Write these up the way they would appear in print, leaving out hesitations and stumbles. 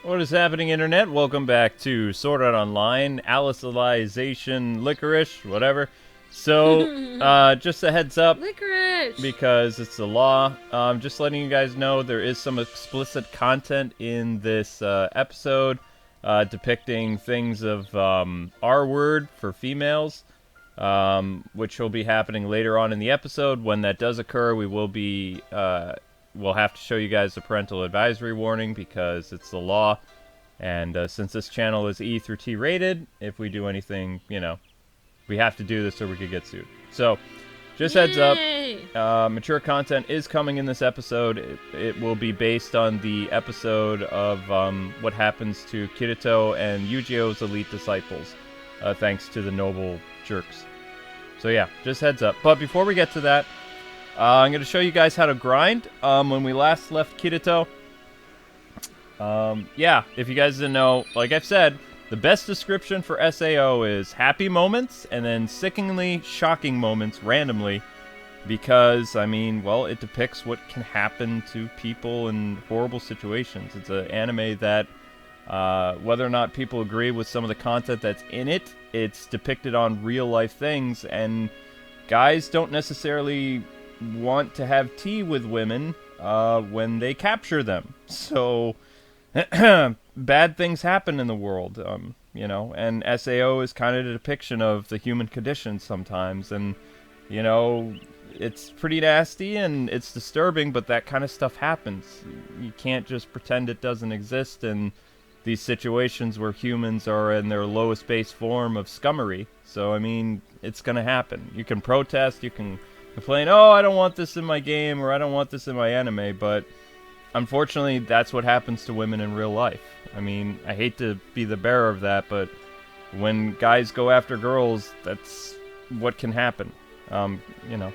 What is happening, Internet? Welcome back to Sword Art Online, Alicization Lycoris, whatever. So, just a heads up, Licorice! because it's the law. Just letting you guys know there is some explicit content in this episode depicting things of R-word for females, which will be happening later on in the episode. When that does occur, we will be... we'll have to show you guys a parental advisory warning because it's the law. And since this channel is E through T rated, if we do anything, you know, we have to do this or we could get sued. So, just heads up, mature content is coming in this episode. It will be based on the episode of what happens to Kirito and Eugeo's elite disciples, thanks to the noble jerks. So yeah, just heads up. But before we get to that, I'm going to show you guys how to grind. When we last left Kirito, yeah, if you guys didn't know, like I've said, the best description for SAO is happy moments and then sickeningly shocking moments randomly because, I mean, well, it depicts what can happen to people in horrible situations. It's an anime that, whether or not people agree with some of the content that's in it, it's depicted on real-life things, and guys don't necessarily want to have tea with women when they capture them. So bad things happen in the world, you know, and SAO is kind of a depiction of the human condition sometimes, and, you know, it's pretty nasty and it's disturbing, but that kind of stuff happens. You can't just pretend it doesn't exist in these situations where humans are in their lowest base form of scummery. So, I mean, it's gonna happen. You can protest, you can complain, oh, I don't want this in my game, or I don't want this in my anime, but unfortunately, that's what happens to women in real life. I mean, I hate to be the bearer of that, but when guys go after girls, that's what can happen. You know,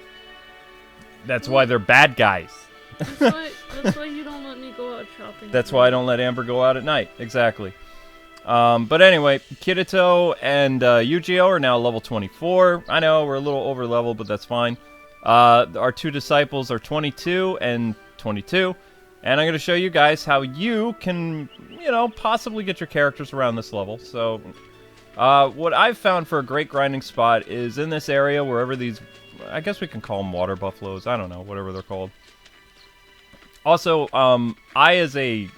that's why they're bad guys. That's why you don't let me go out shopping. That's why I don't let Amber go out at night. Exactly. But anyway, Kirito and Eugeo are now level 24. I know, we're a little over level, but that's fine. Our two disciples are 22 and 22, and I'm going to show you guys how you can, you know, possibly get your characters around this level. So, what I've found for a great grinding spot is in this area, wherever these, I guess we can call them water buffaloes, I don't know, whatever they're called. Also, I, as a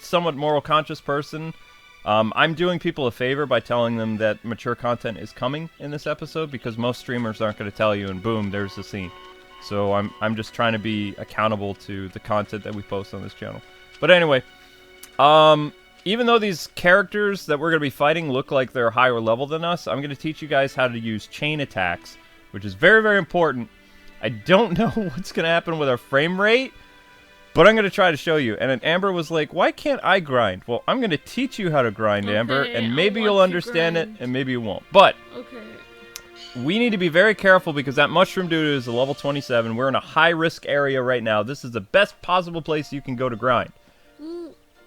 somewhat moral conscious person, I'm doing people a favor by telling them that mature content is coming in this episode, because most streamers aren't going to tell you, and boom, there's the scene. So I'm just trying to be accountable to the content that we post on this channel. But anyway, even though these characters that we're going to be fighting look like they're higher level than us, I'm going to teach you guys how to use chain attacks, which is very, very important. I don't know what's going to happen with our frame rate, but I'm going to try to show you. And then Amber was like, why can't I grind? Well, I'm going to teach you how to grind, okay, Amber, and maybe you'll understand it, and maybe you won't. But okay, we need to be very careful because that mushroom dude is a level 27. We're in a high-risk area right now. This is the best possible place you can go to grind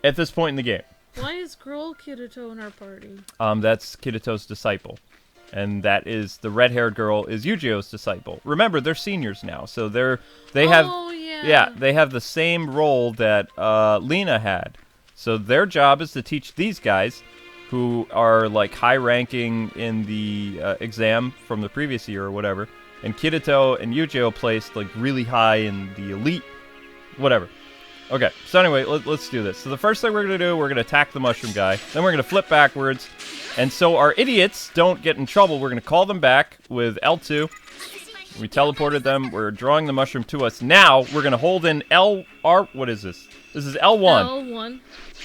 at this point in the game. Why is Girl Kirito in our party? That's Kirito's disciple. And that is, the red-haired girl is Eugeo's disciple. Remember, they're seniors now, so they have... Oh, yeah. Yeah, they have the same role that Lena had. So their job is to teach these guys, who are like high-ranking in the exam from the previous year or whatever. And Kirito and Eugeo placed like really high in the elite, whatever. Okay, so anyway, let's do this. So the first thing we're going to do, we're going to attack the mushroom guy. Then we're going to flip backwards. And so our idiots don't get in trouble, we're going to call them back with L2. We teleported them. We're drawing the mushroom to us. Now, we're going to hold in what is this? This is L1. L1.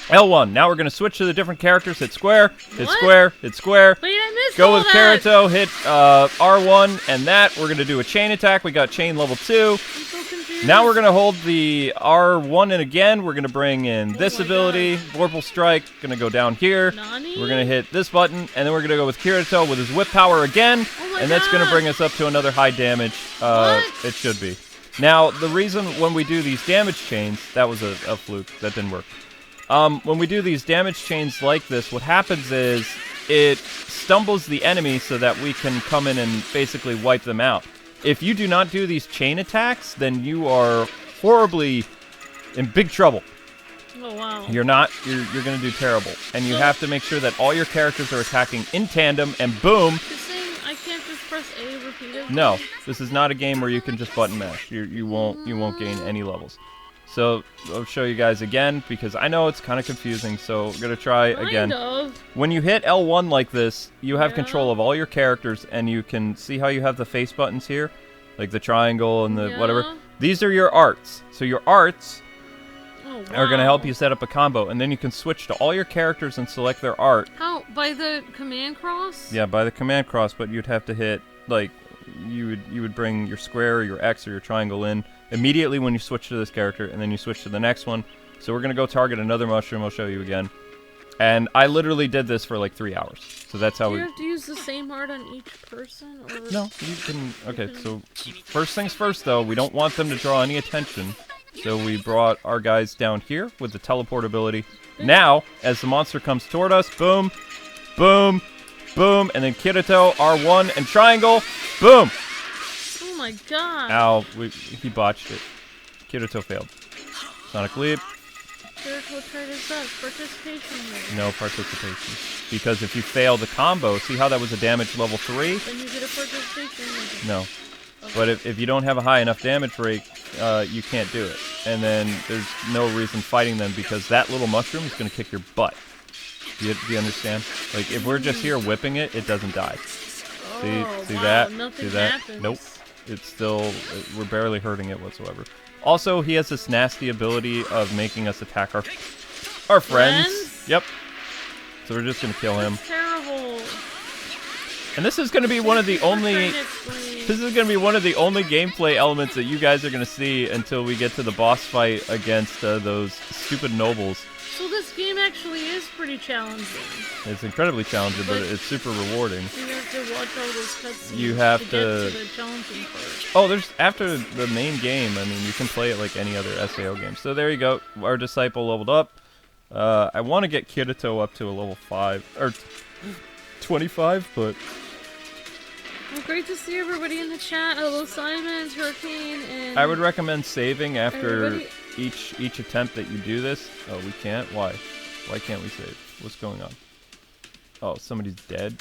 L1. Now we're going to switch to the different characters. Hit square, hit square, hit square. Wait, I missed Go all with that. Kirito, hit R1, and that. We're going to do a chain attack. We got chain level 2. I'm so confused. Now we're going to hold the R1 in again. We're going to bring in this ability. Vorpal Strike. Going to go down here. Nani? We're going to hit this button, and then we're going to go with Kirito with his whip power again. And that's going to bring us up to another high damage. It should be. Now, the reason when we do these damage chains, that was a fluke. That didn't work. When we do these damage chains like this, what happens is it stumbles the enemy so that we can come in and basically wipe them out. If you do not do these chain attacks, then you are horribly in big trouble. Oh wow. You're not. You're gonna do terrible, and you have to make sure that all your characters are attacking in tandem. And boom. You're saying I can't just press A repeatedly? No, this is not a game where you can just button mash. You won't gain any levels. So I'll show you guys again because I know it's kind of confusing. So we're gonna try again. When you hit L1 like this, you have control of all your characters, and you can see how you have the face buttons here, like the triangle and the whatever. These are your arts. So your arts are gonna help you set up a combo, and then you can switch to all your characters and select their art. How? By the command cross? Yeah, by the command cross, but you'd have to hit like you would bring your square or your X or your triangle in immediately when you switch to this character, and then you switch to the next one. So we're gonna go target another mushroom. I'll show you again. And I literally did this for like 3 hours. So that's how Do you have to use the same art on each person? Or no, you can. Okay, so first things first, though, we don't want them to draw any attention. So we brought our guys down here with the teleport ability. Now, as the monster comes toward us, boom, boom, boom, and then Kirito, R1, and triangle, boom! Oh my god! Ow, he botched it. Kirito failed. Sonic Leap. Kirito tried his best. Participation here. No participation. Because if you fail the combo, see how that was a damage level 3? Then you get a participation here. No. But if you don't have a high enough damage rate, you can't do it. And then there's no reason fighting them because that little mushroom is going to kick your butt. Do you understand? Like, if we're just here whipping it, it doesn't die. See that? Nothing See that? happens. Nope. It's still... We're barely hurting it whatsoever. Also, he has this nasty ability of making us attack our friends. Yep. So we're just going to kill him. That's terrible. And this is going to be one of the only... This is going to be one of the only gameplay elements that you guys are going to see until we get to the boss fight against those stupid nobles. So this game actually is pretty challenging. It's incredibly challenging, but it's super rewarding. You have to watch all those cutscenes you have to get to the challenging part. Oh, there's after the main game, I mean, you can play it like any other SAO game. So there you go. Our disciple leveled up. I want to get Kirito up to a level 5, or 25, but... Well, great to see everybody in the chat. Hello, Simon, Hurricane, and... I would recommend saving after each attempt that you do this. Oh, we can't? Why? Why can't we save? What's going on? Oh, somebody's dead?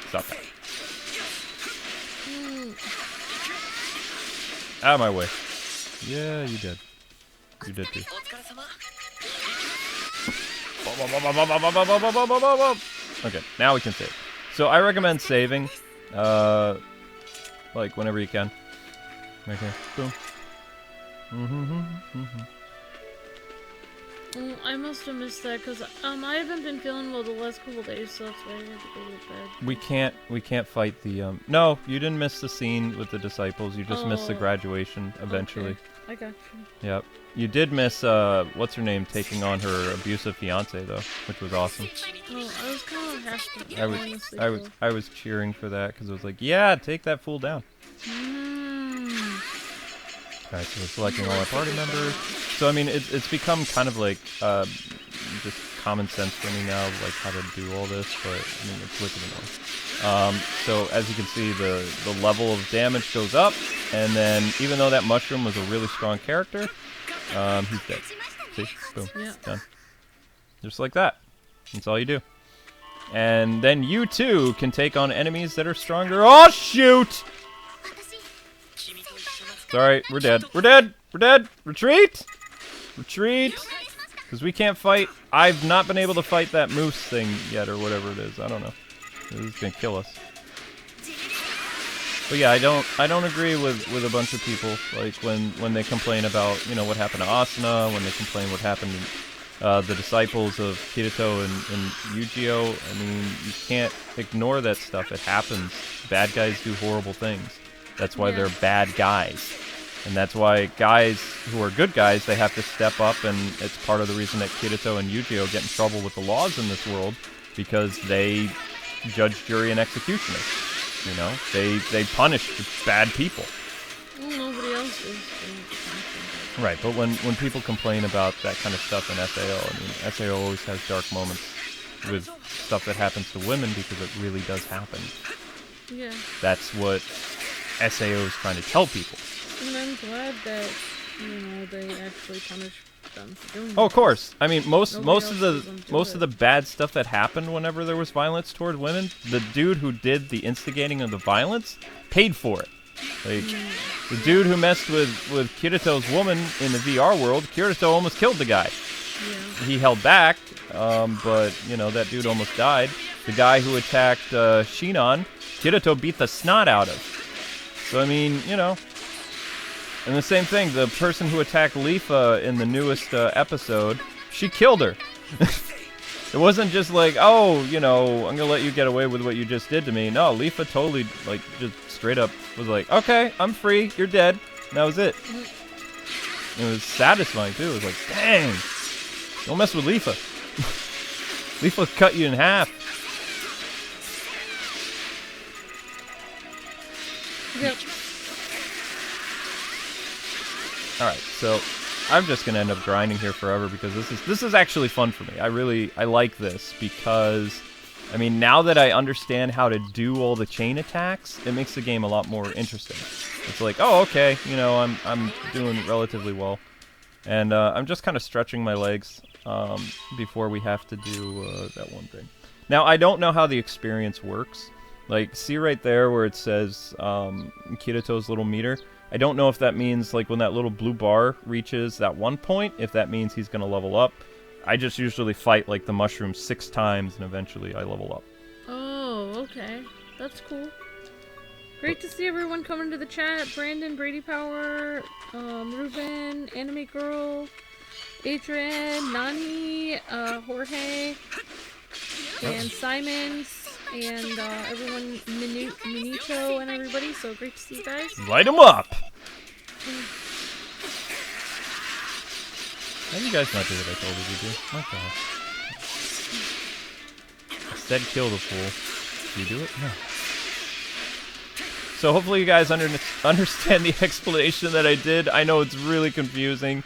Stop that. Out of my way. Yeah, you did. You did too. Okay, now we can save. So I recommend saving, like whenever you can. Okay, boom. I must have missed that because I haven't been feeling well the last couple days, so that's why I had to go to bed. We can't fight the No, you didn't miss the scene with the disciples. You just missed the graduation eventually. Okay. I got you. Yep. You did miss what's her name taking on her abusive fiance though, which was awesome. Oh, I was kind of happy. I was cheering for that because it was like, yeah, take that fool down. Alright, so we're selecting all our party members. So I mean, it's become kind of like just common sense for me now, like how to do all this. But I mean, it's wicked annoying. So as you can see, the level of damage goes up, and then even though that mushroom was a really strong character, he's dead. See, boom, done. Just like that. That's all you do. And then you too can take on enemies that are stronger. Oh shoot! Sorry, we're dead. We're dead! We're dead! Retreat! Retreat! Because we can't fight. I've not been able to fight that moose thing yet, or whatever it is. I don't know. This is gonna kill us. But yeah, I don't agree with a bunch of people, like when they complain about, you know, what happened to Asuna, when they complain what happened to the disciples of Kirito and Eugeo. I mean, you can't ignore that stuff. It happens. Bad guys do horrible things. That's why they're bad guys. And that's why guys who are good guys, they have to step up, and it's part of the reason that Kirito and Eugeo get in trouble with the laws in this world, because they judge, jury, and executioners. You know? They punish bad people. Well, nobody else is. Right, but when people complain about that kind of stuff in SAO, I mean, SAO always has dark moments with stuff that happens to women, because it really does happen. Yeah. That's what SAO is trying to tell people. And I'm glad that, you know, they actually punish them for doing Oh, of course. I mean, most Nobody of else doesn't do most it. of the bad stuff that happened whenever there was violence toward women, the dude who did the instigating of the violence paid for it. Like, the dude who messed with Kirito's woman in the VR world, Kirito almost killed the guy. Yeah. He held back, but, you know, that dude almost died. The guy who attacked Shinon, Kirito beat the snot out of. So, I mean, you know. And the same thing, the person who attacked Leafa in the newest episode, she killed her. It wasn't just like, oh, you know, I'm gonna let you get away with what you just did to me. No, Leafa totally, like, just straight up was like, okay, I'm free, you're dead. And that was it. And it was satisfying, too. It was like, dang. Don't mess with Leafa. Leafa cut you in half. Yep. Alright, so I'm just gonna end up grinding here forever because this is actually fun for me. I like this because, I mean, now that I understand how to do all the chain attacks, it makes the game a lot more interesting. It's like, oh, okay, you know, I'm doing relatively well. And I'm just kind of stretching my legs before we have to do that one thing. Now, I don't know how the experience works. Like, see right there where it says Kirito's little meter? I don't know if that means, like, when that little blue bar reaches that one point, if that means he's going to level up. I just usually fight, like, the mushroom 6 times, and eventually I level up. Oh, okay. That's cool. Great to see everyone coming to the chat. Brandon, Brady Power, Ruben, Anime Girl, Adrian, Nani, Jorge, and Simons, and everyone, Minito, and everybody. So great to see you guys. Light 'em up! How do you guys not do what I told you to do? My God. I said kill the fool. Do you do it? No. So hopefully you guys understand the explanation that I did. I know it's really confusing.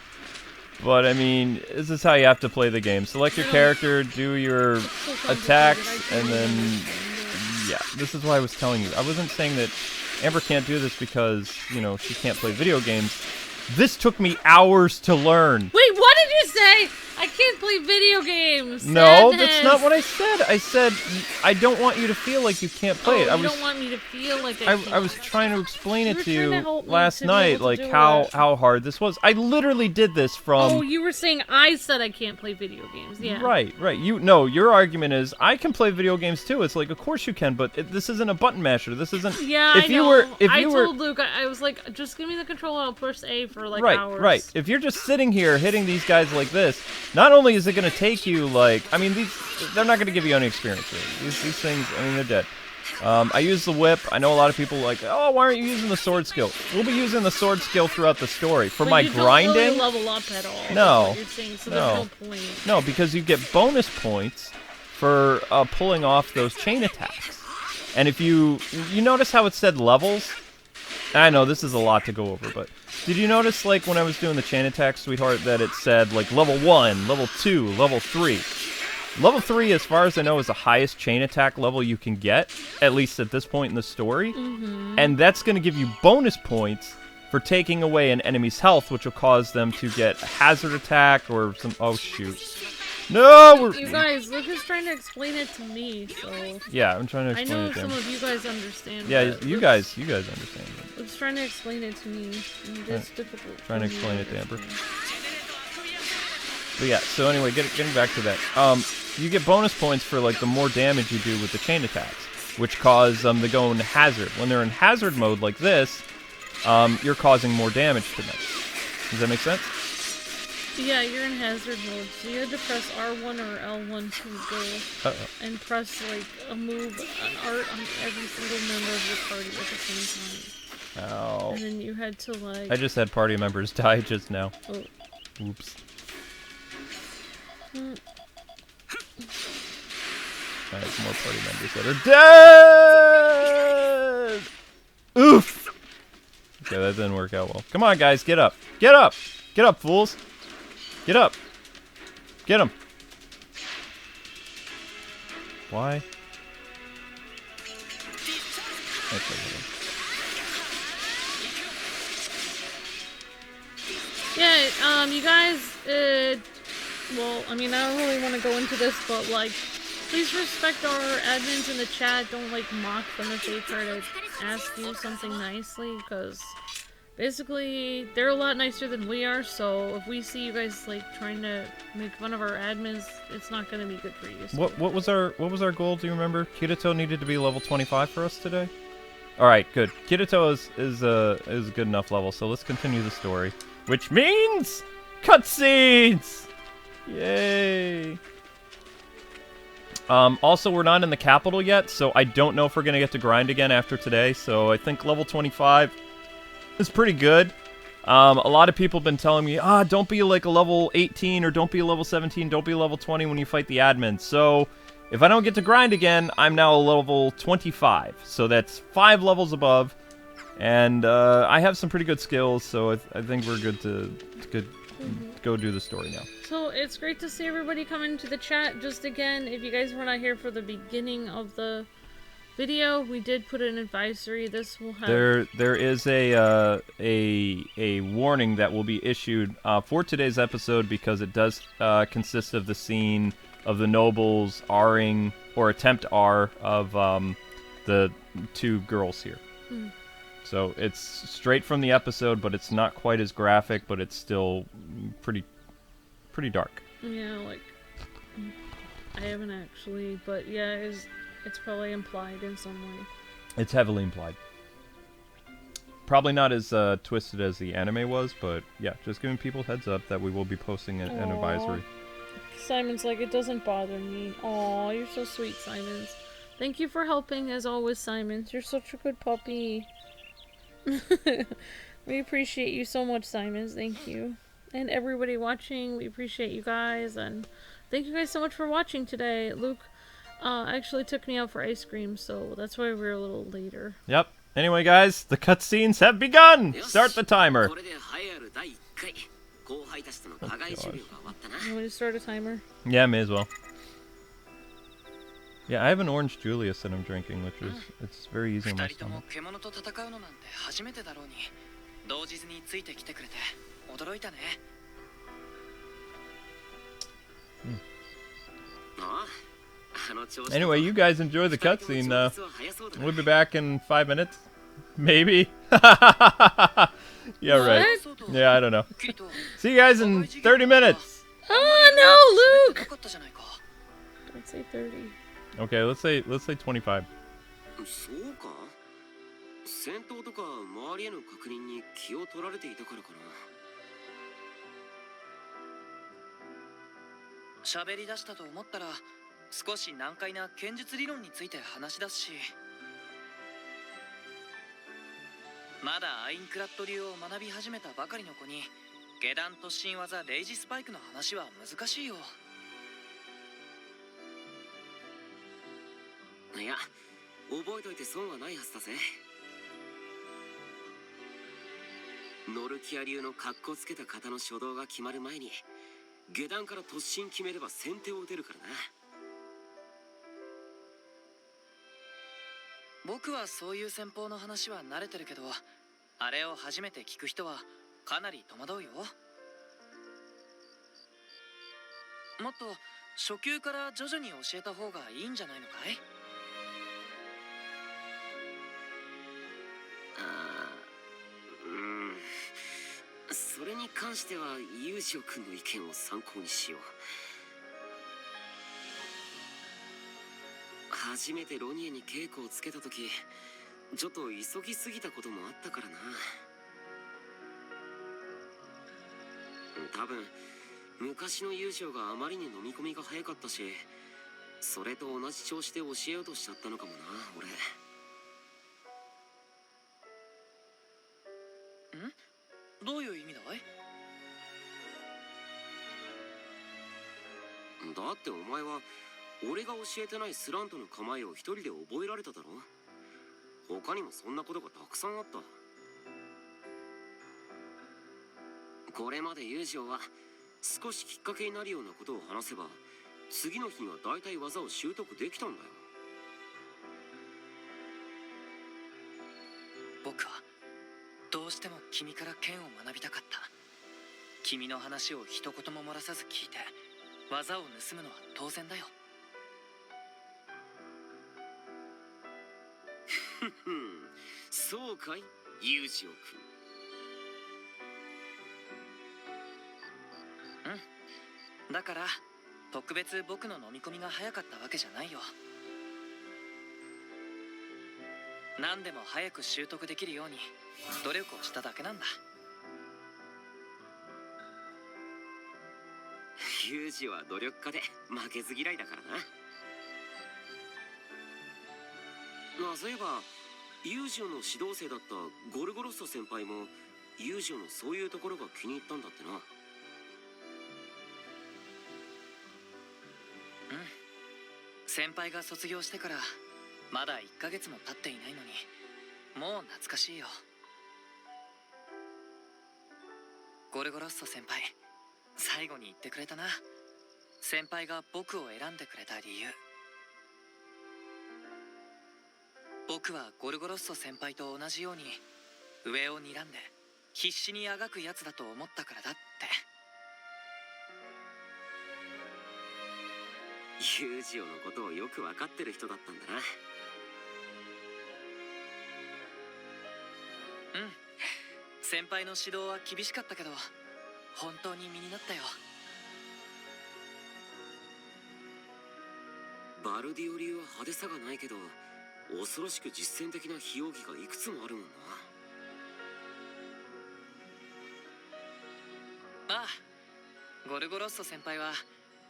But, I mean, this is how you have to play the game. Select your character, do your attacks, and then... Yeah, this is why I was telling you. I wasn't saying that Amber can't do this because, you know, she can't play video games. This took me hours to learn. Wait, what did you say? I can't play video games. No, Sadness. that's not what I said. I said, I don't want you to feel like you can't play it. You don't want me to feel like I was trying to explain it to you help me last to be able night, to like do how hard this was. I literally did this from... Oh, you were saying I said I can't play video games, yeah. Right. No, your argument is, I can play video games too. It's like, of course you can, but this isn't a button masher. This isn't... Yeah, I told Luke, I was like, just give me the controller, I'll push A for like hours. Right. If you're just sitting here hitting these guys like this, not only is it going to take you, like... I mean, they're not going to give you any experience, really. These things, I mean, they're dead. I use the whip. I know a lot of people like, oh, why aren't you using the sword skill? We'll be using the sword skill throughout the story. For my grinding... But you don't really level up at all. No. What you're saying, so there's no point. No, because you get bonus points for pulling off those chain attacks. And if you notice how it said levels? I know, this is a lot to go over, but... Did you notice, like, when I was doing the chain attack, sweetheart, that it said, like, level 1, level 2, level 3? Level 3, as far as I know, is the highest chain attack level you can get, at least at this point in the story. Mm-hmm. And that's going to give you bonus points for taking away an enemy's health, which will cause them to get a hazard attack or some... Oh, shoot. No! You guys, Luke is trying to explain it to me, so... Yeah, I'm trying to explain it to him. I know some of you guys understand. Yeah, you guys understand it. Luke's trying to explain it to me, and it's difficult. Trying to explain it to Amber. But yeah, so anyway, getting back to that. You get bonus points for, like, the more damage you do with the chain attacks, which cause them to go into hazard. When they're in hazard mode like this, you're causing more damage to them. Does that make sense? Yeah, you're in hazard mode, so you had to press R1 or L1 to go and press, like, a move, an art on every single member of your party at the same time. Ow. And then you had to, like... I just had party members die just now. Oh. Oops. I have more party members that are dead! Oof! Okay, that didn't work out well. Come on, guys, get up. Get up! Get up, fools! Get up! Get him! Why? Okay, yeah, you guys, Well, I mean, I don't really want to go into this, but, like, please respect our admins in the chat. Don't, like, mock them if they try to ask you something nicely, because basically, they're a lot nicer than we are, so if we see you guys, like, trying to make fun of our admins, it's not going to be good for you. So. What was our goal, do you remember? Kirito needed to be level 25 for us today? Alright, good. Kirito is a good enough level, so let's continue the story. Which means cutscenes! Yay! Also, we're not in the capital yet, so I don't know if we're gonna get to grind again after today, so I think level 25 is pretty good. A lot of people have been telling me, don't be like a level 18 or don't be a level 17, don't be a level 20 when you fight the admin. So, if I don't get to grind again, I'm now a level 25. So that's 5 levels above. And I have some pretty good skills, so I think we're good to go do the story now. So it's great to see everybody come into the chat. Just again, if you guys were not here for the beginning of the video, we did put an advisory. This will have there is a warning that will be issued for today's episode because it does consist of the scene of the nobles R-ing or attempt R of the 2 girls here. Mm. So it's straight from the episode, but it's not quite as graphic, but it's still pretty dark. Yeah, like I haven't actually, but yeah, it's probably implied in some way. It's heavily implied. Probably not as twisted as the anime was, but yeah, just giving people heads up that we will be posting an advisory. Simon's like, it doesn't bother me. Aw, you're so sweet, Simons. Thank you for helping, as always, Simons. You're such a good puppy. We appreciate you so much, Simons. Thank you. And everybody watching, we appreciate you guys. And thank you guys so much for watching today. Luke actually took me out for ice cream, so that's why we're a little later. Yep. Anyway, guys, the cutscenes have begun! Start the timer. Oh, you want me to start a timer? Yeah, may as well. Yeah, I have an orange Julius that I'm drinking, which is it's very easy on my stomach. Anyway, you guys enjoy the cutscene. We'll be back in 5 minutes, maybe. Yeah, right. Yeah, I don't know. See you guys in 30 minutes. Oh no, Luke! Don't say 30. Okay, let's say 25. 君の話を一言も漏らさず聞いて技を盗むのは当然だよ。ふふん、そうかい、ユージオ君。うん。だから特別僕の飲み込みが早かったわけじゃないよ。何でも早く習得できるように努力をしただけなんだ。ユージは努力家で負けず嫌いだからな。そういえばユージオの指導生だったゴルゴロッソ先輩もユージオのそういうところが気に入ったんだってな。うん。先輩が卒業してからまだ1ヶ月も経っていないのにもう懐かしいよ。ゴルゴロッソ先輩、最後に言ってくれたな。先輩が僕を選んでくれた理由。僕はゴルゴロッソ先輩と同じように上を睨んで必死にあがくやつだと思ったからだって。ユージオのことをよく分かってる人だったんだな。うん。先輩の指導は厳しかったけど本当に身になったよ。バルディオ流は派手さがないけど恐ろしく実践的な非容疑がいくつもあるもんな。ああ、ゴルゴロッソ先輩は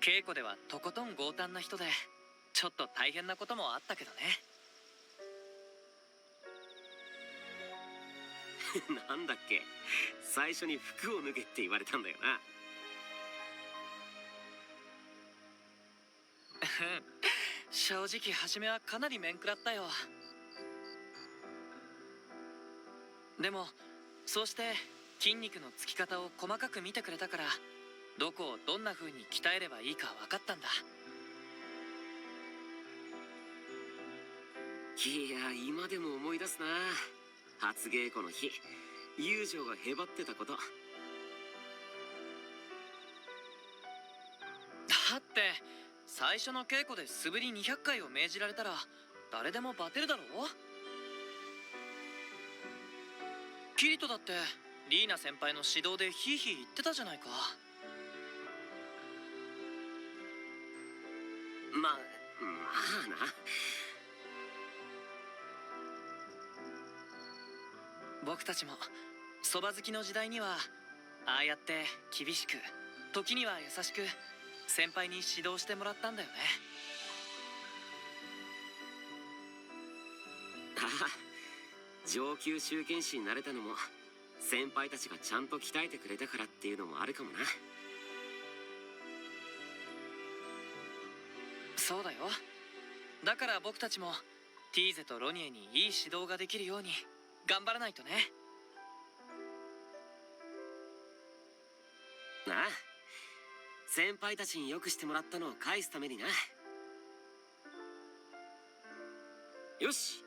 稽古ではとことん強胆な人でちょっと大変なこともあったけどね。なんだっけ、最初に服を脱げって言われたんだよな。正直初めはかなり面食らったよ。でもそうして筋肉のつき方を細かく見てくれたからどこをどんな風に鍛えればいいか分かったんだ。いや、今でも思い出すな。初稽古の日、友情がへばってたこと。だって最初の稽古で素振り200回を命じられたら誰でもバテるだろう。キリトだってリーナ先輩の指導でヒーヒー言ってたじゃないか。まあな。僕たちもそば好きの時代にはああやって厳しく時には優しく先輩に指導してもらったんだよね。ああ、上級集権士になれたのも先輩たちがちゃんと鍛えてくれたからっていうのもあるかもな。そうだよ。だから僕たちもティーゼとロニエにいい指導ができるように頑張らないとね。なあ、先輩たちによくしてもらったのを返すためにな。よし、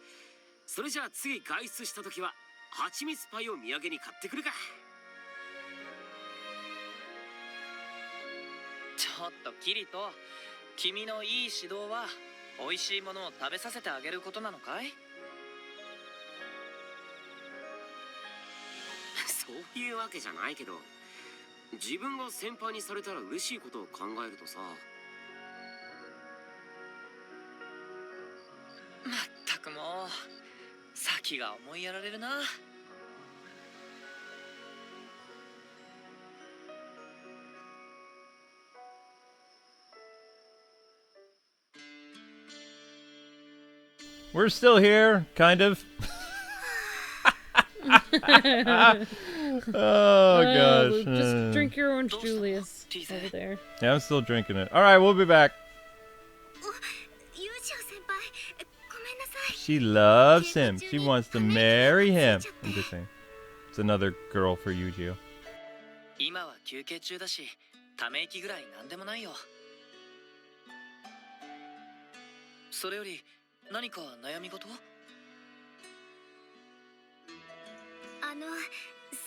それじゃあ次外出した時は蜂蜜パイを土産に買ってくるか。ちょっとキリト、君のいい指導は美味しいものを食べさせてあげることなのかい？そういうわけじゃないけど、自分が先輩にされたら嬉しいことを考えるとさ。まったくもう先が思いやられるな。We're still here, kind of. Oh gosh. Just drink your orange Julius over there. Yeah, I'm still drinking it. All right, we'll be back. She loves him. She wants to marry him. Interesting. It's another girl for Eugeo. 今は休憩中だし、ため息ぐらいなんでもないよ。それより何か悩み事？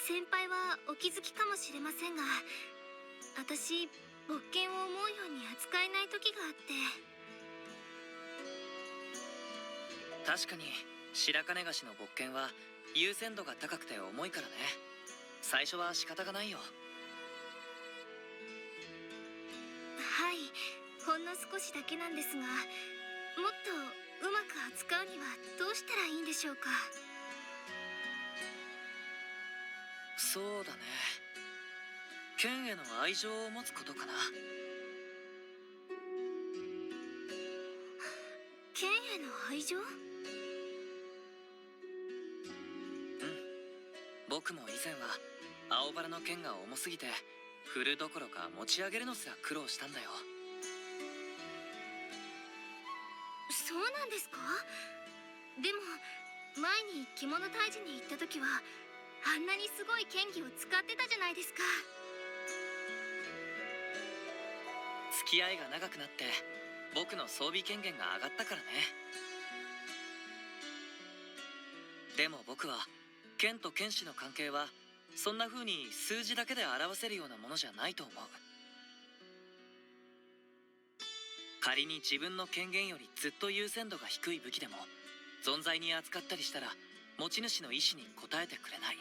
先輩はお気づきかもしれませんが、私勃剣を思うように扱えない時があって。確かに白金菓子の勃剣は優先度が高くて重いからね。最初は仕方がないよ。はい、ほんの少しだけなんですが、もっとうまく扱うにはどうしたらいいんでしょうか。そうだね、剣への愛情を持つことかな。剣への愛情？僕も以前は青バラの剣が重すぎて振るどころか持ち上げるのすら苦労したんだよ。そうなんですか？でも前に着物退治に行った時はあんなにすごい剣技を使ってたじゃないですか。付き合いが長くなって僕の装備権限が上がったからね。でも僕は剣と剣士の関係はそんな風に数字だけで表せるようなものじゃないと思う。仮に自分の権限よりずっと優先度が低い武器でも存在に扱ったりしたら持ち主の意思に応えてくれない。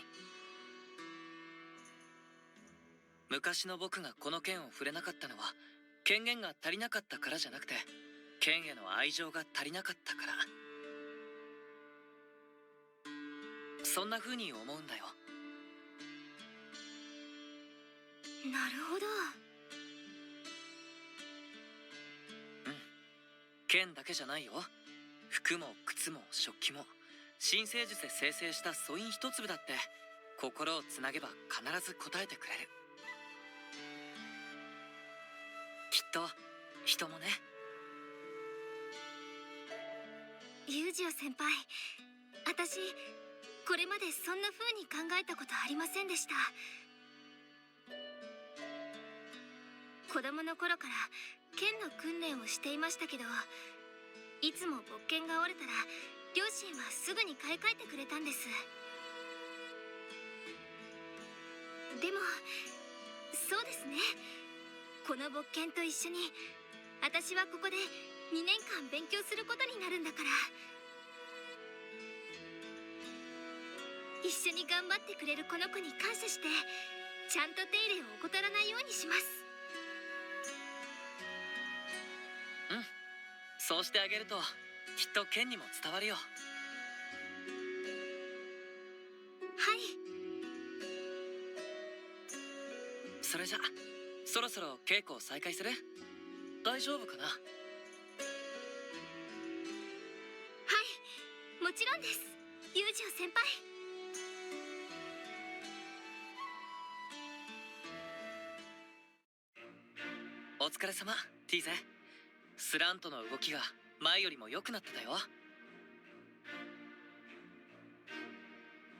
昔の僕がこの剣を触れなかったのは権限が足りなかったからじゃなくて、剣への愛情が足りなかったから。そんな風に思うんだよ。なるほど。剣だけじゃないよ。服も靴も食器も新生術で生成した素印一粒だって心をつなげば必ず応えてくれる。きっと人もね。ユージオ先輩、私これまでそんな風に考えたことありませんでした。子供の頃から剣の訓練をしていましたけど、いつも勃剣が折れたら両親はすぐに買い替えてくれたんです。でもそうですね、この勃剣と一緒に私はここで2年間勉強することになるんだから、一緒に頑張ってくれるこの子に感謝してちゃんと手入れを怠らないようにします。そうしてあげるときっと剣にも伝わるよ。はい。それじゃそろそろ稽古を再開する？大丈夫かな？はい、もちろんです、ユージオ先輩。お疲れ様、ティーゼ。スラントの動きが前よりも良くなってたよ。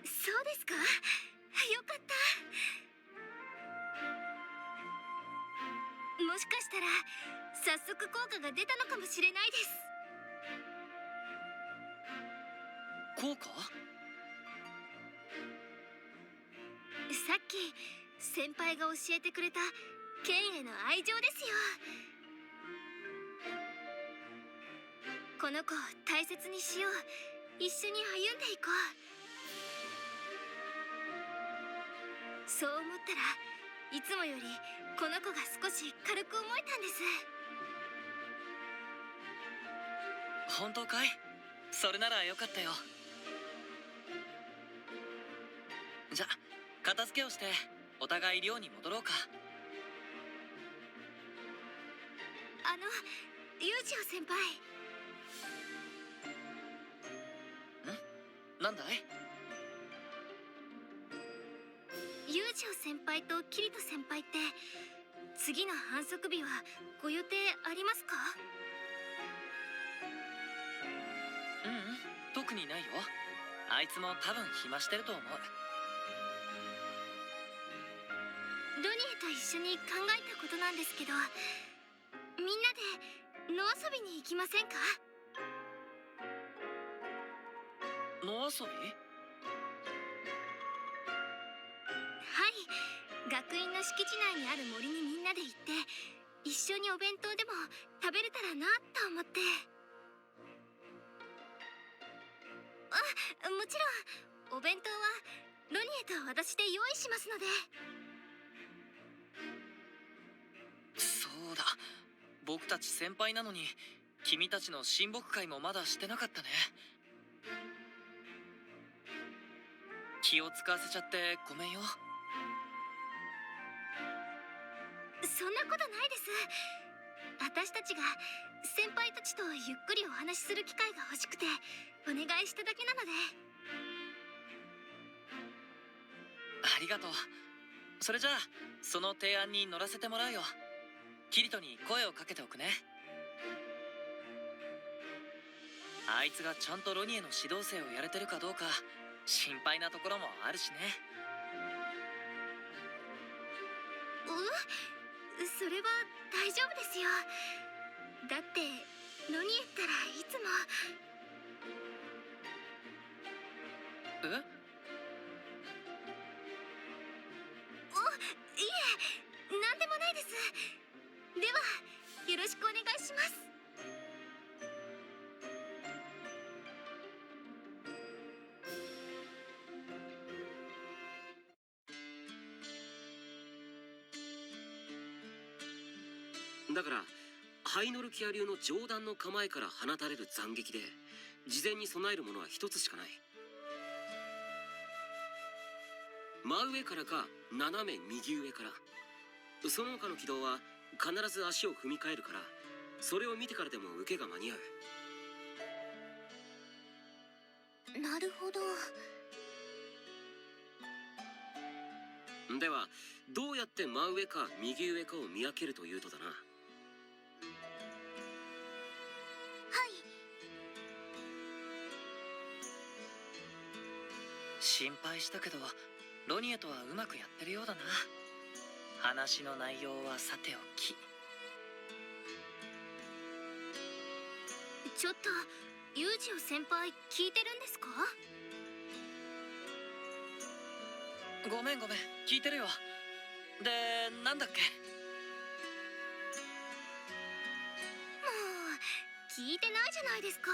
そうですか？よかった。もしかしたら早速効果が出たのかもしれないです。効果？さっき先輩が教えてくれた剣への愛情ですよ。この子を大切にしよう。一緒に歩んでいこう。そう思ったらいつもよりこの子が少し軽く思えたんです。本当かい？それならよかったよ。じゃ片付けをしてお互い寮に戻ろうか。ユージオ先輩。なんだい？ユージオ先輩とキリト先輩って次の反則日はご予定ありますか？特にないよ。あいつも多分暇してると思う。ロニエと一緒に考えたことなんですけど、みんなで野遊びに行きませんか？野遊び？学院の敷地内にある森にみんなで行って一緒にお弁当でも食べれたらなと思って。もちろんお弁当はロニエと私で用意しますので。そうだ、僕たち先輩なのに君たちの親睦会もまだしてなかったね。気を使わせちゃってごめんよ。そんなことないです。私たちが先輩たちとゆっくりお話しする機会が欲しくてお願いしただけなので。ありがとう。それじゃあその提案に乗らせてもらうよ。キリトに声をかけておくね。あいつがちゃんとロニエの指導生をやれてるかどうか心配なところもあるしね。それは大丈夫ですよ。だってロニエったらいつも。え？いえ、なんでもないです。ではよろしくお願いします。だからハイノルキア流の上段の構えから放たれる斬撃で事前に備えるものは一つしかない。真上からか斜め右上から。その他の軌道は必ず足を踏み替えるから、それを見てからでも受けが間に合う。なるほど。ではどうやって真上か右上かを見分けるというとだな。はい。心配したけどロニエとはうまくやってるようだな。話の内容はさておき。ちょっとユージオ先輩聞いてるんですか？ごめん聞いてるよ。で、なんだっけ？もう聞いてないじゃないですか。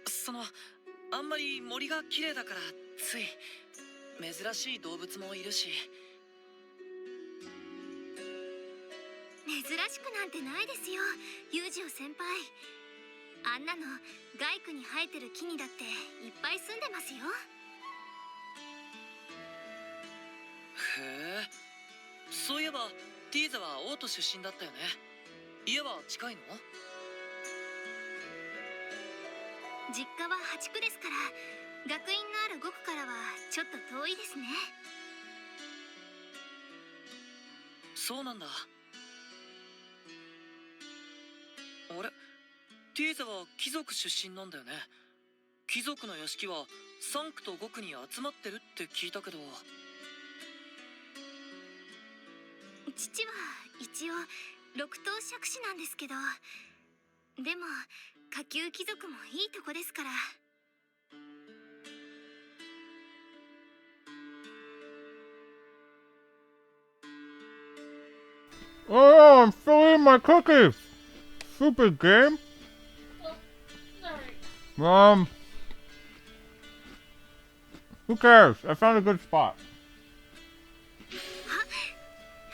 そのあんまり森が綺麗だからつい。珍しい動物もいるし。珍しくなんてないですよ、ユージオ先輩。あんなの外区に生えてる木にだっていっぱい住んでますよ。へえ、そういえばティーザはオート出身だったよね。家は近いの？実家は8区ですから、学院のある5区からはちょっと遠いですね。そうなんだ。あれ、ティーザは貴族出身なんだよね。貴族の屋敷は3区と5区に集まってるって聞いたけど。父は一応6等爵士なんですけど、でも下級貴族もいいとこですから。Oh, I'm filling my cookies! Stupid game! Who cares? I found a good spot.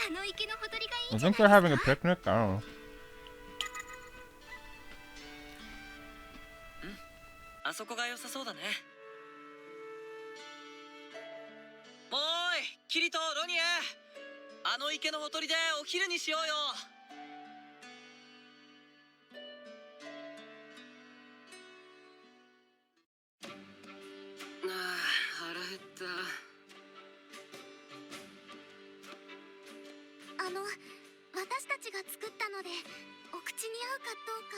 あの池のほとりがいい I じゃな think い they're です having a か。 picnic. I don't know. あそこが良さそうだね。おーい、キリト、ロニエ、あの池のほとりでお昼にしようよ。腹減った。私たちが作ったのでお口に合うかどうか。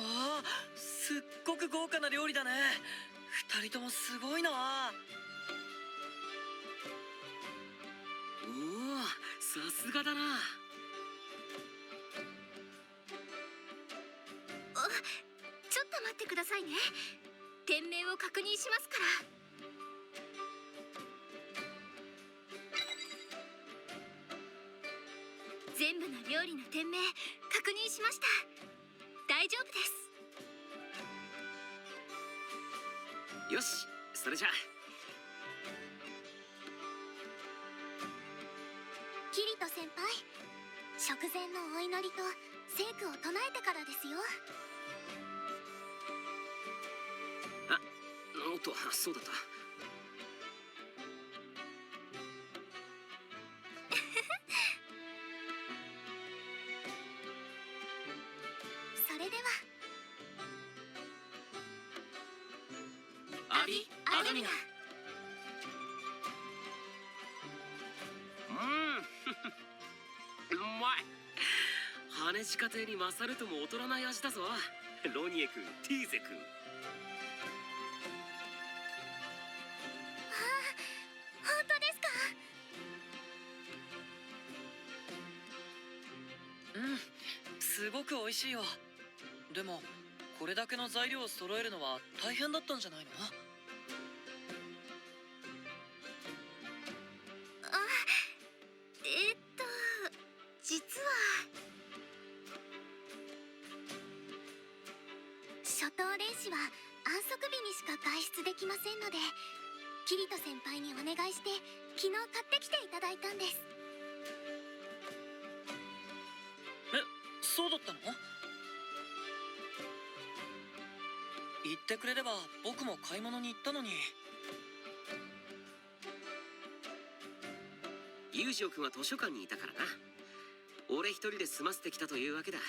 ああ、すっごく豪華な料理だね。2人ともすごいな。おお、さすがだな。ちょっと待ってくださいね。店名を確認しますから。全部の料理の店名確認しました。大丈夫です。よし、それじゃあ。キリト先輩、食前のお祈りと聖句を唱えてからですよ。おっと、そうだった。それでは。アビ・アドミナ。うまい。羽地家庭に勝るとも劣らない味だぞ。ロニエ君、ティーゼ君。本当ですか？すごく美味しいよ。でもこれだけの材料を揃えるのは大変だったんじゃないの？実は初等練習は安息日にしか外出できませんので、キリト先輩にお願いして昨日買ってきていただいたんです。そうだったの？言ってくれれば僕も買い物に行ったのに。ユージオ君は図書館にいたからな。俺一人で済ませてきたというわけだ。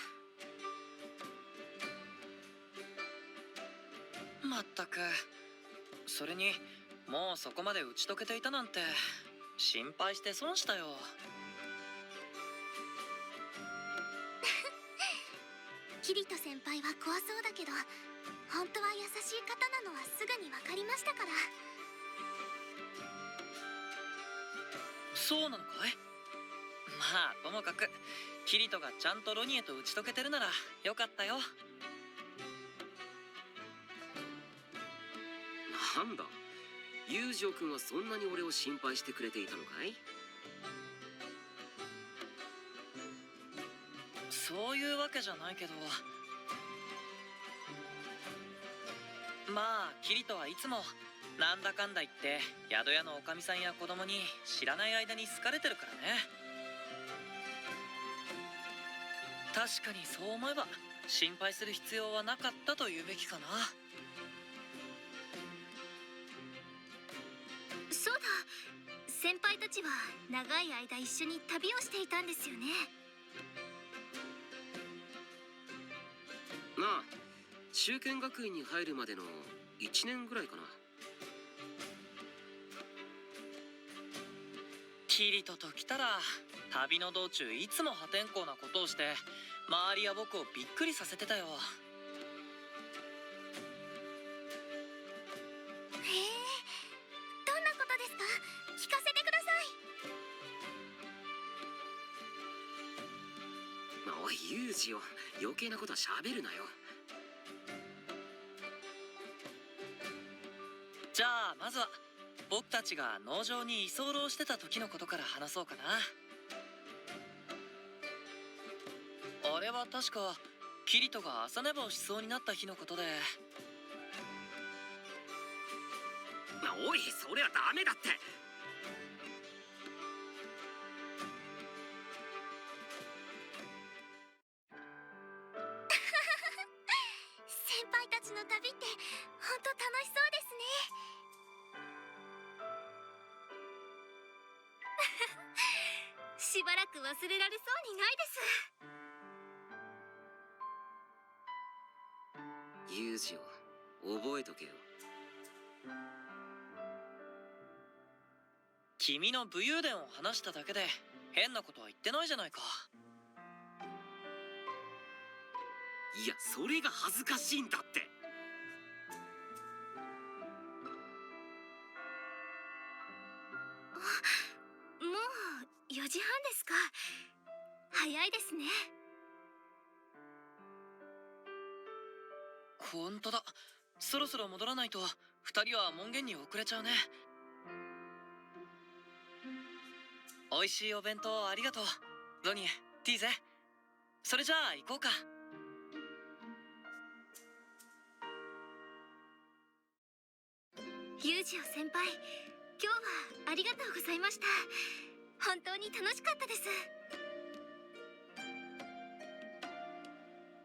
まったく。それにもうそこまで打ち解けていたなんて心配して損したよ。キリト先輩は怖そうだけど、本当は優しい方なのはすぐに分かりましたから。そうなのかい？まあともかくキリトがちゃんとロニエと打ち解けてるならよかったよ。なんだ、ユージオ君はそんなに俺を心配してくれていたのかい？そういうわけじゃないけど、まあキリトはいつもなんだかんだ言って宿屋のおかみさんや子供に知らない間に好かれてるからね。確かにそう思えば心配する必要はなかったと言うべきかな。そうだ、先輩たちは長い間一緒に旅をしていたんですよね。なあ、中堅学院に入るまでの1年ぐらいかな。キリトと来たら旅の道中いつも破天荒なことをして周りや僕をびっくりさせてたよ。へえ、どんなことですか？聞かせてください。おいユージオ、余計なことは喋るなよ。じゃあまずは僕たちが農場に居候してた時のことから話そうかな。あれは確かキリトが朝寝坊しそうになった日のことで。おい、それはダメだって。先輩たちの旅って本当楽しそうですね。しばらく忘れられそうにないです。ユージオ、覚えとけよ。君の武勇伝を話しただけで変なことは言ってないじゃないか。いや、それが恥ずかしいんだって。もう4時半ですか。早いですね。ほんとだ。そろそろ戻らないと2人は門限に遅れちゃうね。美味しいお弁当ありがとうロニー、ティーゼ。それじゃあ行こうか。ユージオ先輩、今日はありがとうございました。本当に楽しかったです。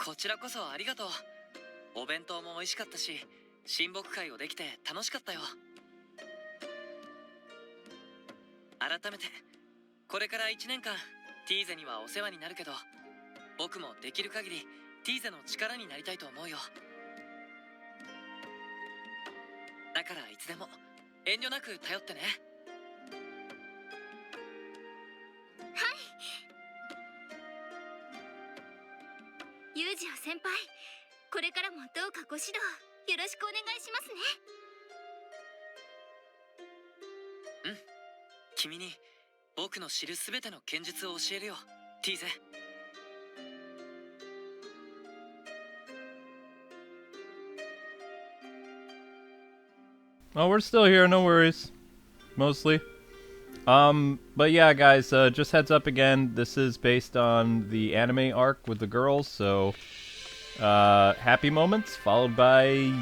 こちらこそありがとう。お弁当も美味しかったし、親睦会をできて楽しかったよ。改めてこれから1年間ティーゼにはお世話になるけど、僕もできる限りティーゼの力になりたいと思うよ。だからいつでも遠慮なく頼ってね。ユージオ先輩、これからもどうかご指導よろしくお願いしますね。うん、君に僕の知るすべての剣術を教えるよ、ティーゼ。Oh, we're still here, no worries. Mostly. But yeah, guys, just heads up again, this is based on the anime arc with the girls, so happy moments followed by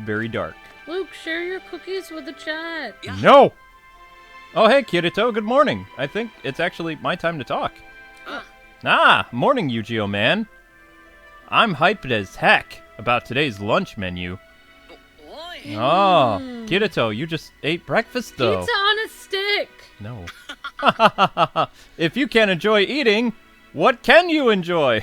very dark. Luke, share your cookies with the chat. No! Oh, hey, Kirito, good morning. I think it's actually my time to talk. Morning, Eugeo, man. I'm hyped as heck about today's lunch menu. Oh, Kirito, you just ate breakfast, though. Pizza on a stick. No. If you can't enjoy eating, what can you enjoy?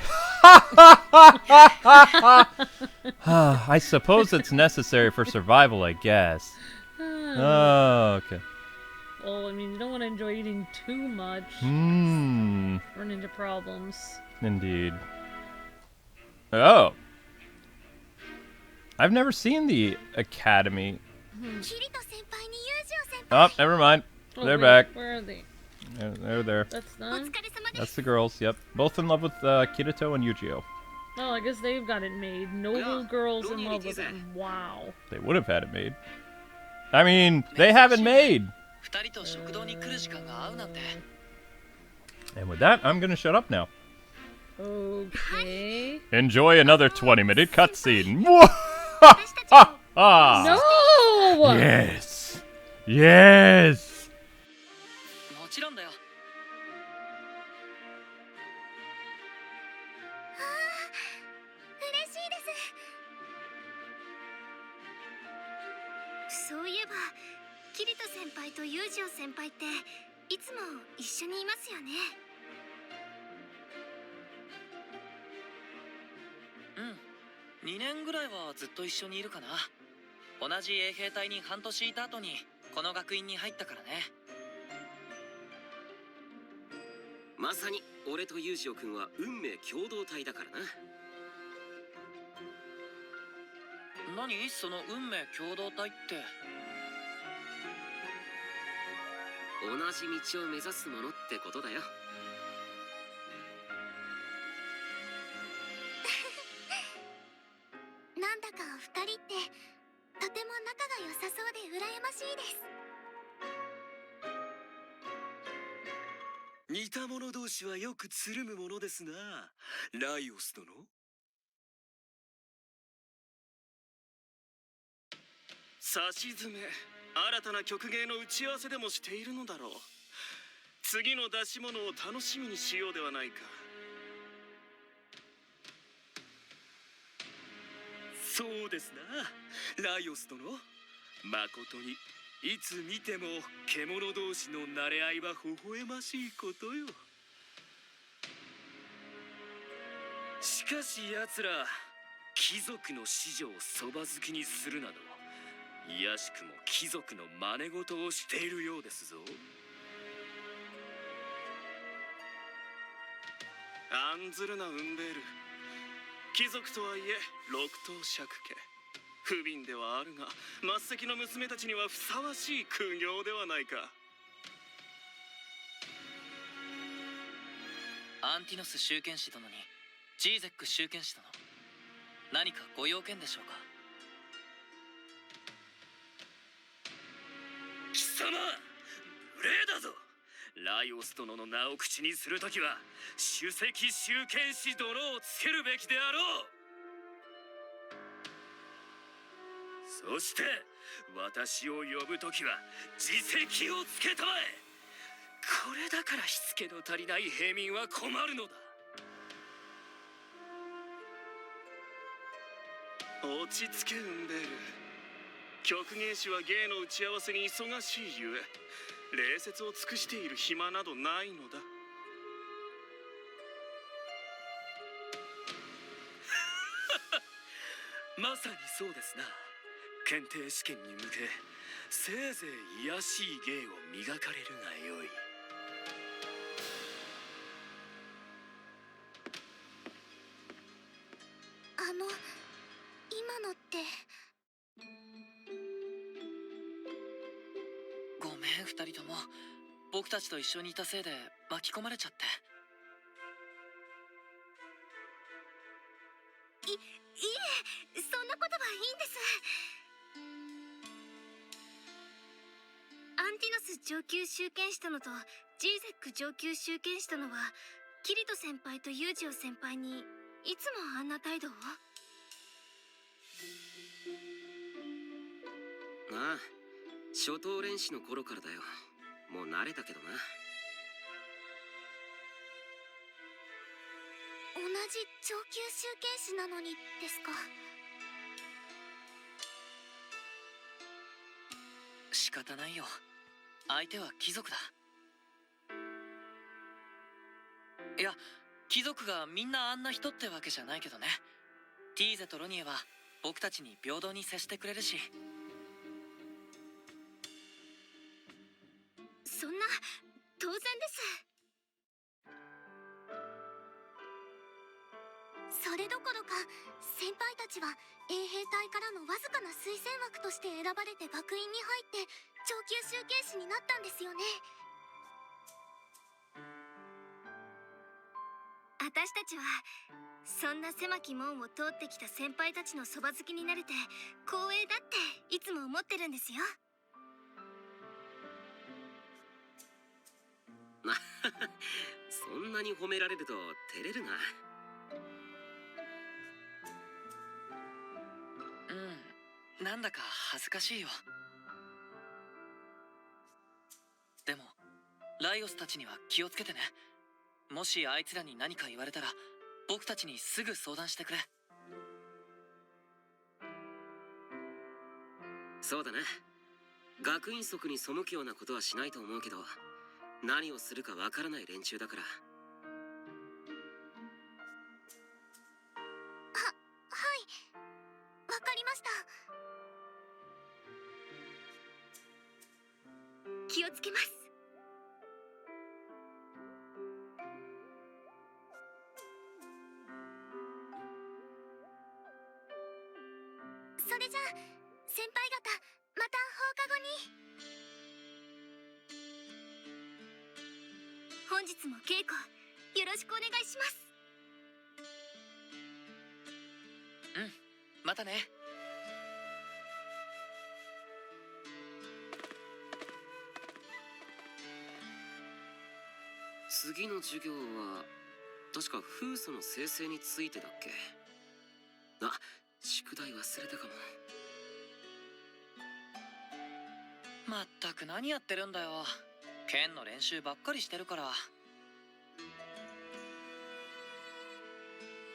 I suppose it's necessary for survival, I guess. Oh, okay. Well, I mean, you don't want to enjoy eating too much. Hmm. Run into problems. Indeed. Oh. I've never seen the Academy. Oh, never mind. Oh, They're wait, back. Where are they? They're there. That's them? That's the girls, yep. Both in love with Kirito and Eugeo. Oh, I guess they've got it made. Noble girls in love with him. Wow. They would have had it made. I mean, they have it made. And with that, I'm gonna shut up now. Okay. Enjoy another 20-minute cutscene. No! Yes! Yes! もちろんだよ。嬉しいです。そういえば、キリト先輩とユージオ先輩っていつも一緒にいますよね。うん、2年ぐらいはずっと一緒にいるかな。同じ衛兵隊に半年いた後にこの学院に入ったからね。まさに俺とユージオ君は運命共同体だからな。何その運命共同体って。同じ道を目指すものってことだよ。なんだか二人ってとても仲が良さそうで羨ましいです。似た者同士はよくつるむものですな、ライオス殿。さしずめ、新たな曲芸の打ち合わせでもしているのだろう。次の出し物を楽しみにしようではないか。そうですな、ライオス殿。まことにいつ見ても獣同士の馴れ合いは微笑ましいことよ。しかし奴ら貴族の子女をそば好きにするなど、いやしくも貴族の真似事をしているようですぞ。案ずるなウンベール。貴族とはいえ六等爵家。不憫ではあるが、末席の娘たちにはふさわしい苦行ではないか。アンティノス集権使殿にジーゼック集権使殿。何かご用件でしょうか？貴様、無礼だぞ。ライオス殿の名を口にするときは首席集権士殿をつけるべきであろう。そして私を呼ぶときは自責をつけたまえ。これだからしつけの足りない平民は困るのだ。落ち着けウンベール。曲芸師は芸の打ち合わせに忙しいゆえ、礼節を尽くしている暇などないのだ。まさにそうですな。検定試験に向けせいぜい卑しい芸を磨かれるがよい。今のって。ごめん、二人とも。僕たちと一緒にいたせいで巻き込まれちゃって。いえ、そんなことはいいんです。アンティノス上級集権士殿とジーゼック上級集権士殿はキリト先輩とユージオ先輩にいつもあんな態度を？ああ、初等練士の頃からだよ。もう慣れたけどな。同じ上級集権士なのにですか？仕方ないよ。相手は貴族だ。いや、貴族がみんなあんな人ってわけじゃないけどね。ティーゼとロニエは僕たちに平等に接してくれるし。そんな、当然です。それどころか先輩たちは衛兵隊からのわずかな推薦枠として選ばれて学院に入って上級集権士になったんですよね。私たちはそんな狭き門を通ってきた先輩たちのそば好きになれて光栄だっていつも思ってるんですよ。そんなに褒められると照れるな。うん、なんだか恥ずかしいよ。でもライオスたちには気をつけてね。もしあいつらに何か言われたら僕たちにすぐ相談してくれ。そうだな。学院則に背くようなことはしないと思うけど、何をするかわからない連中だから。はい、わかりました。気をつけます。それじゃあ先輩方、また放課後に。本日も稽古よろしくお願いします。うん、またね。次の授業は確か風素の生成についてだっけ。あ、宿題忘れたかも。まったく何やってるんだよ。剣の練習ばっかりしてるから。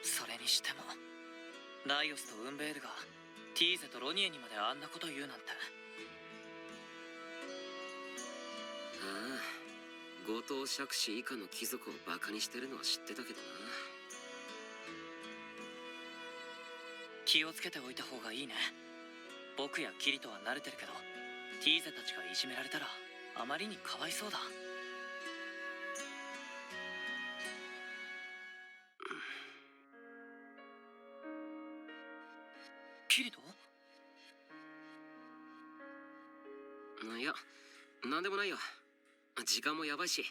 それにしてもライオスとウンベールがティーゼとロニエにまであんなこと言うなんて。ああ、後藤爵士以下の貴族をバカにしてるのは知ってたけどな。気をつけておいた方がいいね。僕やキリトは慣れてるけど、ティーゼたちがいじめられたらあまりにかわいそうだ。キリト？いや、なんでもないよ。時間もやばいし、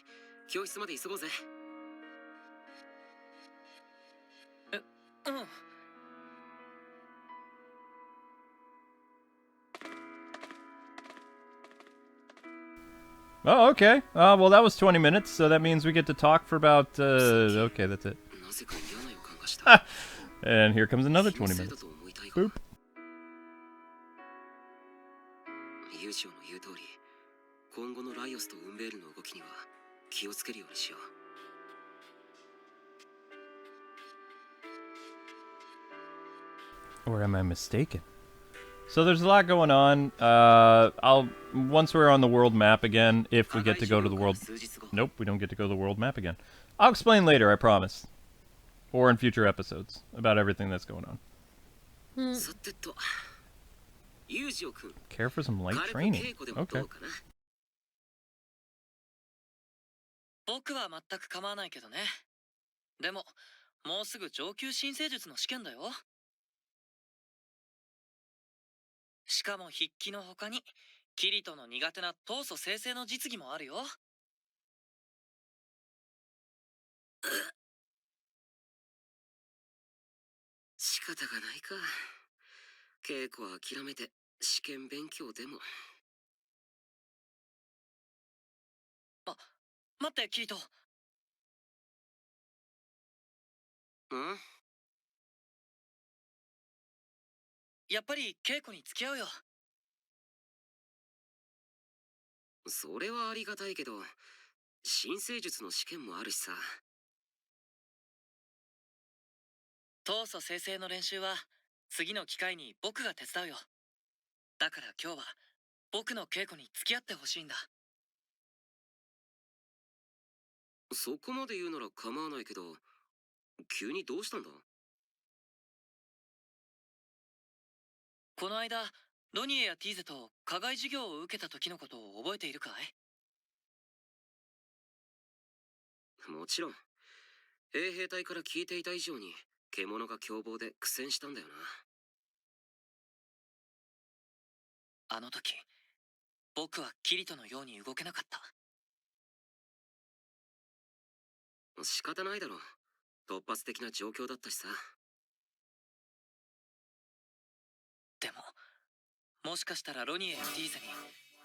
教室まで急ごうぜ。うん。Oh, okay. Well, that was 20 minutes, so that means we get to talk for about, okay, that's it. なぜか嫌な予感がした And here comes another 20 気のせいだ minutes. と思いたいが Boop. ユージオの言う通り今後のライオスとウンベールの動きには気をつけるようにしよう Or am I mistaken? So there's a lot going on. Once we're on the world map again, if we get to go to the world... Nope, we don't get to go to the world map again. I'll explain later, I promise. Or in future episodes, about everything that's going on. さてとユージオ君 Care for some light 軽く training. 稽古でも Okay. どうかな僕は全く構わないけどね。でももうすぐ上級新生術の試験だよ。しかも筆記の他にキリトの苦手な闘争生成の実技もあるよ。仕方がないか稽古は諦めて試験勉強でも待ってキリト。うんやっぱり稽古に付き合うよ。それはありがたいけど新生術の試験もあるしさ闘争生成の練習は次の機会に僕が手伝うよ。だから今日は僕の稽古に付き合ってほしいんだ。そこまで言うなら構わないけど急にどうしたんだこの間ロニエやティーゼと課外授業を受けた時のことを覚えているかい？もちろん衛兵隊から聞いていた以上に獣が凶暴で苦戦したんだよなあの時僕はキリトのように動けなかった。仕方ないだろ突発的な状況だったしさでももしかしたらロニエやティーゼに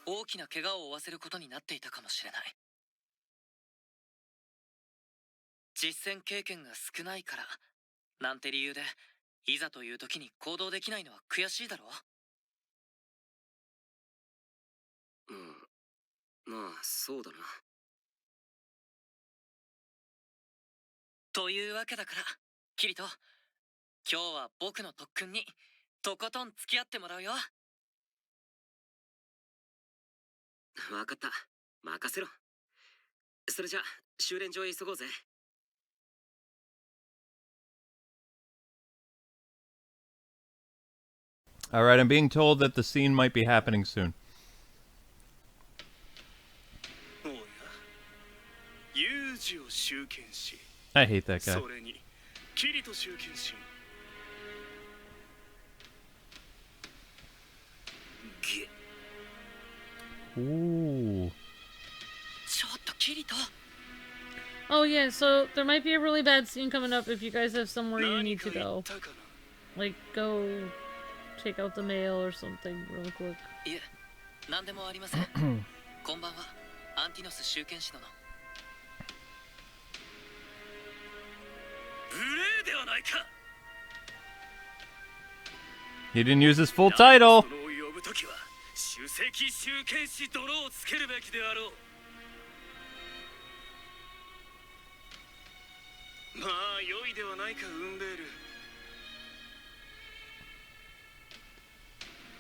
大きな怪我を負わせることになっていたかもしれない。実戦経験が少ないからなんて理由でいざという時に行動できないのは悔しいだろう。まあそうだなというわけだからキリト今日は僕の特訓にとことん付き合ってもらうよ。分かった任せろそれじゃ修練場へ急ごうぜAlright, I'm being told that the scene might be happening soon. おやユージを集権し I hate that guy. それにキリト集権しゲ Ooh. ちょっとキリト Oh yeah, so there might be a really bad scene coming up if you guys have somewhere you need to go. Like, go take out the mail or something real quick. いえ何でもありませんこんばんはアンティノス集権士殿。無礼ではないか He didn't use his full title! その呼ぶときは首席集権士殿をつけるべきであろうまあ良いではないかウンベール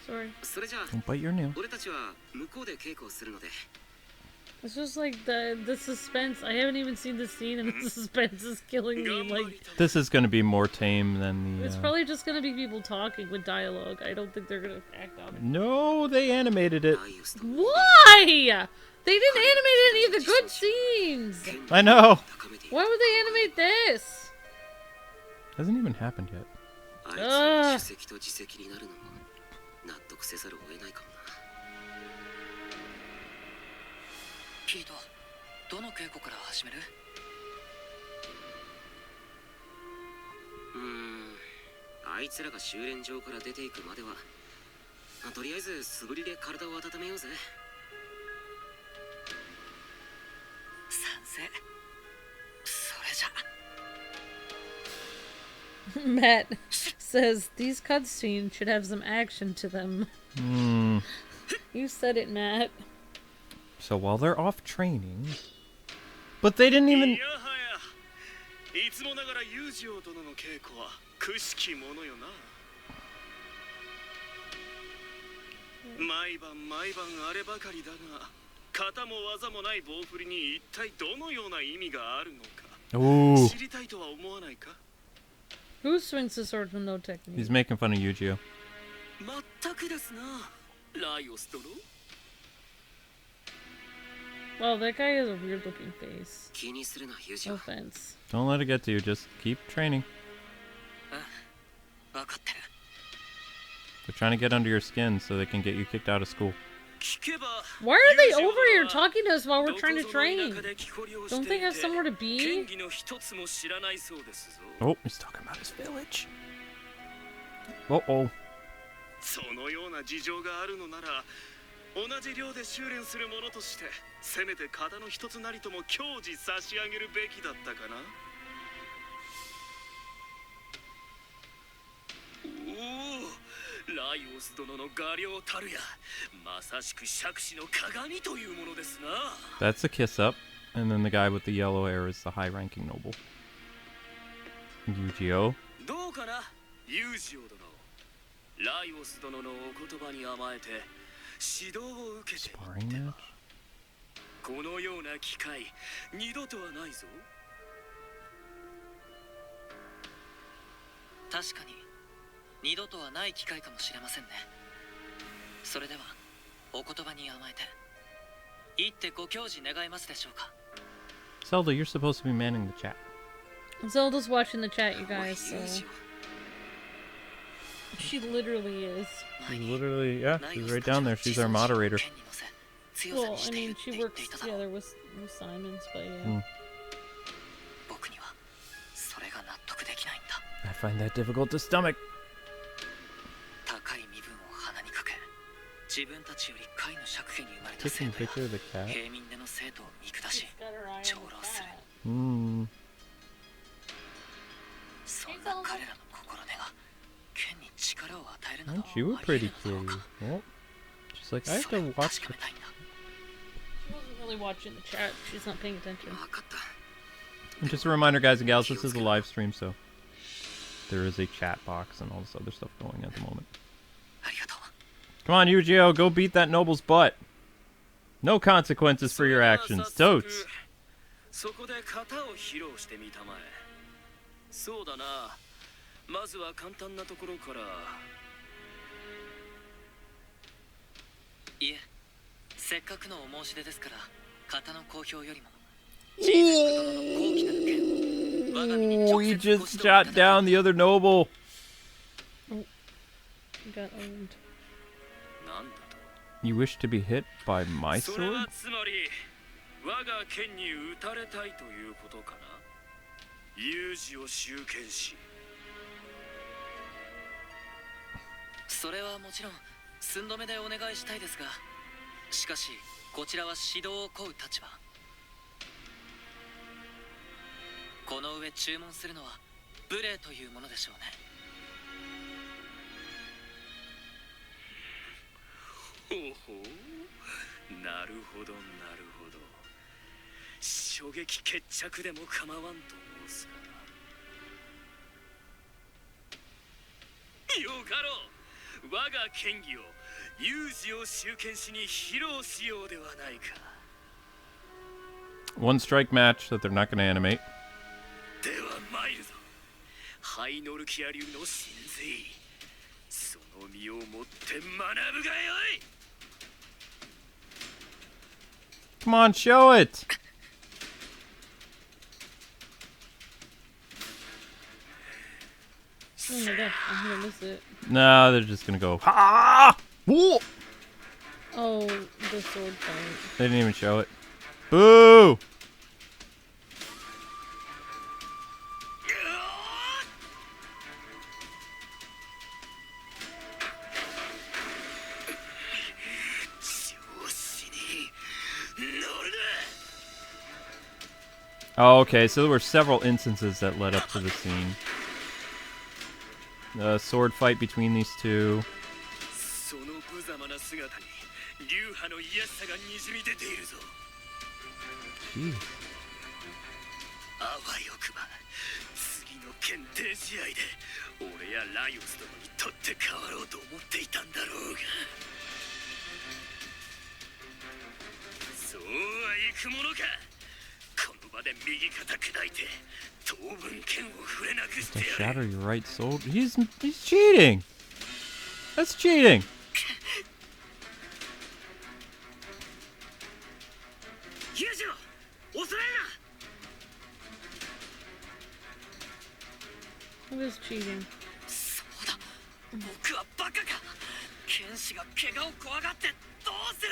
Sorry. それじゃあ Don't bite your nail. 俺たちは向こうで稽古をするので It's just like the suspense. I haven't even seen the scene and the suspense is killing me. Like, This is gonna be more tame than the... it's probably just gonna be people talking with dialogue. I don't think they're gonna act out it. No, they animated it. ライオスと Why? They didn't animate any of the good scenes. I know! 高めてい Why would they animate this? Hasn't even happened yet. あいつが首席と次席になるのも納得せざるを得ないかもなキリトどの稽古から始める？あいつらが修練場から出ていくまではとりあえず素振りで体を温めようぜせ。それじゃ。 Matt says these cutscenes should have some action to them. You said it, Matt. So while they're off training, but they didn't い even. やはや、いつもながらユージオ殿の稽古はくしきものよな。毎晩あればかりだが、型も技もない棒振りに一体どのような意味があるのか Ooh. 知りたいとは思わないか？ Who swings the sword with no technique? He's making fun of Eugeo. まったくですな、ライオス殿。 Well, that guy has a weird looking face. 気にするな、ユージ No オ。 offense. Don't let it get to you. Just keep training. 分かってる。 They're trying to get under your skin so they can get you kicked out of school. 聞けば、 Why are they over here talking to us while we're trying to どこぞの train? 田舎で木こりを Don't して they いて have somewhere to be? 剣技の一つも知らないそうですぞ。 Oh, he's talking about his village. Oh. そのような事情があるのなら、同じ量で修練する者としてせめて型の一つなりとも矜持差し上げるべきだったかな。おお、ライオス殿の画量たるや、まさしく杓子の鏡というものですな。 That's a kiss up. And then the guy with the yellow hair is the high-ranking noble. Eugeo. どうかな、ユージオ殿。ライオス殿のお言葉に甘えて指導を受けてい Sparring って match? は。このような機会、二度とはないぞ。確かに二度とはない機会かもしれませんね。それではお言葉に甘えて一手ご教示願えますでしょうか。 Zelda, you're supposed to be manning the chat. Zelda's watching the chat, you おい guys, ユー so ジ she literally is. She's literally, yeah, she's right down there. She's our moderator. Well, I mean, she works together with Simons, but yeah. 僕にはそれが納得できないんだ。 I find that difficult to stomach. 高い身分を鼻にかけ、自分たちより下位の尺家に生まれた Taking 生 a 徒 picture や of the cat. 平民での生徒を見下し She's got her eye on 長 the 老する。 Hmm. そんな彼らの心根が剣に力を与えるなど Aren't you a ありえ pretty るのだろ kitty? うか。 Oh. She's like, I have それ to を watch 確か the... めたいんだ。 She wasn't really watching the chat. She's not paying attention. 分かった。 And just a reminder, guys and gals, this is a live stream, so there is a chat box and all this other stuff going at the moment. ありがとう。 Come on, Eugeo, go beat that noble's butt. No consequences for your actions. Totes. そこで型を披露してみたまえ。そうだな。まずは簡単なところから。いえ、せっかくのお申し出ですから、型の公表よりも小さく殿の高貴なる剣を我が身に Oh, 直 he 接ご just 指導い shot ただき down the other noble. He got owned. なんだと。 You wish to be hit by my それ sword? はつまり我が剣に撃たれたいということかな。有事を集権し。それはもちろん寸止めでお願いしたいですが、しかしこちらは指導を請う立場。この上注文するのは無礼というものでしょうね。ほほう、なるほどなるほど。衝撃決着でも構わんと申すかな。よかろう、我が剣技を有事を集権しに披露しようではないか。 One strike match that they're not going to animate. では参るぞ。ハイノルキア流の神髄、その身をもって学ぶがよい。 Come on, show it! Oh my god, I'm gonna miss it. No, they're just going to go, ha! Whoa! Oh, the sword fight. They didn't even show it. Boo! Oh, okay, so there were several instances that led up to the scene. The sword fight between these two. その無様な姿に流派の癒しさがにじみ出ているぞ。 Jeez. あわよくば次の検定試合で俺やライオスどもに取って代わろうと思っていたんだろうが、そうはいくものか。この場で右肩砕いて当分剣を触れなくし To てやる。 shatter your right soul. He's cheating. That's cheating. ユージョ、恐れるな。 Who is cheating? そうだ、僕はバカか。剣士が怪我を怖がってどうする。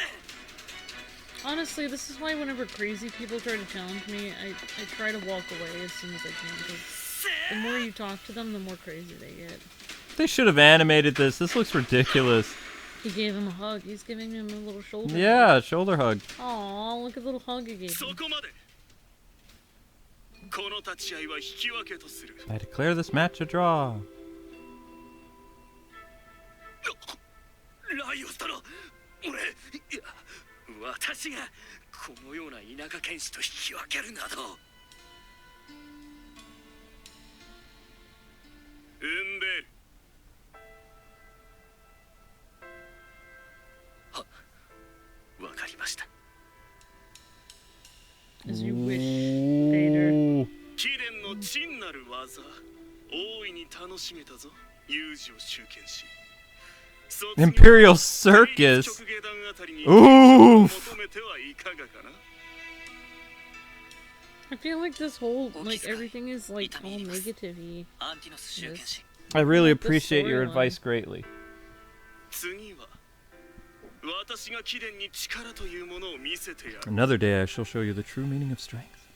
Honestly, this is why whenever crazy people try to challenge me, I try to walk away as soon as I can, because the more you talk to them, the more crazy they get. They should have animated this. This looks ridiculous. He gave him a hug. He's giving him a little shoulder Yeah, shoulder hug. Aw, look at the little hug he gave そ him. こまで。この立ち合いは引き分けとする。 I declare this match a draw. ライオス殿、俺、いや、私がこのような田舎剣士と引き分けるなど。ウンベール。は、わかりました。 As you wish, Vader. 貴殿の真なる技、大いに楽しめたぞ、有事を集権し。 Imperial Circus. Oof. I feel like this whole, like, everything is, like, all negative-y. I really appreciate your advice greatly. Another day I shall show you the true meaning of strength.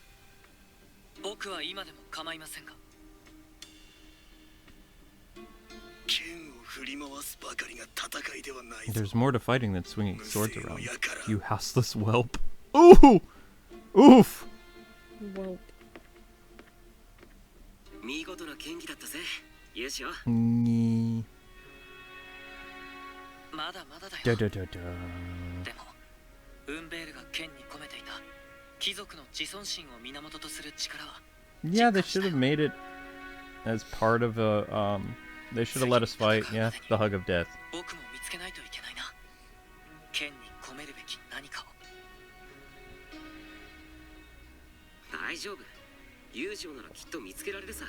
There's more to fighting than swinging swords around. You houseless whelp. Ooh! Oof! Whelp. 見事な剣技だったぜ、ユージョ。まだまだだよ。でも、ウンベールが剣に込めていた貴族の自尊心を源とする力は。Yeah, they should have made it as part of a They should have let us fight. Yeah, the hug of death. 僕も見つけないといけないな。剣に込めるべき何かを。大丈夫。ユージョならきっと見つけられるさ。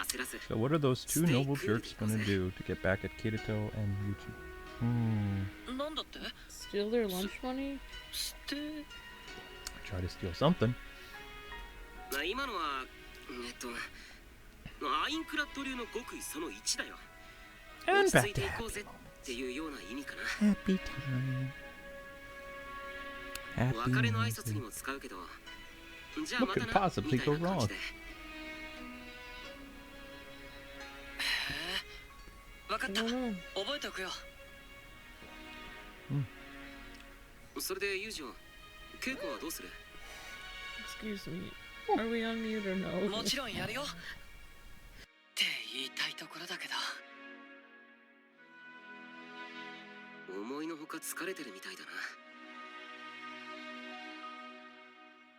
焦らせ。 So what are those two noble jerks gonna do to get back at Kirito and Eugeo? なんだって？ Steal their lunch money? Try to steal something. 今のはアインクラッド流の極意その1だよ。 And 落ち back 着いて to いこう happy ぜっていうような意味かmoments. Happy time. な。 Happy 別れの挨 moments. 拶にも使うけど、じゃあ What また could な possibly みたい go な感 wrong? じで。へえ、わかった。 I don't know. 覚えておくよ。それでユージョ、稽古はどうする？ Excuse me. Are we on mute or no? もちろんやるよ。って言いたいところだけど。思いのほか疲れてるみたいだな。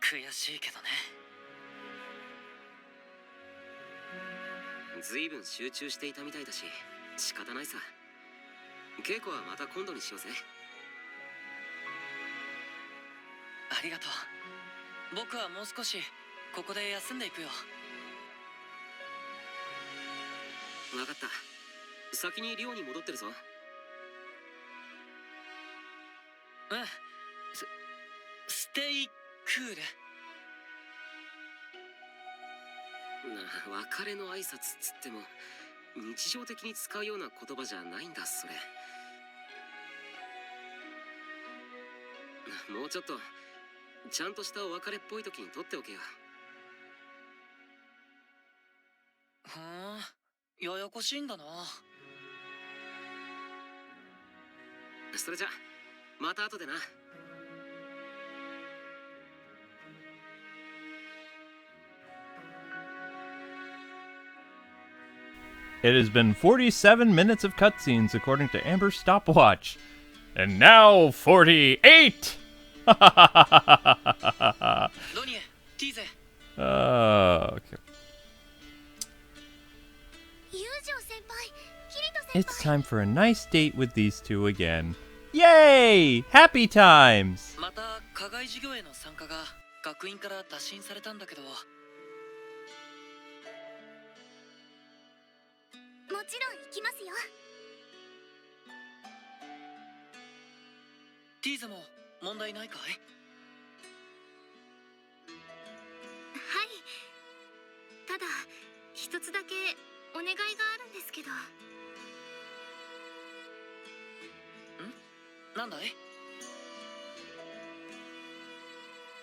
悔しいけどね。ずいぶん集中していたみたいだし、仕方ないさ。稽古はまた今度にしようぜ。ありがとう。僕はもう少しここで休んでいくよ。わかった。先に寮に戻ってるぞ。うん。ステイクール。別れの挨拶つっても日常的に使うような言葉じゃないんだそれ。もうちょっとちゃんとしたお別れっぽい時に取っておけよ。ふん、ややこしいんだな。それじゃまた後でな。It has been 47 minutes of cutscenes according to Amber's stopwatch. And now 48! ロニエ、ティーゼ。 Okay. 友情先輩、キリト先輩。 It's time for a nice date with these two again. Yay! Happy times! また課外授業への参加が学院から打診されたんだけど。もちろん行きますよ。ティーゼも問題ないかい？はい。ただ一つだけお願いがあるんですけど。なんだい？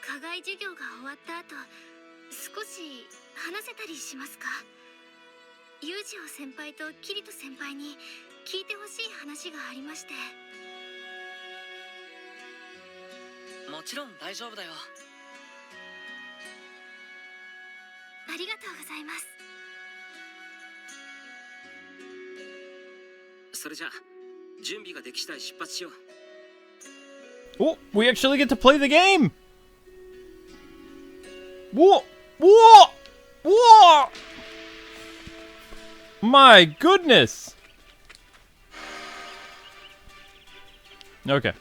課外授業が終わった後、少し話せたりしますか？ユージオ先輩とキリト先輩に聞いてほしい話がありまして。もちろん大丈夫だよ。ありがとうございます。それじゃあ準備ができ次第出発しよう。 Oh, we actually get to play the game! Whoa! Whoa! Whoa! My goodness! Okay.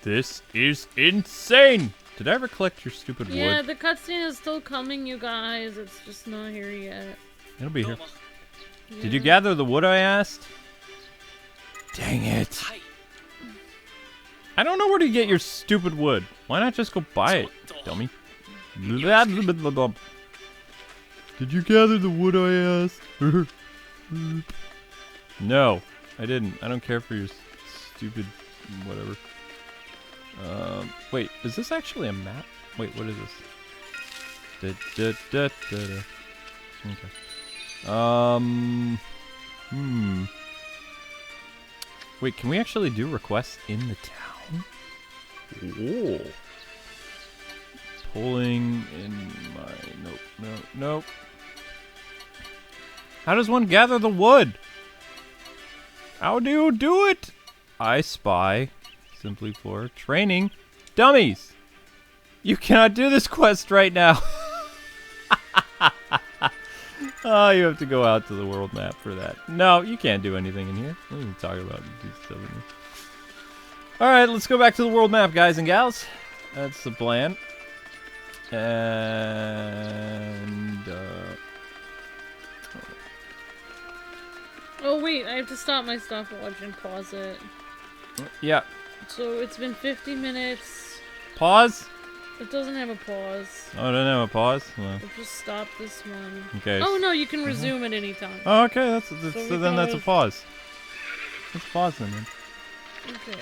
This is insane! Did I ever collect your stupid Yeah, wood? the cutscene is still coming, you guys. It's just not here yet. It'll be here. どうも。 Did you gather the wood I asked? Dang it. はい。 I don't know where to get your stupid wood. Why not just go buy it, dummy? Blah, blah, blah, blah. Did you gather the wood I asked? No, I didn't. I don't care for your stupid whatever. Wait, is this actually a map? Wait, what is this? Okay. Wait, can we actually do requests in the town? Whoa. Pulling in my... Nope. How does one gather the wood? How do you do it? I spy. Simply for training. Dummies! You cannot do this quest right now. Oh, you have to go out to the world map for that. No, you can't do anything in here. What are you talking about? Alright, let's go back to the world map, guys and gals. That's the plan. And, Oh wait, I have to stop my stopwatch and pause it. yeah. So it's been 50 minutes. Pause? It doesn't have a pause. Oh, it doesn't have a pause? Well, I'll just stop this one. okay. Oh no, you can resume at any time. Oh, okay, so we then that's a pause. pause. Let's pause then. Okay.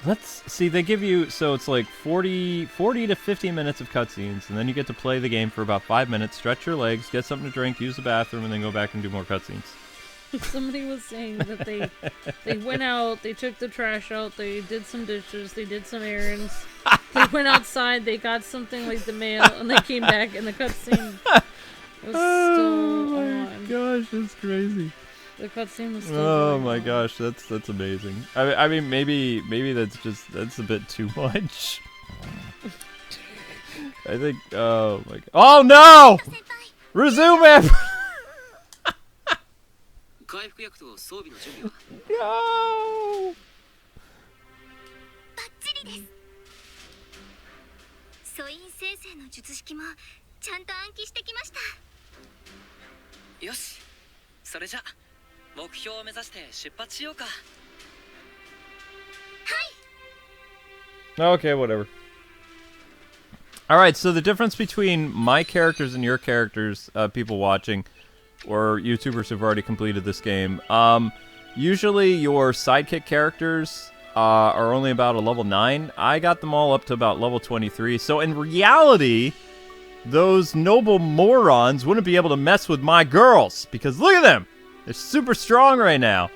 Let's see, they give you, so it's like 40 to 50 minutes of cutscenes, and then you get to play the game for about 5 minutes, stretch your legs, get something to drink, use the bathroom, and then go back and do more cutscenes. Somebody was saying that they went out, they took the trash out, they did some dishes, they did some errands, they went outside, they got something like the mail, and they came back and the cutscene was still on. Gosh, that's crazy. The cutscene was still Oh going my on. gosh, that's amazing. I mean, maybe that's a bit too much. I think. Oh my god. Oh no! Resume it. 回復薬と装備の準備は No. バッチリです。素因生成の術式もちゃんと暗記してきました。よし。それじゃ目標を目指して出発しようか。 Okay, whatever. Alright, so the difference between my characters and your characters, people watching, or YouTubers who've already completed this game, usually your sidekick characters are only about a level 9. I got them all up to about level 23, so in reality, those noble morons wouldn't be able to mess with my girls, because look at them! They're super strong right now.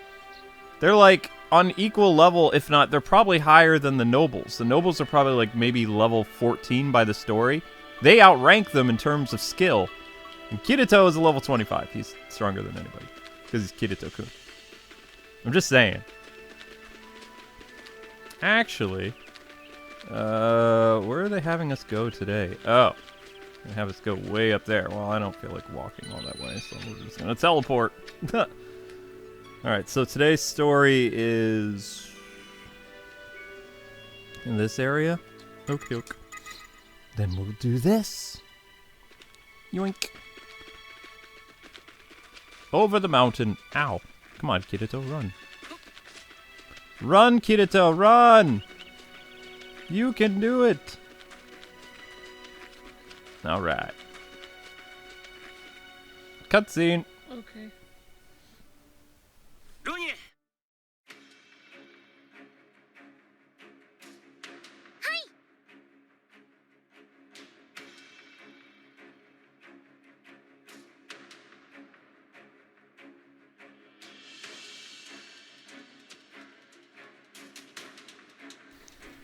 They're like on equal level, if not, they're probably higher than the nobles. The nobles are probably like maybe level 14 by the story. they outrank them in terms of skill. And Kirito is a level 25. He's stronger than anybody because he's Kirito-kun. I'm just saying. Actually, where are they having us go today? Oh, they have us go way up there. Well, I don't feel like walking all that way, so we're just gonna teleport. Alright, so today's story is in this area. Okay. Then we'll do this. Yoink. Over the mountain. Ow. Come on, Kirito, run. Run, Kirito, run! You can do it! Alright. Cutscene. Okay. ロニエ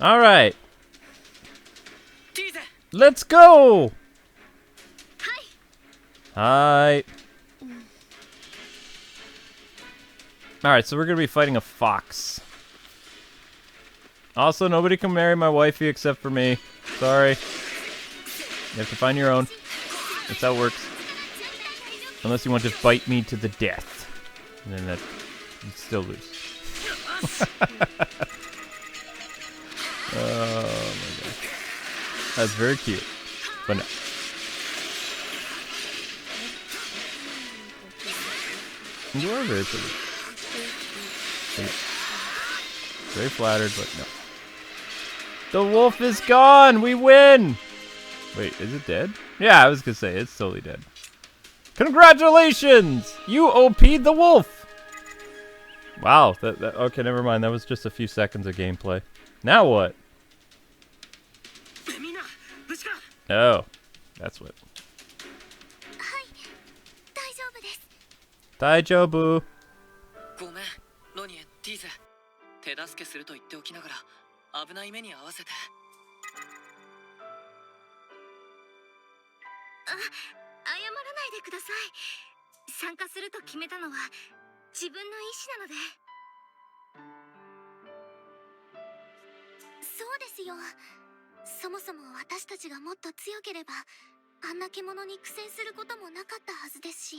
Alright. ティーゼ Let's go! Hi. Alright, so we're gonna be fighting a fox. Also, nobody can marry my wifey except for me. Sorry. You have to find your own. That's how it works. Unless you want to bite me to the death. And then that you'd still lose. Oh my god. That's very cute. But no. You are very pretty. Very flattered, but no. The wolf is gone! We win! Wait, is it dead? Yeah, I was gonna say, it's totally dead. Congratulations! You OP'd the wolf! Wow, okay, never mind. That was just a few seconds of gameplay. Now what? みんな無事か Oh, that's what. はい大丈夫です Daijobu. ごめんロニエティーゼ手助けすると言っておきながら危ない目に遭わせて謝らないでください参加すると決めたのは自分の意思なのでそうですよそもそも私たちがもっと強ければあんな獣に苦戦することもなかったはずですし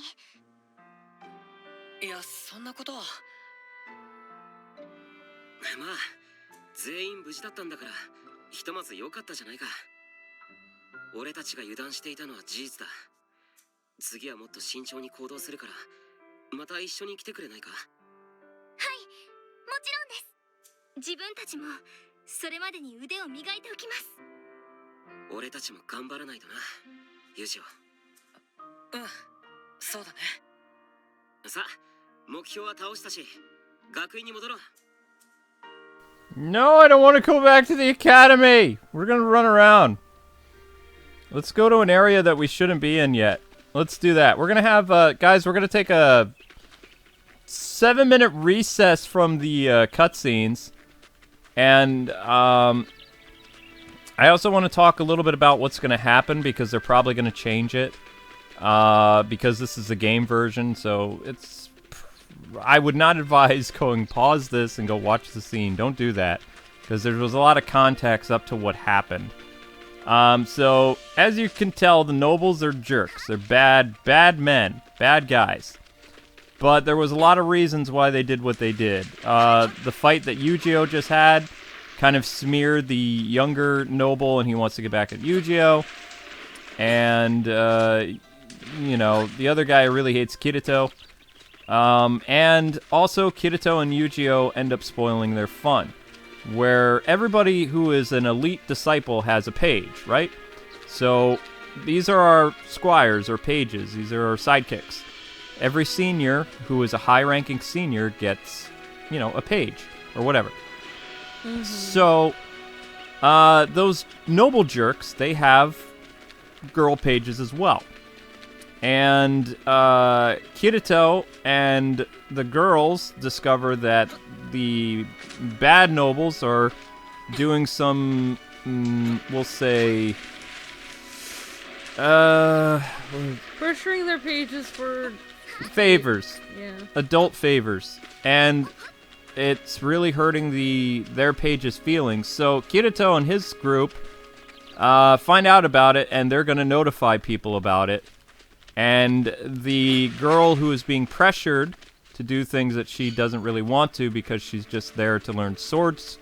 いやそんなことはまあ全員無事だったんだからひとまず良かったじゃないか俺たちが油断していたのは事実だ次はもっと慎重に行動するからまた一緒に来てくれないかはいもちろんです自分たちもそれまでに腕を磨いておきます俺たちも頑張らないとなユジオうんそうだねさあ目標は倒したし学院に戻ろう No, I don't want to go back to the academy. We're gonna run around. Let's go to an area that we shouldn't be in yet. Let's do that. We're gonna have, guys, we're gonna take a 7-minute recess from the cutscenes. And, I also want to talk a little bit about what's gonna happen because they're probably gonna change it. Because this is a game version, so it's... I would not advise going pause this and go watch the scene. Don't do that. Because there was a lot of context up to what happened. So, as you can tell, the nobles are jerks. They're bad men. Bad guys. But there was a lot of reasons why they did what they did. The fight that Eugeo just had kind of smeared the younger noble, and he wants to get back at Eugeo. And, you know, the other guy really hates Kirito. And also, Kirito and Eugeo end up spoiling their fun. Where everybody who is an elite disciple has a page, right? So, these are our squires, or pages. These are our sidekicks. Every senior who is a high-ranking senior gets, you know, a page, or whatever. Mm-hmm. So, those noble jerks, they have girl pages as well. And Kirito and the girls discover that the bad nobles are doing some, we'll say, Pressuring their pages for favors. Yeah. Adult favors. And it's really hurting their page's feelings. So Kirito and his group find out about it, and they're going to notify people about it. And the girl who is being pressured to do things that she doesn't really want to because she's just there to learn swords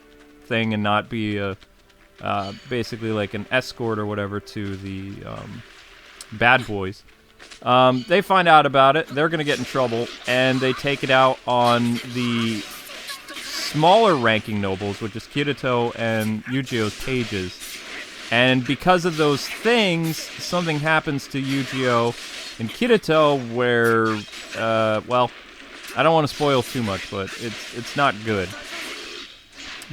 thing and not be basically like an escort or whatever to the bad boys. They find out about it. They're going to get in trouble, and they take it out on the smaller ranking nobles, which is Kirito and Eugeo's pages. And because of those things, something happens to Eugeo and Kirito where, well, I don't want to spoil too much, but it's not good,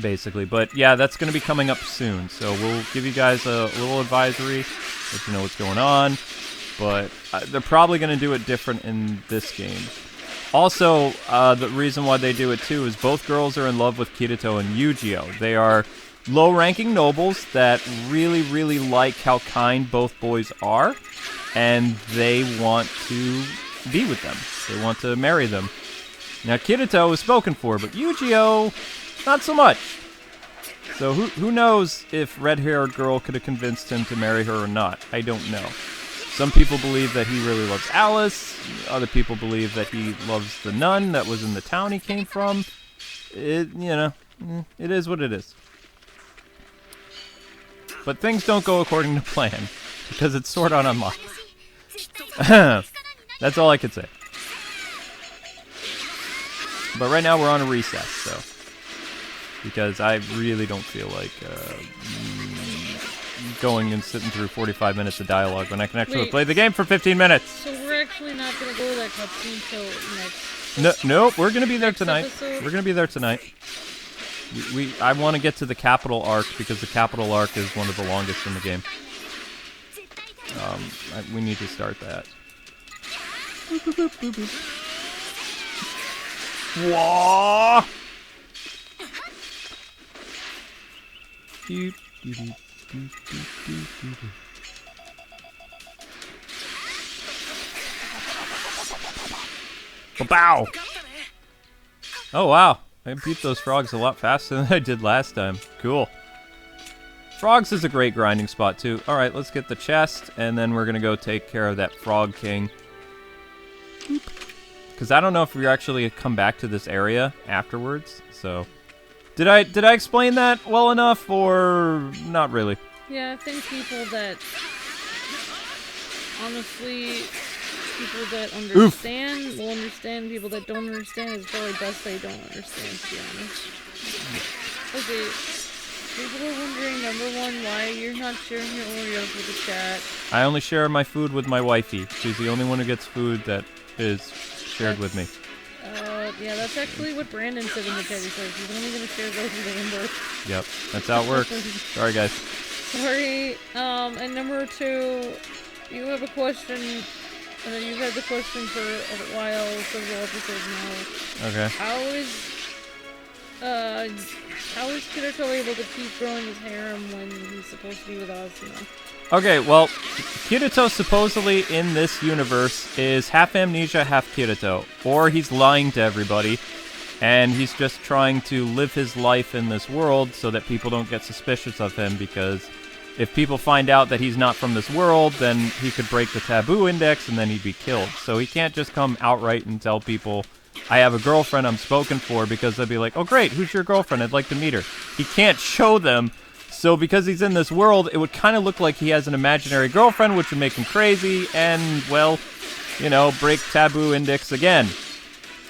basically. But yeah, that's going to be coming up soon, so we'll give you guys a little advisory, let you know what's going on. But they're probably going to do it different in this game. Also, the reason why they do it too is both girls are in love with Kirito and Eugeo. They are low-ranking nobles that really, really like how kind both boys are, and they want to be with them. They want to marry them. Now, Kirito is spoken for, but Eugeo, not so much. So who knows if red-haired girl could have convinced him to marry her or not? I don't know. Some people believe that he really loves Alice. Other people believe that he loves the nun that was in the town he came from. It is what it is. But things don't go according to plan, because it's Sword Art Online. That's all I could say. But right now we're on a recess, so. Because I really don't feel like going and sitting through 45 minutes of dialogue when I can actually play the game for 15 minutes. So we're actually not going to go to that cutscene till next... No, we're going to be there tonight. Episode? We're going to be there tonight. I want to get to the capital arc because the capital arc is one of the longest in the game. We need to start that. Whoa! Bow! Oh wow, I beat those frogs a lot faster than I did last time. Cool. Frogs is a great grinding spot too. Alright, let's get the chest, and then we're gonna go take care of that frog king. Because I don't know if we're actually come back to this area afterwards, so... Did I explain that well enough, or not really? Yeah, I think people that... Honestly, people that understand will understand. People that don't understand, it's probably best they don't understand, to be honest. Okay, people are wondering, number one, why you're not sharing your Oreos with the chat. I only share my food with my wifey. She's the only one who gets food that is shared with me. Yeah, that's actually what Brandon said in the chat. He says he's only going to share those with Amber. Yep, that's how it works. Sorry, guys. Sorry. And number two, you have a question, and then you've had the question for a while, several episodes now. Okay. How is Kirito able to keep growing his harem when he's supposed to be with us, you know? Okay, well, Kirito supposedly in this universe is half amnesia, half Kirito. Or he's lying to everybody, and he's just trying to live his life in this world so that people don't get suspicious of him, because if people find out that he's not from this world, then he could break the taboo index and then he'd be killed. So he can't just come outright and tell people, I have a girlfriend I'm spoken for, because they'll be like, oh great, who's your girlfriend? I'd like to meet her. He can't show them. So because he's in this world, it would kind of look like he has an imaginary girlfriend, which would make him crazy, and, well, you know, break taboo index again.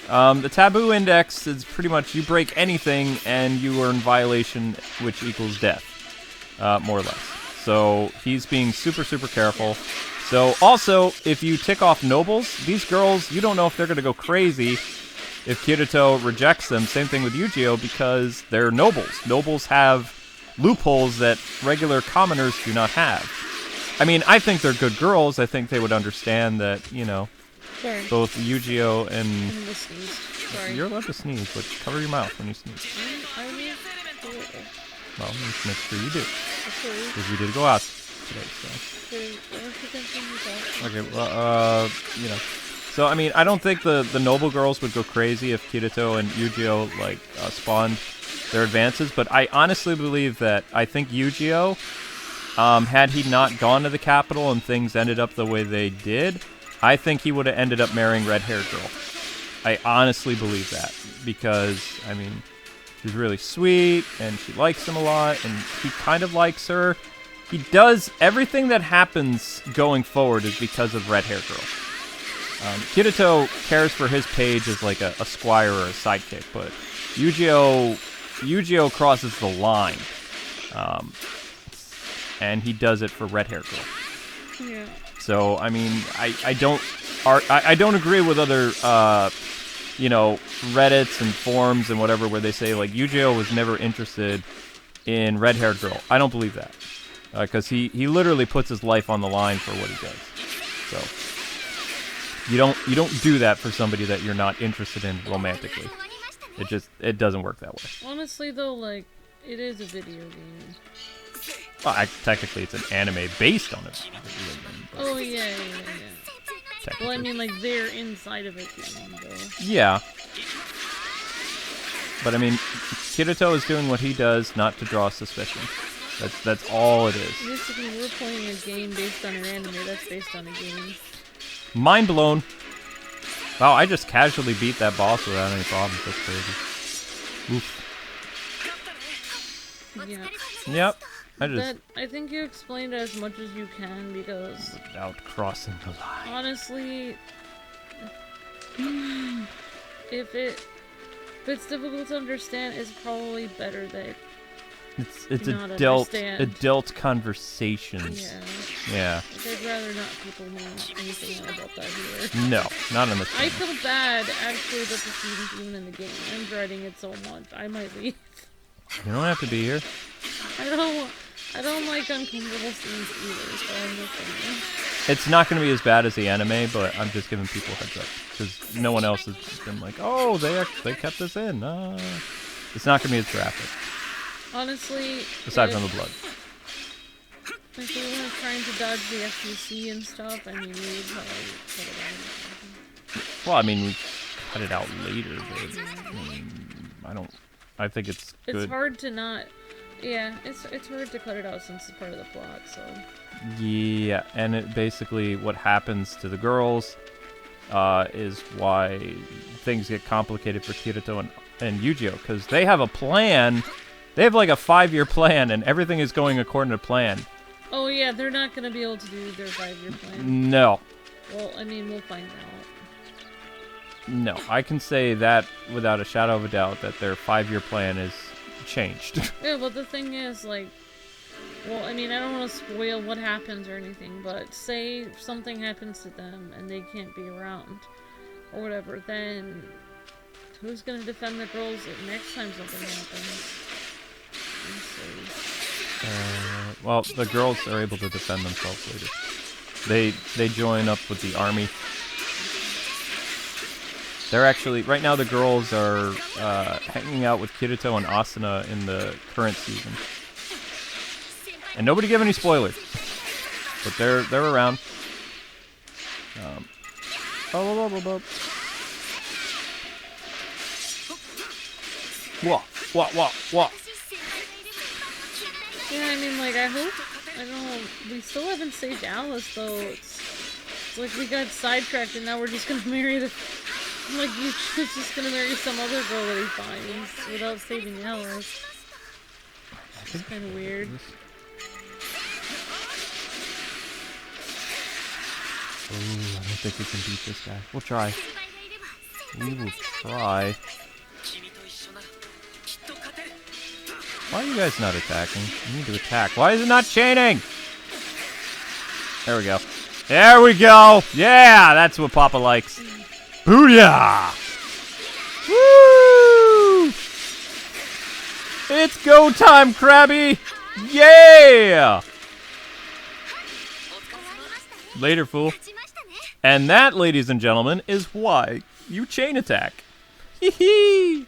The taboo index is pretty much you break anything and you are in violation, which equals death, more or less. So he's being super, super careful. So also, if you tick off nobles, these girls, you don't know if they're going to go crazy if Kirito rejects them. Same thing with Eugeo, because they're nobles. Nobles have loopholes that regular commoners do not have. I mean, I think they're good girls. I think they would understand that, you know, Sorry. both Eugeo and... I'm gonna sneeze. Sorry. You're allowed to sneeze, but cover your mouth when you sneeze. I mean, Well, let's make sure you do. okay. Because we did go out. today, so. Okay, Okay, well, you know. So, I mean, I don't think the noble girls would go crazy if Kirito and Eugeo, like, spawned their advances, but I honestly believe that I think Eugeo, had he not gone to the capital and things ended up the way they did, I think he would have ended up marrying red-haired girl. I honestly believe that, because, I mean, she's really sweet, and she likes him a lot, and he kind of likes her. He does everything that happens going forward is because of red-haired girl. Kirito cares for his page as like a squire or a sidekick, but Eugeo crosses the line, and he does it for red-haired girl. Yeah. So I mean, I don't agree with other you know, Reddits and forums and whatever where they say like Eugeo was never interested in red-haired girl. I don't believe that. Because he literally puts his life on the line for what he does. So you don't do that for somebody that you're not interested in romantically. It doesn't work that way. Honestly, though, like, it is a video game. Well, technically, it's an anime based on it. Oh yeah. Well, I mean, like, they're inside of it, though. Yeah. But I mean, Kirito is doing what he does not to draw suspicion. That's all it is. Basically, we're playing a game based on an anime that's based on a game. Mind blown. Wow, I just casually beat that boss without any problems. That's crazy. Oof. Yeah. Yep. I think you explained as much as you can because... Without crossing the line. Honestly... if it's difficult to understand, it's probably better that... It's not adult conversations. Yeah. Like, I'd rather not people know anything about that here. No, not in this game. I feel bad, actually, that this isn't even in the game. I'm dreading it so much. I might leave. You don't have to be here. I don't like uncomfortable scenes either, so I'm just saying. It's not going to be as bad as the anime, but I'm just giving people a heads up. Because no one else has been like, oh, they kept this in. It's not going to be as graphic. Honestly, aside from the blood. If we weren't trying to dodge the FTC and stuff, I mean, we would probably put it on. Well, I mean, we cut it out later, but I think it's good. It's hard to not. Yeah, it's hard to cut it out since it's part of the plot. So. Yeah, and it basically what happens to the girls is why things get complicated for Kirito and Eugeo, because they have a plan. They have like a 5-year plan, and everything is going according to plan. Oh yeah, they're not gonna be able to do their 5-year plan. No. Well, I mean, we'll find out. No, I can say that without a shadow of a doubt that their 5-year plan is changed. Yeah, but the thing is, like, well, I mean, I don't want to spoil what happens or anything, but say something happens to them and they can't be around or whatever, then who's gonna defend the girls next time something happens? Well, the girls are able to defend themselves later. They join up with the army. They're actually, right now the girls are hanging out with Kirito and Asuna in the current season. And nobody give any spoilers. But they're around. What? Yeah, I mean, like, we still haven't saved Alice, though. It's like we got sidetracked and now we're just gonna marry he's just gonna marry some other girl that he finds without saving Alice. It's kind of weird. Oh, I don't think we can beat this guy. We'll try. We will try. Why are you guys not attacking? You need to attack. Why is it not chaining? There we go. There we go! Yeah! That's what Papa likes. Booyah! Woo! It's go time, Krabby! Yeah! Later, fool. And that, ladies and gentlemen, is why you chain attack. Hee hee!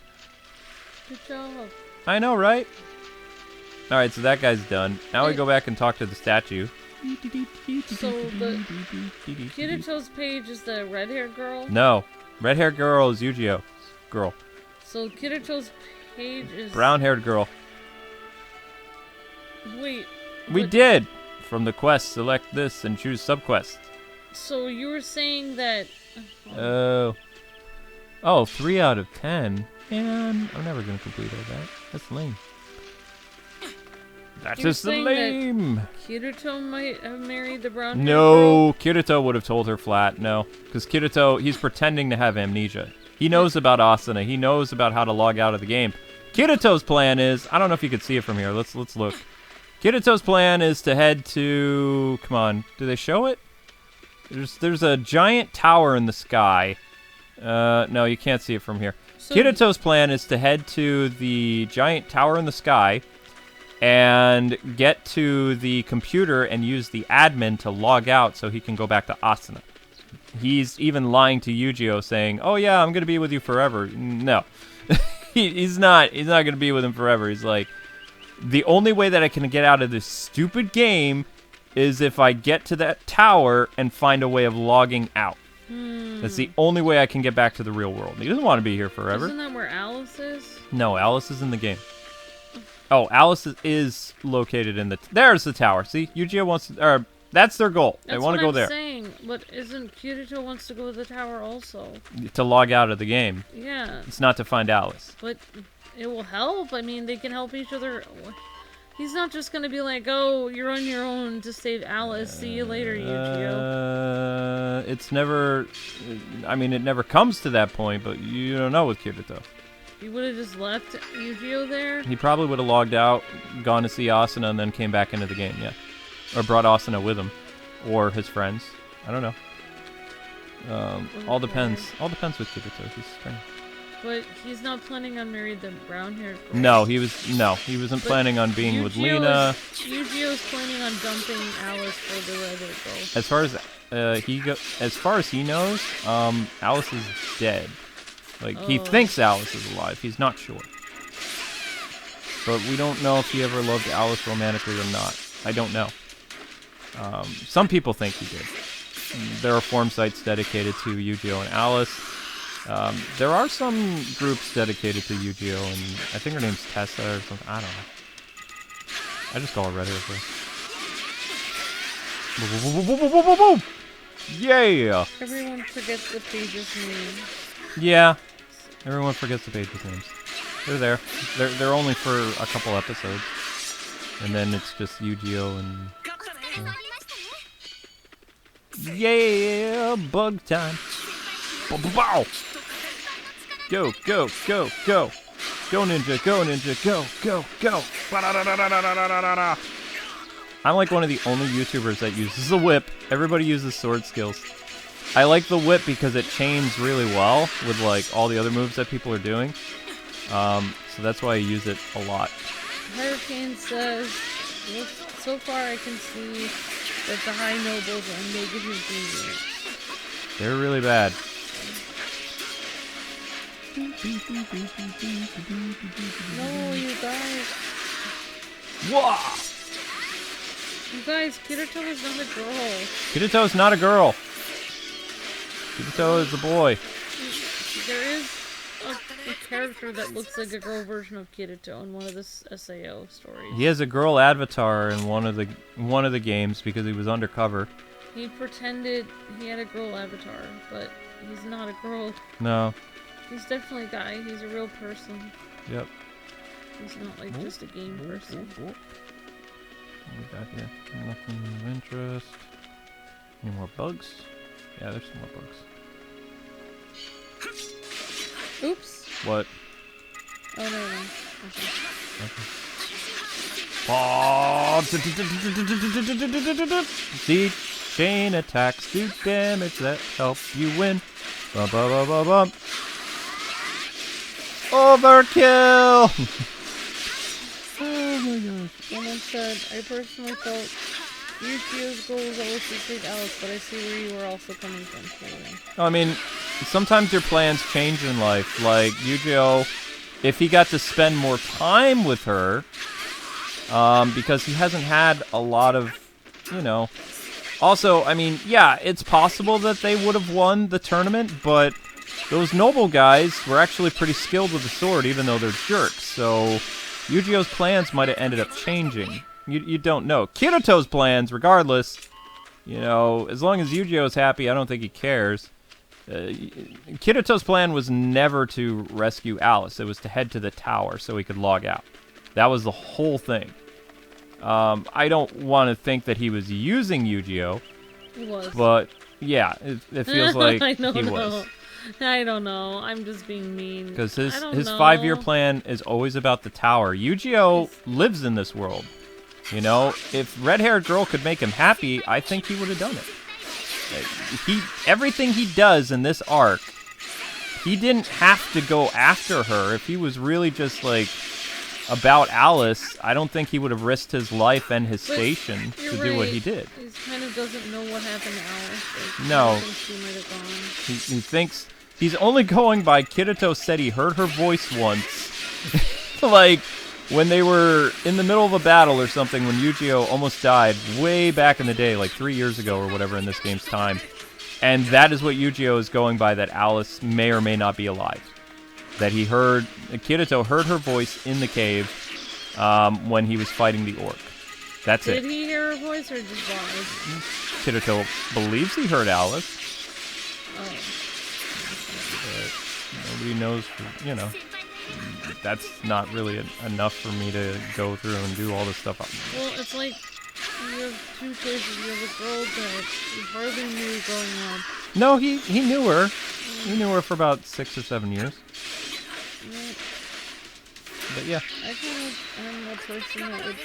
Good job. I know, right? Alright, so that guy's done. Now we go back and talk to the statue. So the Kirito's page is the red-haired girl. No, red-haired girl is Eugeo girl. So Kirito's page is Brown-haired girl. Wait. We did. From the quest, select this and choose subquest. So you were saying that. Oh. Oh, 3 out of 10. Man, I'm never gonna complete all that. That's lame. That's You were just saying lame. that Kirito might have married the brown. No, Kirito would have told her flat. No, because Kirito, he's pretending to have amnesia. He knows about Asuna. He knows about how to log out of the game. Kirito's plan is, I don't know if you can see it from here. Let's look. Kirito's plan is to head to. Come on, do they show it? There's a giant tower in the sky. No, you can't see it from here. So Kirito's plan is to head to the giant tower in the sky and get to the computer and use the admin to log out so he can go back to Asuna. He's even lying to Eugeo saying, "Oh yeah, I'm going to be with you forever." No. he's not going to be with him forever. He's like, "The only way that I can get out of this stupid game is if I get to that tower and find a way of logging out." That's the only way I can get back to the real world. He doesn't want to be here forever. Isn't that where Alice is? No, Alice is in the game. Oh, Alice is located in the... There's the tower. See? Eugeo wants to... that's their goal. They want to go there. That's what I'm saying. But isn't Kirito wants to go to the tower also? To log out of the game. Yeah. It's not to find Alice. But it will help. I mean, they can help each other. He's not just going to be like, "Oh, you're on your own to save Alice. See you later, Eugeo." It's never... I mean, it never comes to that point, but you don't know with Kirito. He would have just left Eugeo there? He probably would have logged out, gone to see Asuna, and then came back into the game, yeah. Or brought Asuna with him. Or his friends. I don't know. All depends. All depends with Kirito. He's strange. But he's not planning on marrying the brown-haired girl. No, he wasn't planning on being with Lena. Eugeo's planning on dumping Alice for the red-haired girl. As far as he knows, Alice is dead. Like, he thinks Alice is alive. He's not sure. But we don't know if he ever loved Alice romantically or not. I don't know. Some people think he did. There are forum sites dedicated to Eugeo and Alice. There are some groups dedicated to Eugeo, and I think her name's Tessa or something. I don't know. I just call her Red Hair first. Yeah! Everyone forgets the page's name. Yeah. Everyone forgets the page's names. They're there. They're only for a couple episodes. And then it's just Eugeo and... Yeah! Bug time! Bow! Go, go, go, go! Go ninja, go ninja, go, go, go! I'm like one of the only YouTubers that uses the whip. Everybody uses sword skills. I like the whip because it chains really well with like all the other moves that people are doing. So that's why I use it a lot. Hurricane says, so far I can see that the high nobles are negative deviant. They're really bad. No, you guys. Whoa! You guys, Kirito is not a girl. Kirito's not a girl. Kirito is a boy. There is a character that looks like a girl version of Kirito in one of the SAO stories. He has a girl avatar in one of the games because he was undercover. He pretended he had a girl avatar, but he's not a girl. No. He's definitely a guy. He's a real person. Yep. He's not like just a game person. What we got here? Nothing of interest. Any more bugs? Yeah, there's some more bugs. Oops. What? Oh, no. Okay. Oh! See, chain attacks do damage that help you win. Bum, bum, bum, bum, bum. Overkill! Oh my gosh. Someone said, I personally felt Eugeo's goal was always to save Alice, but I see where you were also coming from. I mean, sometimes your plans change in life. Like, Eugeo, if he got to spend more time with her, because he hasn't had a lot of you know. Also, I mean, yeah, it's possible that they would have won the tournament, but those noble guys were actually pretty skilled with the sword, even though they're jerks. So Eugeo's plans might have ended up changing. You don't know. Kirito's plans, regardless, you know, as long as Eugeo's happy, I don't think he cares. Kirito's plan was never to rescue Alice. It was to head to the tower so he could log out. That was the whole thing. I don't want to think that he was using Eugeo. He was. But, yeah, it feels like I don't he know. was. I don't know. I'm just being mean. Because his I don't know. 5-year plan is always about the tower. Eugeo lives in this world. You know, if red-haired girl could make him happy, I think he would have done it. Everything he does in this arc, he didn't have to go after her. If he was really just, like, about Alice, I don't think he would have risked his life and his station to do what he did. He kind of doesn't know what happened to Alice. Like, No. She might have gone. He thinks he's only going by Kirito said he heard her voice once. Like, when they were in the middle of a battle or something, when Eugeo almost died way back in the day, like 3 years ago or whatever in this game's time. And that is what Eugeo is going by, that Alice may or may not be alive. That he heard, Kirito heard her voice in the cave when he was fighting the orc. That's it. Did he hear her voice or just lied? Kirito believes he heard Alice. Oh. But nobody knows, you know. That's not really enough for me to go through and do all this stuff. Well, it's like you have two choices. You have a girl that you hardly knew growing up. No, he knew her. He knew her for about 6 or 7 years. Yeah. But yeah. I kind of am a person that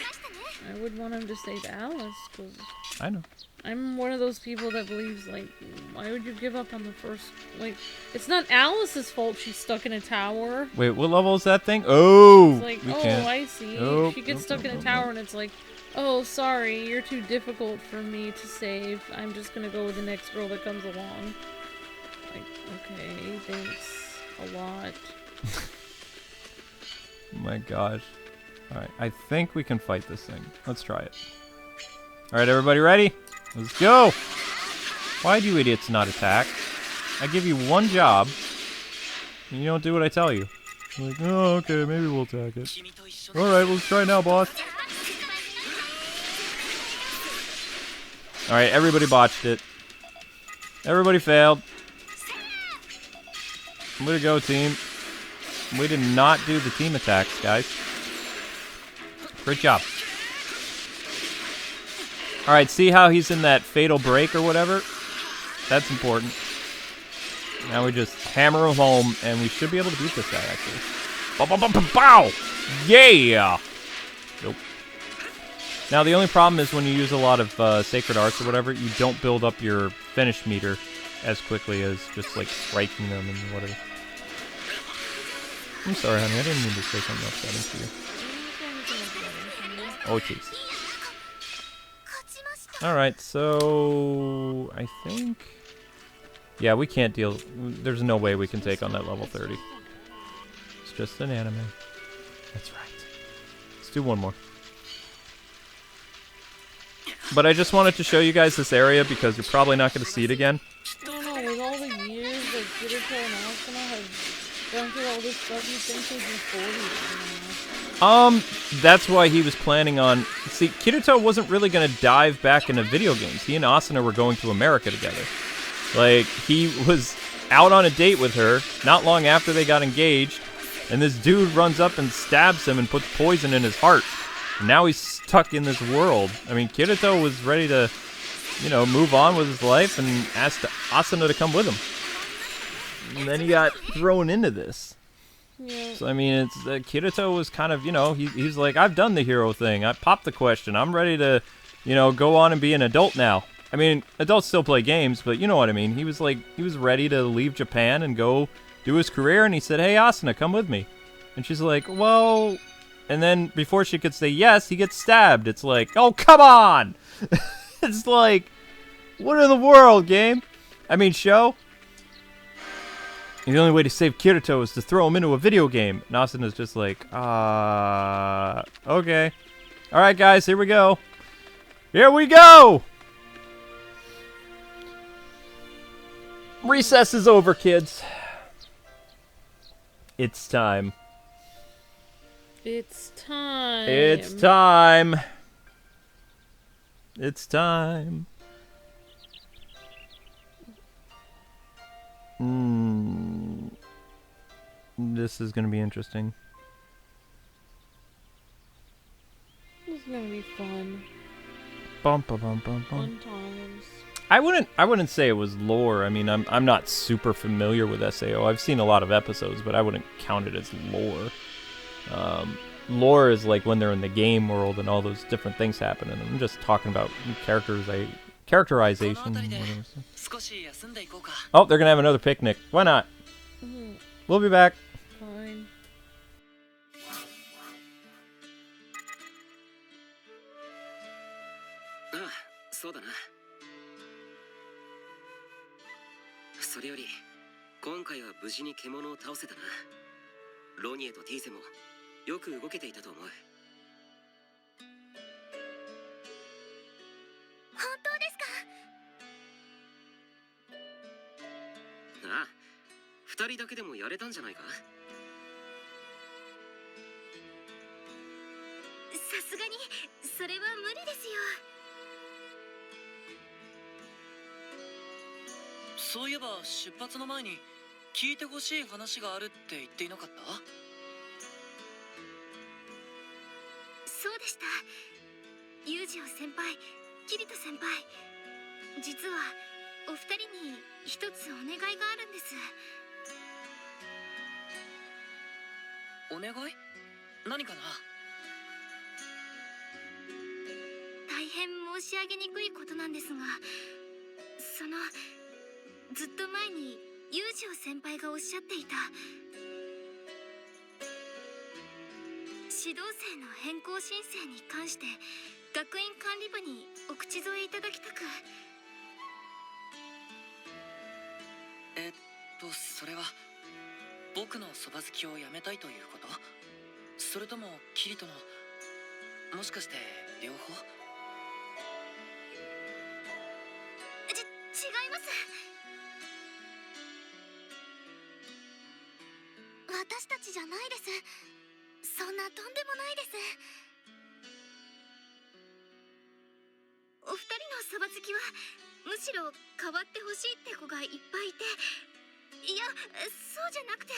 I would want him to save Alice, because I know. I'm one of those people that believes, like, why would you give up on the first, like, it's not Alice's fault she's stuck in a tower. Wait, what level is that thing? Oh! It's like, we oh, can't. I see. Nope, She gets nope, stuck nope, in a nope, tower nope. and it's like, oh, sorry, you're too difficult for me to save. I'm just gonna go with the next girl that comes along. Like, okay, thanks a lot. My gosh. Alright, I think we can fight this thing. Let's try it. Alright, everybody ready? Let's go! Why do you idiots not attack? I give you one job, and you don't do what I tell you. I'm like, oh, okay, maybe we'll attack it. Alright, let's try now, boss. Alright, everybody botched it. Everybody failed. Way to go, team. We did not do the team attacks, guys. Great job. Alright, see how he's in that fatal break or whatever? That's important. Now we just hammer him home, and we should be able to beat this guy, actually. Bow, bow, bow, bow, bow! Yeah! Nope. Now, the only problem is when you use a lot of sacred arts or whatever, you don't build up your finish meter as quickly as just, like, striking them and whatever. I'm sorry, honey. I didn't mean to say something upsetting to you. Oh, jeez. Alright, so... I think... Yeah, we can't deal... There's no way we can take on that level 30. It's just an anime. That's right. Let's do one more. But I just wanted to show you guys this area because you're probably not going to see it again. I don't know, with all the years that Kirito and Asuna have gone through all this stuff, you think they'd be 40 by now. That's why he was planning on... See, Kirito wasn't really going to dive back into video games. He and Asuna were going to America together. Like, he was out on a date with her not long after they got engaged, and this dude runs up and stabs him and puts poison in his heart. And now he's stuck in this world. I mean, Kirito was ready to, you know, move on with his life and asked Asuna to come with him. And then he got thrown into this. Yeah. So, I mean, it's Kirito was kind of, you know, he's like, I've done the hero thing. I popped the question. I'm ready to, you know, go on and be an adult now. I mean, adults still play games, but you know what I mean. He was like, he was ready to leave Japan and go do his career, and he said, hey, Asuna, come with me. And she's like, well... And then, before she could say yes, he gets stabbed. It's like, oh, come on! It's like, what in the world, game? I mean, show? And the only way to save Kirito is to throw him into a video game. And Asuna's just like, okay. Alright, guys, here we go. Here we go! Recess is over, kids. It's time. It's time. It's time. It's time. This is gonna be interesting. This is gonna be fun. Bum, bum, bum, bum, bum. Fun times. I wouldn't say it was lore. I mean, I'm not super familiar with SAO. I've seen a lot of episodes, but I wouldn't count it as lore. Lore is like when they're in the game world and all those different things happen, and I'm just talking about characterization. Oh, they're gonna have another picnic. Why not? We'll be back. Fine. ああ、そうだな。それより今回は無事に獣を倒せたな。ロニエとティーセもよく動けていたと思う。本当ですか？ああ、二人だけでもやれたんじゃないか。さすがにそれは無理ですよ。そういえば出発の前に聞いてほしい話があるって言っていなかった？そうでした。ユージオ先輩、キリト先輩、実はお二人に一つお願いがあるんです。お願い？何かな？大変申し上げにくいことなんですが、ずっと前にユージオ先輩がおっしゃっていた指導生の変更申請に関して学院管理部にお口添えいただきたく。それは僕のそば好きをやめたいということ？それともキリトの、もしかして両方？違います。私たちじゃないです。そんなとんでもないです。お二人のそば好きはむしろ変わってほしいって子がいっぱいいて、いや、そうじゃなくて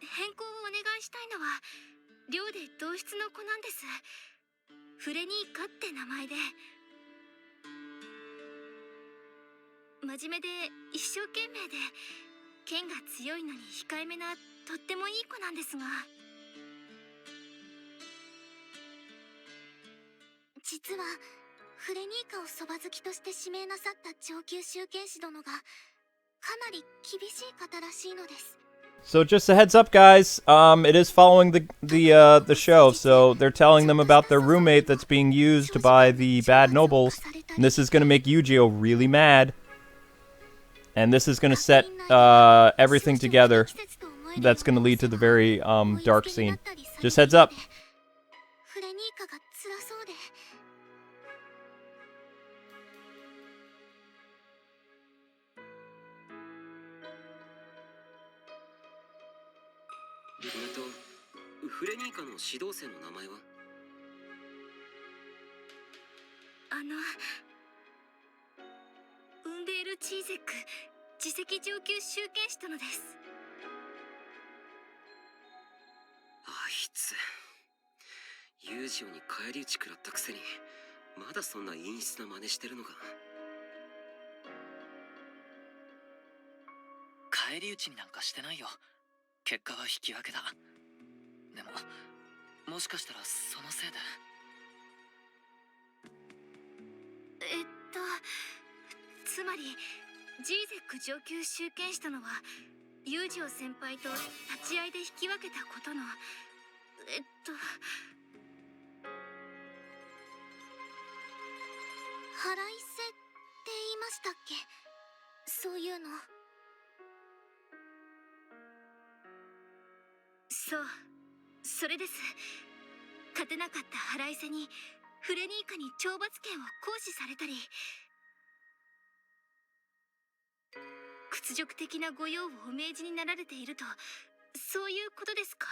変更をお願いしたいのは寮で同室の子なんです。フレニーカって名前で、真面目で一生懸命で剣が強いのに控えめなとってもいい子なんですが、実はフレニーカをそば好きとして指名なさった上級集権士殿がかなり厳しい方らしいのです。 So just a heads up, guys. It is following the show, so they're telling them about their roommate that's being used by the bad nobles, and this is going to make Eugeo really mad. And this is going to set everything together. That's going to lead to the very dark scene. Just heads up. フレニーカが辛そうで。フレニーカの指導生の名前は？ウンベール・チーゼック次席上級集権士殿です。あいつユージオに返り討ち食らったくせにまだそんな陰湿な真似してるのか。返り討ちになんかしてないよ。結果は引き分けだ。でももしかしたらそのせいで。つまりジーゼック上級集権士殿はユージオ先輩と立ち会いで引き分けたことの払い捨てって言いましたっけ？そういうの。そう、それです。勝てなかった腹いせにフレニーカに懲罰権を行使されたり、屈辱的な御用をお命じになられていると、そういうことですか？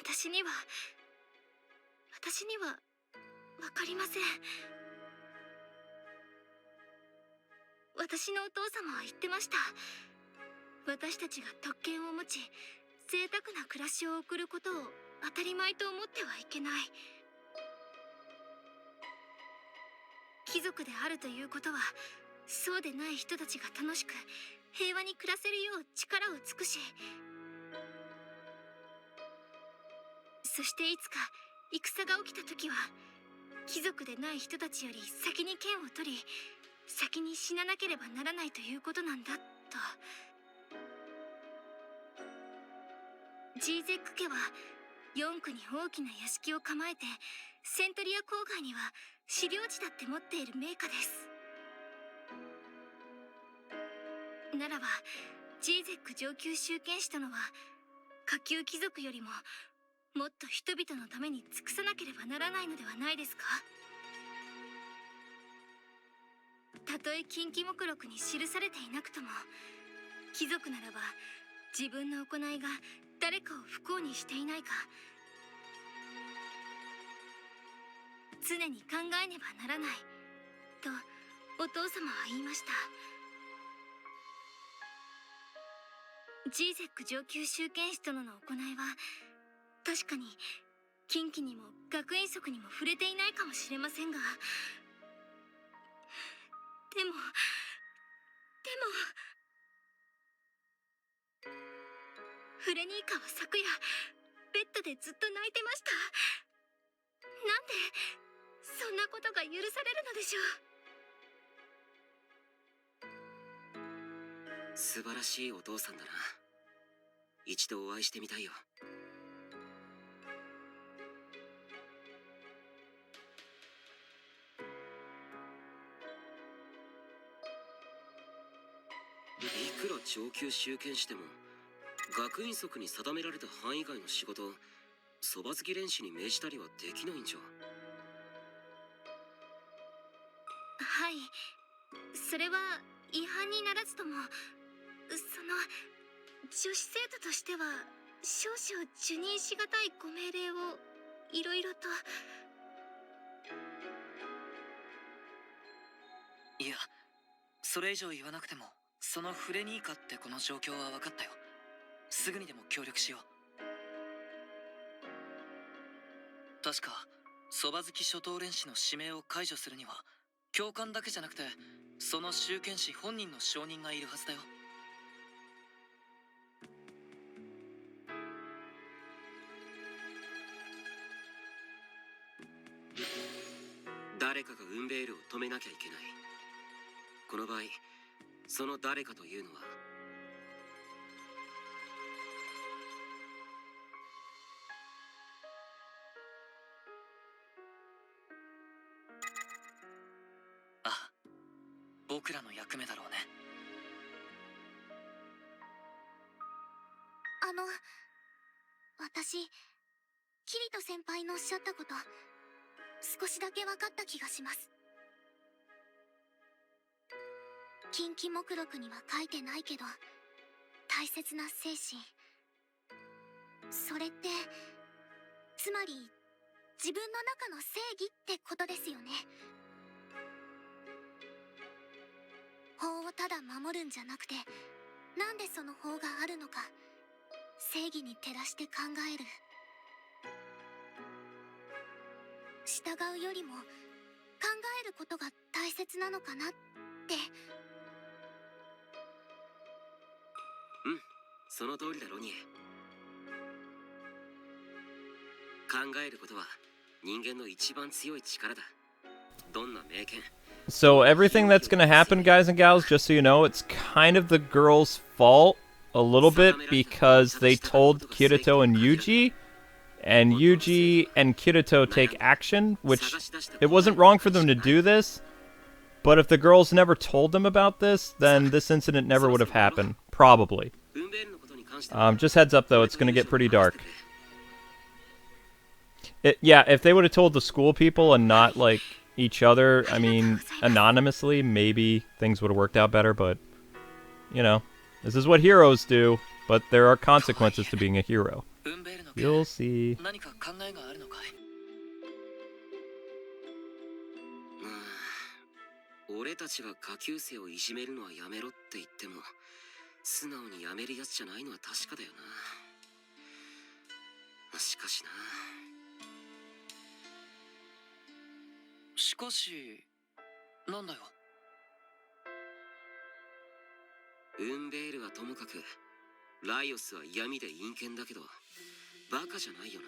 私にはわかりません。私のお父様は言ってました。私たちが特権を持ち贅沢な暮らしを送ることを当たり前と思ってはいけない。貴族であるということは、そうでない人たちが楽しく平和に暮らせるよう力を尽くし、そしていつか戦が起きた時は、貴族でない人たちより先に剣を取り、先に死ななければならないということなんだと。ジーゼック家は4区に大きな屋敷を構えて、セントリア郊外には資料地だって持っている名家です。ならばジーゼック上級宗剣士殿は、下級貴族よりももっと人々のために尽くさなければならないのではないですか？たとえ近畿目録に記されていなくとも、貴族ならば自分の行いが誰かを不幸にしていないか、常に考えねばならないとお父様は言いました。ジーゼック上級宗剣士殿の行いは確かに近畿にも学院則にも触れていないかもしれませんが、でもフレニーカは昨夜ベッドでずっと泣いてました。なんでそんなことが許されるのでしょう。素晴らしいお父さんだな。一度お会いしてみたいよ。いくら上級宗剣士でも学院則に定められた範囲外の仕事をそば好き練習に命じたりはできないんじゃ。はい、それは違反にならずとも、女子生徒としては少々受任しがたいご命令をいろいろと。いや、それ以上言わなくても、そのフレニーカってこの状況は分かったよ。すぐにでも協力しよう。確かそば好き初等練士の指名を解除するには、教官だけじゃなくてその宗剣士本人の承認がいるはずだよ。誰かがウンベールを止めなきゃいけない。この場合、その誰かというのは僕らの役目だろうね。私、キリト先輩のおっしゃったこと、少しだけ分かった気がします。近畿目録には書いてないけど、大切な精神、それってつまり自分の中の正義ってことですよね。法をただ守るんじゃなくて、なんでその法があるのか、正義に照らして考える。従うよりも考えることが大切なのかなって。その通りだロニエ。考えることは人間の一番強い力だ。どんな名剣。 So everything that's gonna happen, guys and gals, just so you know, it's kind of the girls' fault a little bit because they told Kirito and Eugeo, and Eugeo and Kirito take action, which it wasn't wrong for them to do this, but if the girls never told them about this, then this incident never would have happened, probably. Just heads up though, it's gonna get pretty dark. Yeah, if they would have told the school people and not like each other, I mean, anonymously, maybe things would have worked out better. But you know, this is what heroes do. But there are consequences to being a hero. You'll see. 何か考えがあるのかい？俺たちが下級生をいじめるのはやめろって言っても素直にやめるやつじゃないのは確かだよな。しかしな。しかし、なんだよ。ウンベールはともかく、ライオスは闇で陰険だけど、バカじゃないよな。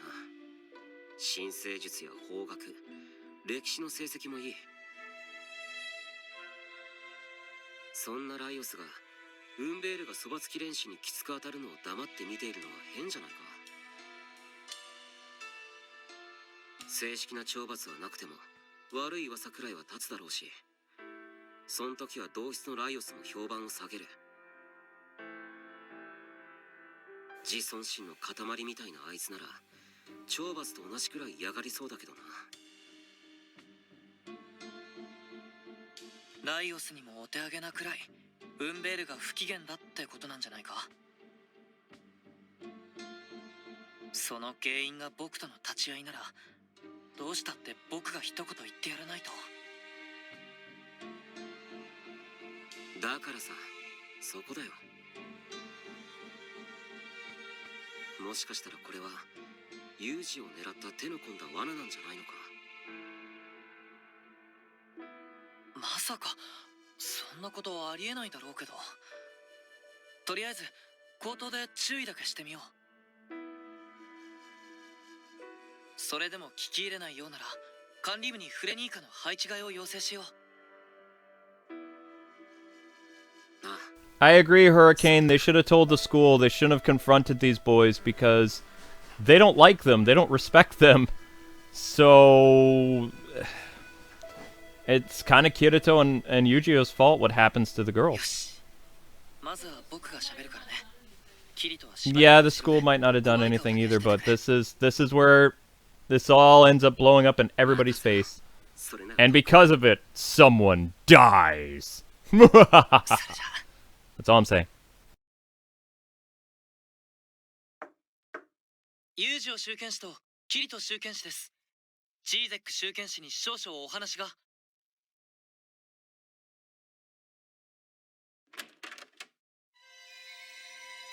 新生術や法学、歴史の成績もいい。そんなライオスが、ウンベールがそばつき練習にきつく当たるのを黙って見ているのは変じゃないか。正式な懲罰はなくても、悪い噂くらいは立つだろうし、そん時は同室のライオスも評判を下げる。自尊心の塊みたいなあいつなら懲罰と同じくらい嫌がりそうだけどな。ライオスにもお手上げなくらいウンベールが不機嫌だってことなんじゃないか。その原因が僕との立ち会いならどうしたって僕が一言言ってやらないと。だからさ、そこだよ。もしかしたらこれはユージを狙った手の込んだ罠なんじゃないのか。まさかそんなことはありえないだろうけど、とりあえず口頭で注意だけしてみよう。それでも聞き入れないようなら管理部にフレニーカの配置換えを要請しよう。 I agree, Hurricane. They should have told the school. They shouldn't have confronted these boys because they don't like them. They don't respect them. So it's kind of Kirito and Eugeo's fault what happens to the girls. Yeah, the school might not have done anything either, but this is where this all ends up blowing up in everybody's face. And because of it, someone dies. That's all I'm saying. ユージオ集権士とキリト集権士です。ジーゼック集権士に少々お話が。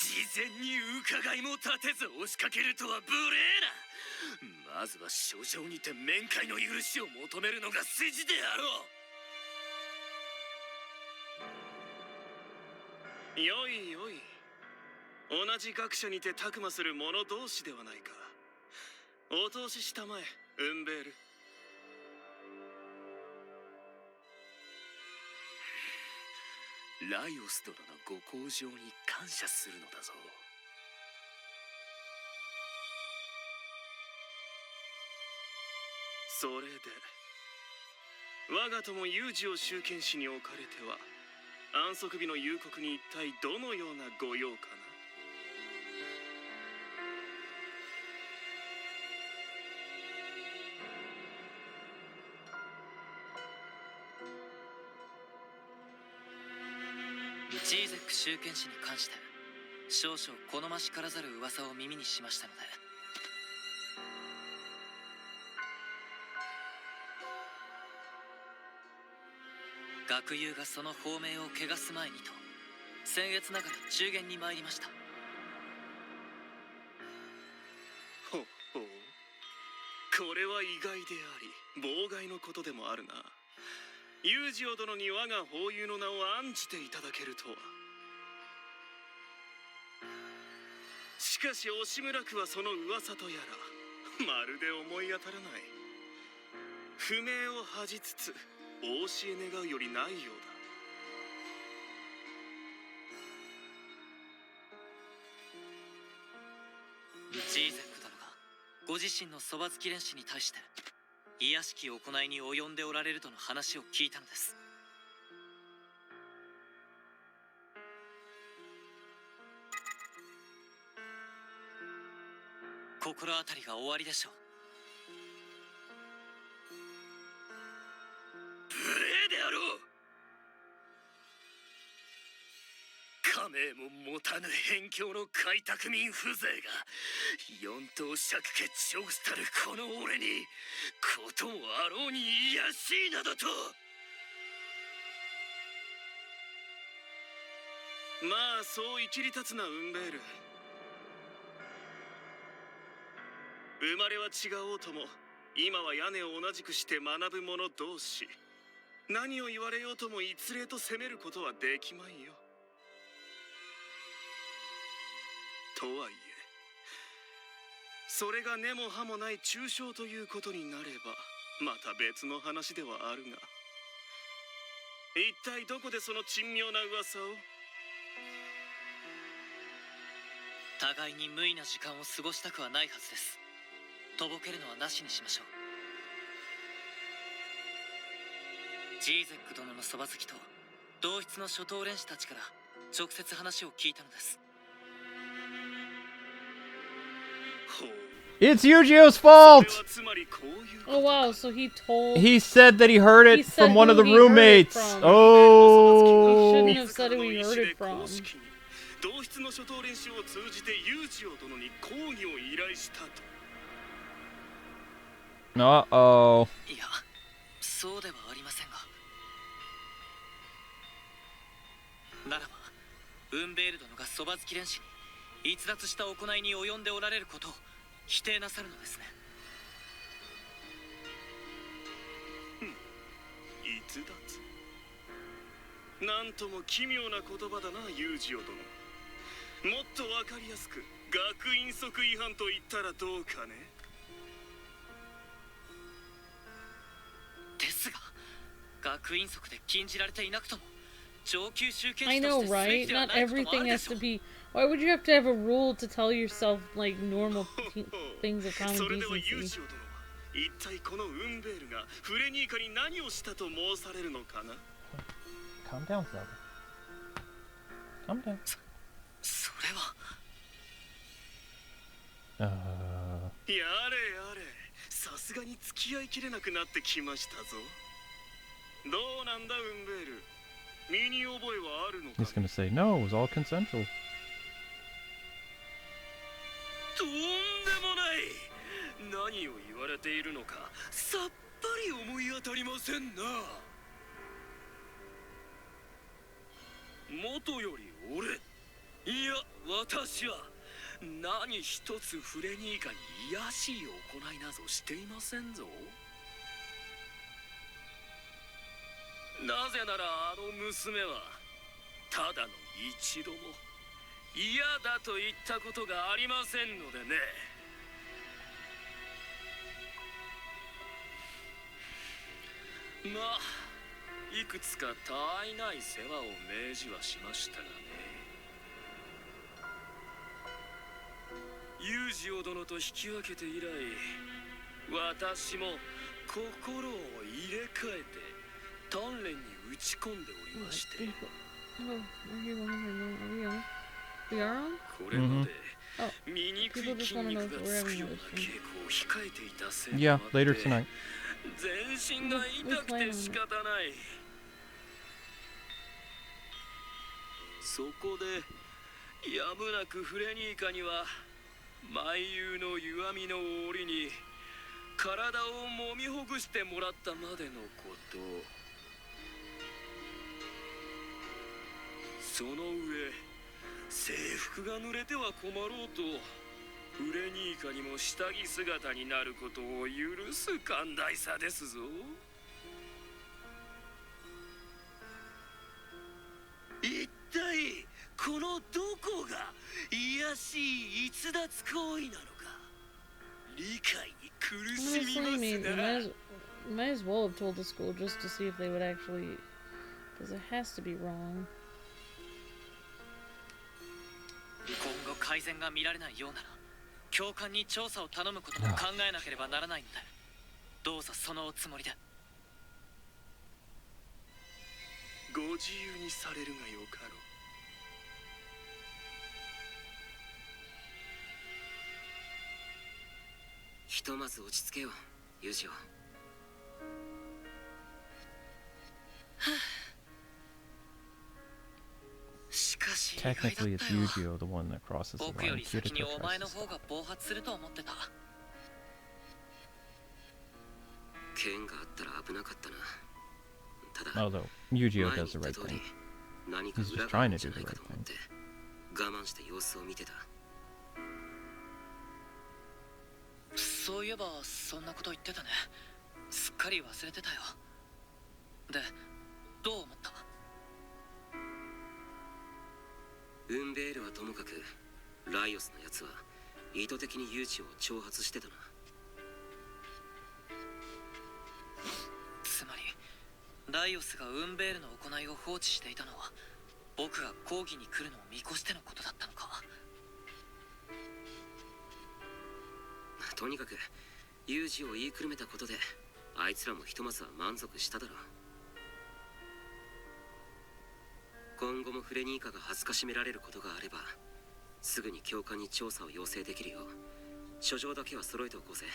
事前に伺いも立てず押しかけるとは無礼な。まずは書状にて面会の許しを求めるのが筋であろう。よいよい、同じ学者にてたくまする者同士ではないか。お通ししたまえ、ウンベール。ライオス殿のご厚情に感謝するのだぞ。それで我が友ユージオ集権士におかれては安息日の夕刻に一体どのようなご用かな。ジーゼック集権士に関して少々好ましからざる噂を耳にしましたので。学友がその芳名を汚す前にと僭越ながら中間に参りました。ほっほう、これは意外であり妨害のことでもあるな。ユージオ殿に我が法友の名を案じていただけるとは。しかし押村区はその噂とやらまるで思い当たらない。不明を恥じつつお教え願うよりないようだ。ジーゼック殿がご自身のそばつき練習に対して卑しき行いに及んでおられるとの話を聞いたのです。心当たりがおありでしょう。名も持たぬ辺境の開拓民風情が四等尺決勝したるこの俺にこともあろうにいやしいなどと。まあそう生きり立つなウンベール。生まれは違おうとも今は屋根を同じくして学ぶ者同士。何を言われようとも一例と責めることはできまいよ。とはいえそれが根も葉もない抽象ということになればまた別の話ではあるが、一体どこでその珍妙な噂を。互いに無意な時間を過ごしたくはないはずです。とぼけるのはなしにしましょう。ジーゼック殿のそば好きと同室の初等連士たちから直接話を聞いたのです。ほう。 It's Eugeo's fault! それはつまりこういうこと Oh wow, so he told. He said that he heard He it said from one of the who he heard it roommates. from. Oh. He shouldn't have said who he heard it from. 同室の初等練習を通じてユージオ殿に講義を依頼したと。Uh-oh. いや、そうではありませんが。ならば、ウンベール殿がそば好き連士に逸脱した行いに及んでおられることを否定なさるのですね。逸脱。なんとも奇妙な言葉だなユージオ殿。もっとわかりやすく学院則違反と言ったらどうかね。ですが、学院則で禁じられていなくとも上級集権 I 士と know, してすべ right? きでは Not ないこともあ everything るで has しょ to う。 be. Why would you have to have a rule to tell yourself like normal things of common それではユー decency? ジオ殿は一体このウンベールがフレニーカに何をしたと申されるのかな。 Calm down, Zelda. Calm down. それは。Uh. やれやれ、さすがに付き合いきれなくなってきましたぞ。どうなんだウンベール、身に覚えはあるのか。 He's gonna say no, it was all consensual. とんでもない。何を言われているのかさっぱり思い当たりませんな。元より俺、いや私は何一つフレニーカに卑しい行いなどしていませんぞ。なぜならあの娘はただの一度も嫌だと言ったことがありませんのでね。まあいくつか他愛ない世話を命じはしましたがね。ユージオ殿と引き分けて以来、私も心を入れ替えて鍛錬に打ち込んでおりまして、 Oh, are you one of them? We are on? これまで Oh, 醜い people just 筋 want to 肉 know が if つ we're く having ような this 稽古を控えていたせいも Yeah, あって later tonight. 全身が痛くて仕方ない。そこでやむなくフレニーカには毎夕の歪みの折に体をもみほぐしてもらったまでのこと。その上制服が濡れては困ろうとフレニーカにも下着姿になることを許す寛大さですぞ。一体このどこが卑しい逸脱行為なのか理解に苦し Honestly, み I ます mean, you な。 might as well have told the school just to see if they would actually, because it has to be wrong. 今後改善が見られないようなら教官に調査を頼むことも考えなければならないので、どうぞそのおつもりで。ご自由にされるがよかろう。ひとまず落ち着けよユージオ。しかし Technically, it's Eugeo, the one that crosses the 僕よ line. り先に Kirito お前 tries の to 方 stop. が暴発すると思ってた。剣があったら危なかったな。ただ、 Although Eugeo 前 does に the 言っ right た通り thing. 何か He's 裏 just がある trying ん to じゃ do ない the か right と思っ thing. て我慢して様子を見てた。そういえばそんなこと言ってたね。すっかり忘れてたよ。で、どう思った？ウンベールはともかく、ライオスのやつは意図的に誘致を挑発してたな。つまりライオスがウンベールの行いを放置していたのは僕が抗議に来るのを見越してのことだったのか。とにかくユージを言いくるめたことであいつらもひとまずは満足しただろう。今後もフレニーカが恥ずかしめられることがあればすぐに教官に調査を要請できるよう書状だけは揃えておこうぜ。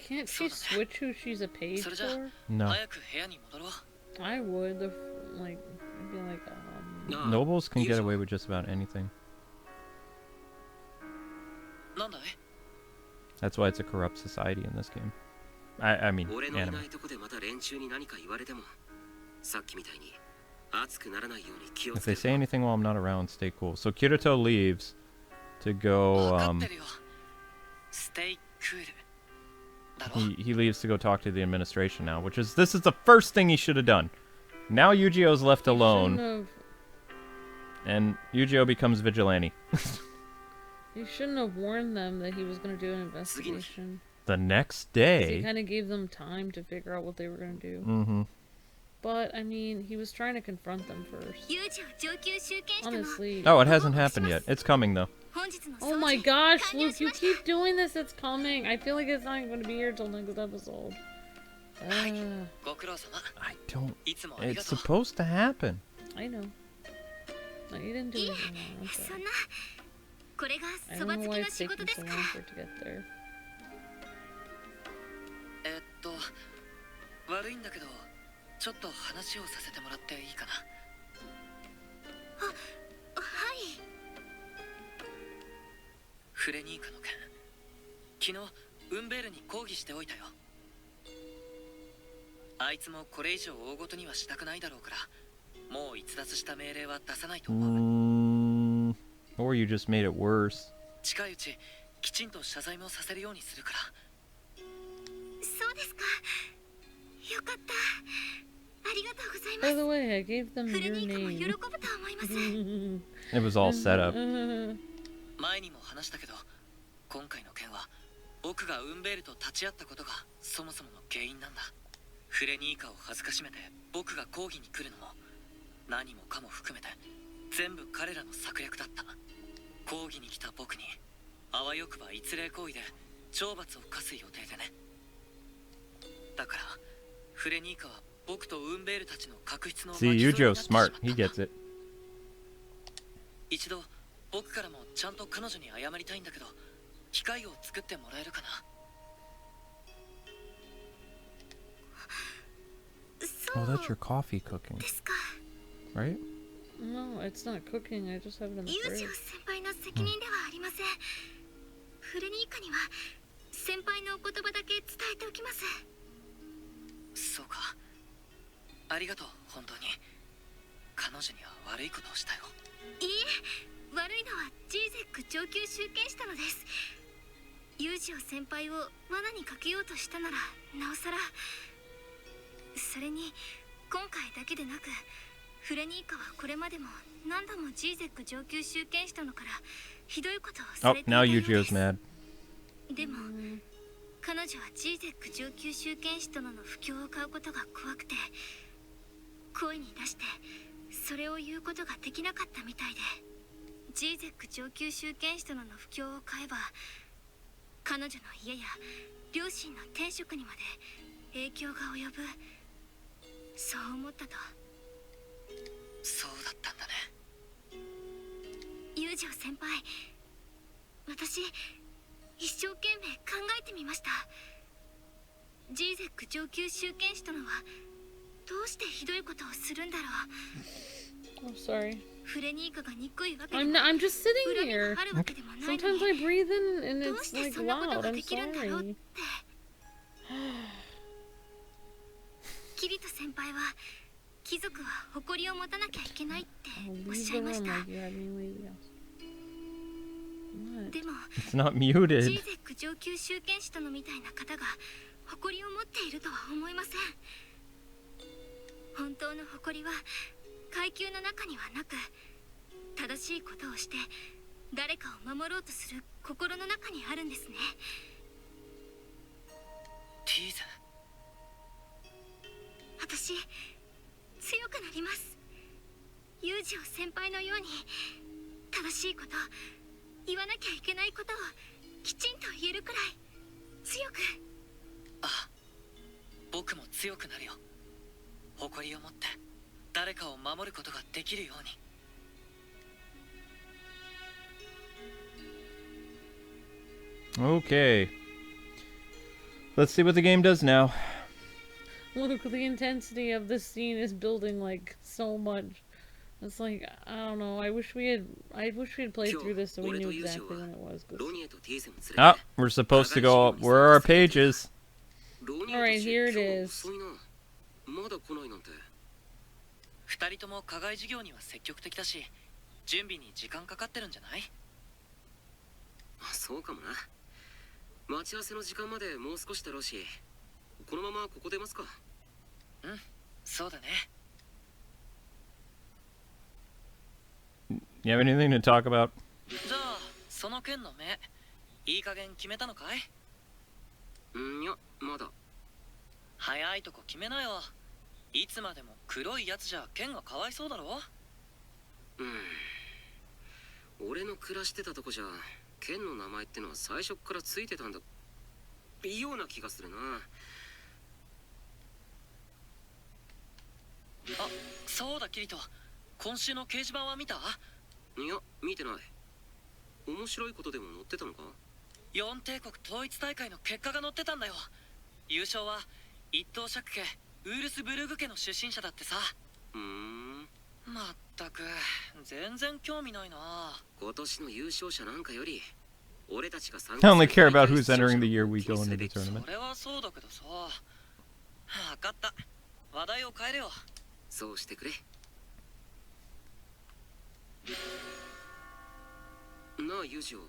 Can't she switch who she's a page それじゃ for? 、No. 早く部屋に戻ろう。 I would. Like, I'd be like, Nobles can get away with just about anything. なんだい？ That's why it's a corrupt society in this game. I mean, 俺のいな anime. いとこでまた連中に何か言われてもさっきみたいに熱くならないように気を If つけ they る。 say anything while I'm not around, stay cool. So Kirito leaves to go. 分かってるよ。Stay cool。だろ？ He leaves to go talk to the administration now, which is this is the first thing he should have done. Now Eugeo's left alone, have, and Eugeo becomes vigilante. you shouldn't have warned them that he was going to do an investigation. The next 'Cause he day. kind of gave them time to figure out what they were going to do. Mm-hmm. But, I mean, he was trying to confront them first. 友情上級集権者の Honestly. Oh, it hasn't happened yet. It's coming though. 本日の Oh 掃 my 除 gosh, 完了 Luke, し you ました。 keep doing this. It's coming. I feel like it's not going to be here till next episode. ご苦労様。 I don't. いつもあり It's がとう。 supposed to happen. I know. No, you didn't do いえ anything wrong. That's そ all. んなこれが I そ don't ば know 好 why きの it's 仕事 taking で so すか long ら。 for it to get there. 悪いんだけど、ちょっと話をさせてもらっていいかな。はい。フレニーカの件、昨日ウンベールに抗議しておいたよ。あいつもこれ以上大ごとにはしたくないだろうから、もう逸脱した命令は出さないと思う。Or you just made it worse. 近いうちきちんと謝罪もさせるようにするから。そうですか。よかった。ありがとうございま By す。 the way, I gave them フレ your ニーカも喜ぶ name. と思います。 It was all set up. 前にも話したけど、今回の件は僕がウンベールと立ち会ったことがそもそもの原因なんだ。フレニーカを恥ずかしめて僕が抗議に来るのも何もかも含めて全部彼らの策略だった。抗議に来た僕にあわよくば一例行為で懲罰を課す予定でね。だからフレニーカは僕とウンベールたちの確執の巻き See, 添えになって Eugeo's しまった smart. He gets it. 一度僕からもちゃんと彼女に謝りたいんだけど、機会を作ってもらえるかな。 Oh, そう that's your coffee cooking, ですか。 right? No, it's not cooking. I just have it in the ユー fridge. ジオ先輩の責任ではありません。フレニーカには先輩のお言葉だけ伝えておきます。そうか。ありがとう、本当に。彼女には悪いことをしたよ。いいえ、悪いのはジーゼック上級集権したのです。ユージオ先輩を罠にかけようとしたならなおさら。それに今回だけでなくフレニーカはこれまでも何度もジーゼック上級集権したのからひどいことをさ Oh, れていたよ now うで Eugeo's す。 mad. でも彼女はジーゼック上級集権士殿の不況を買うことが怖くて声に出してそれを言うことができなかったみたいで、ジーゼック上級集権士殿の不況を買えば彼女の家や両親の転職にまで影響が及ぶ、そう思ったと。そうだったんだね。ユージオ先輩、私一生懸命考えてみました。ジーゼック上級集権士殿はどうしてひどいことをするんだろう。 I'm sorry. フレニーカが憎いわけで I'm も not, I'm just sitting 恨みが here. あるわけでもないのに Sometimes I breathe in and どう it's して like そんなこと loud. が I'm できるんだろうって sorry. キリト先輩は貴族は誇りを持たなきゃいけないって Oh, おっ leave し the ゃいまし room た。 like you had me leave the house. What? でも It's not ジ muted. ーゼック上級集権士殿みたいな方が誇りを持っているとは思いません。本当の誇りは階級の中にはなく、正しいことをして誰かを守ろうとする心の中にあるんですね。ティーゼ。私強くなります。ユージオ先輩のように正しいこと、言わなきゃいけないことをきちんと言えるくらい強く。あ、僕も強くなるよ。誇りを持って誰かを守ることができるように。Okay. Let's see what the game does now. Look, the intensity of this scene is building like so much. It's like, I don't know. I wish we had played through this so we knew exactly when it was. ロニエとティーゼも連れて Oh, we're supposed to go up. Where are our pages? ロニエ Alright, たち here it 今日 is. 遅いな。まだ来ないなんて。二人とも課外授業には積極的だし、準備に時間かかってるんじゃない？あ、そうかもな。待ち合わせの時間までもう少しだろうし、このままここ出ますか。うん、そうだね。You have anything to talk about? じゃあその件の目、いい加減決めたのかい？いや、まだ。早いとこ決めなよ。いつまでも黒いやつじゃ剣がかわいそうだろ。俺の暮らしてたとこじゃ剣の名前ってのは最初からついてたんだような気がするな。あ、そうだキリト。今週の掲示板は見た？いや、見てない。面白いことでも載ってたのか？四帝国統一大会の結果が載ってたんだよ。優勝は一等爵家ウールスブルーグ家の出身者だってさ。まったく全然興味ないな。今年の優勝者なんかより俺たちが参 I 加 only care about who's entering the year we go into the tournament. それはそうだけどさ。分かった。話題を変えるよ。そうしてくれ。なあユージオ、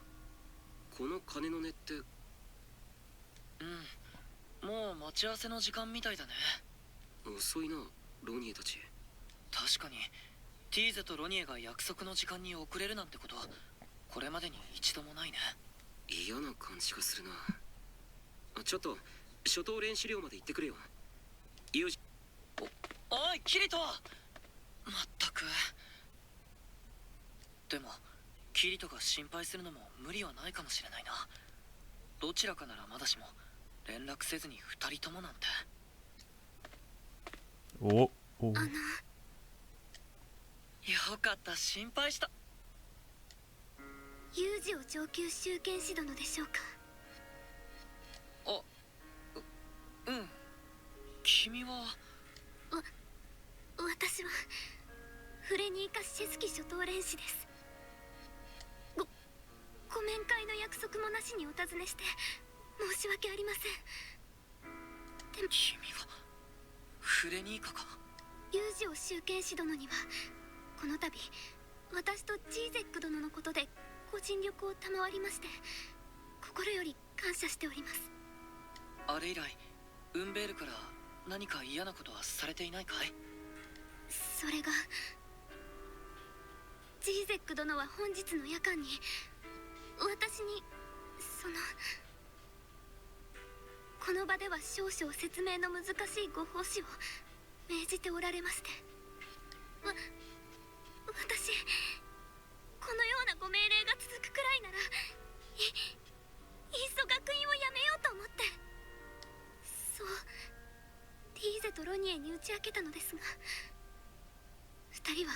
この鐘の音って。もう待ち合わせの時間みたいだね。遅いな、ロニエたち。確かにティーゼとロニエが約束の時間に遅れるなんてことはこれまでに一度もないね。嫌な感じがするな。ちょっと初等練習量まで行ってくれよ。ユージ。おいキリト。まったく。でもキリトが心配するのも無理はないかもしれないな。どちらかならまだしも連絡せずに二人ともなんて。Oh. よかった、心配した。ユージオ上級集権士殿でしょうか？うん。君は？私はフレニーカ・シェスキ初等練士です。ご面会の約束もなしにお尋ねして申し訳ありません。でも君がフレニーカか？ユージオ集権士殿にはこの度私とジーゼック殿のことでご尽力を賜りまして心より感謝しております。あれ以来ウンベールから何か嫌なことはされていないかい？それがジーゼック殿は本日の夜間に私にこの場では少々説明の難しいご奉仕を命じておられまして、私このようなご命令が続くくらいならいっそ学院をやめようと思ってそうティーゼとロニエに打ち明けたのですが、二人は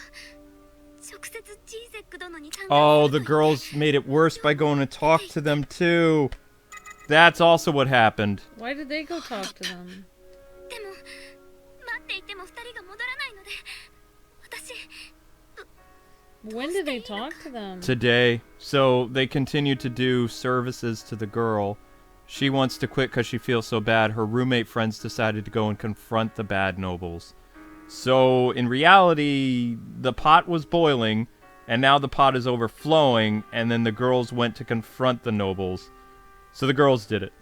直接ジーゼック殿に嘆願 Oh, the girls made it worse by going to talk to them too. That's also what happened. Why did they go talk to them? でも待っていても2人が戻らないので、私 When did they talk to them? Today. So they continue to do services to the girl. She wants to quit because she feels so bad. Her roommate friends decided to go and confront the bad nobles. So in reality, the pot was boiling, and now the pot is overflowing, and then the girls went to confront the nobles. So the girls did it.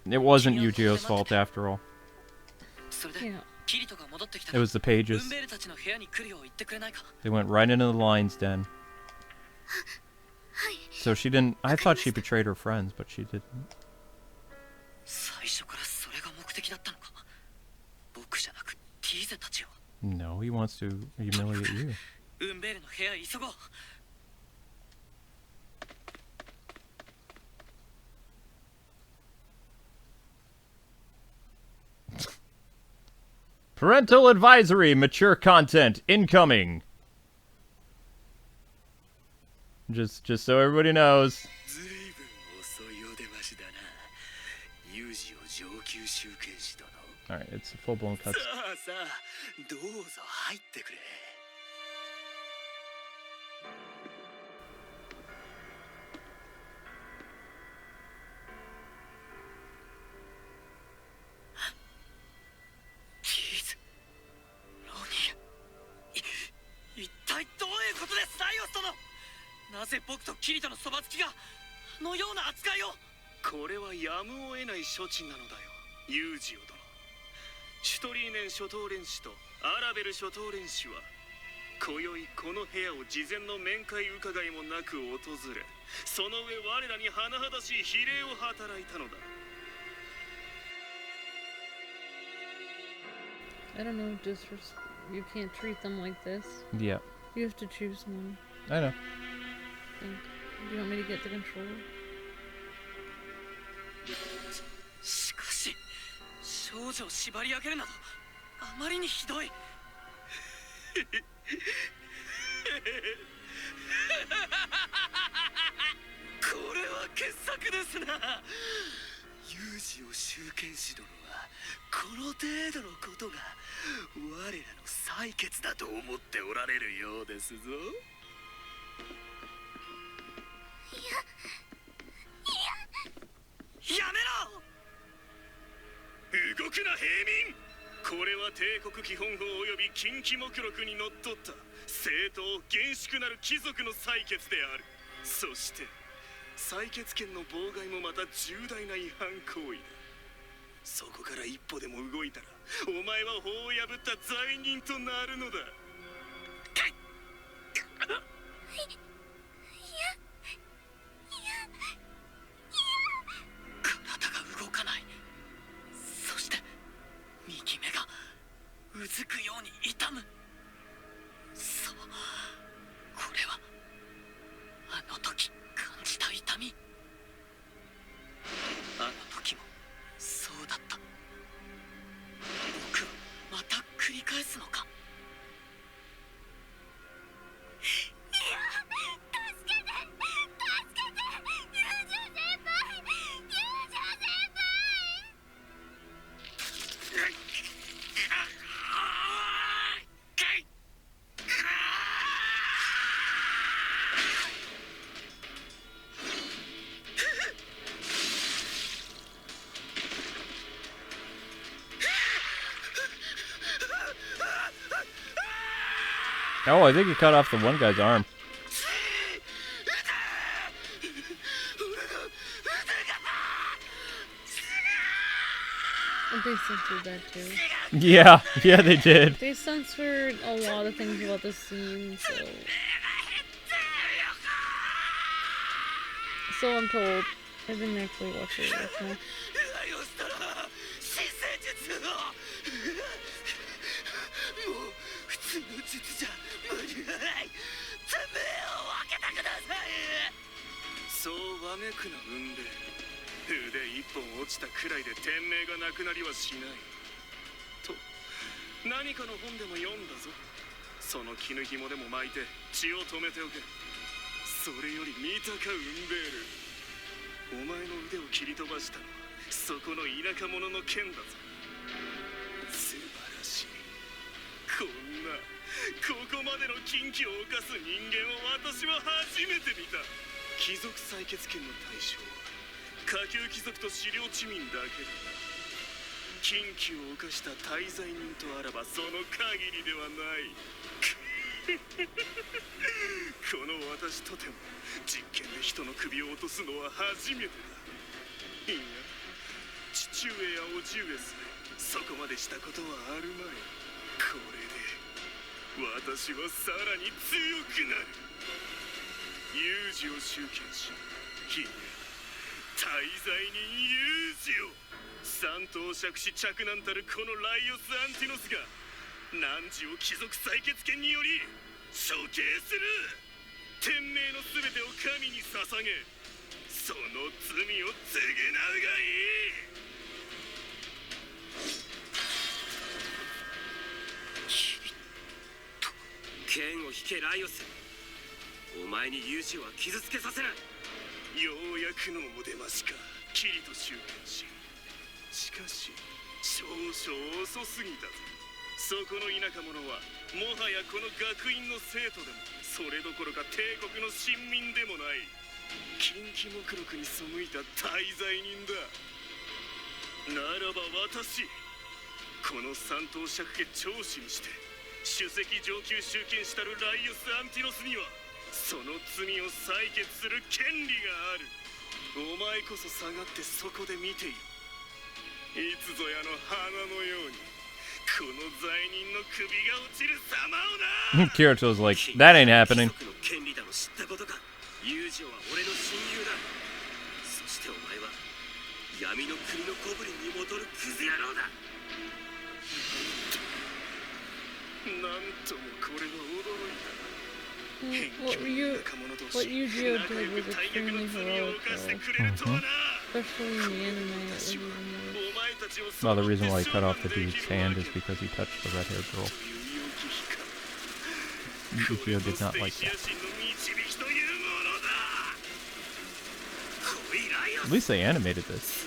It wasn't Eugeo's fault after all. Yeah. It was the pages. They went right into the lion's den. So she didn't... I thought she betrayed her friends, but she didn't. No, he wants to humiliate you. Parental advisory, mature content incoming. Just so everybody knows. Alright, it's a full-blown cut. I don't know, you can't treat them like this. Yeah. You have to choose one. I know. Do you want me to get the controller? Oh, I think he cut off the one guy's arm. They censored that too. Yeah, they did. They censored a lot of things about this scene, so I'm told. I didn't actually watch it last night. 素晴らしい。ここまでの禁忌を犯す人間を私は初めて見た。貴族採血権の対象は下級貴族と狩猟地民だけだ。禁忌を犯した大罪人とあらばその限りではない。この私とても実験で人の首を落とすのは初めてだ。いや、父上や叔父上さえそこまでしたことはあるまい。これで私はさらに強くなる。有事を集権し、いや大罪人有事を三頭杓子嫡男たるこのライオス・アンティノスが汝を貴族採血権により処刑する。天命のすべてを神に捧げ、その罪を償うがいい。剣を引けライオス。お前に勇士は傷つけさせない。ようやくのお出ましか、キリト集権し。しかし少々遅すぎたぞ。そこの田舎者はもはやこの学院の生徒でもそれどころか帝国の臣民でもない。近畿目録に背いた大罪人だ。ならば私、この三頭杓家長子にして首席上級集権したるライオス・アンティノスにはその罪を採決する権利がある。お前こそ下がってそこで見ていろ。いつぞやの花のようにこの罪人の首が落ちる様をな。Kirito's like, that ain't happening. 貴族の権利だの知ったことか。ユージオは俺の親友だ。そしてお前は闇の国のゴブリンに戻るクズ野郎だ。なんともこれは驚いた。 What Eugeo did was extremely heroic, though. Especially in the anime, it was even more. Well, the reason why he cut off the dude's hand is because he touched the red-haired girl. Eugeo did not like that. At least they animated this.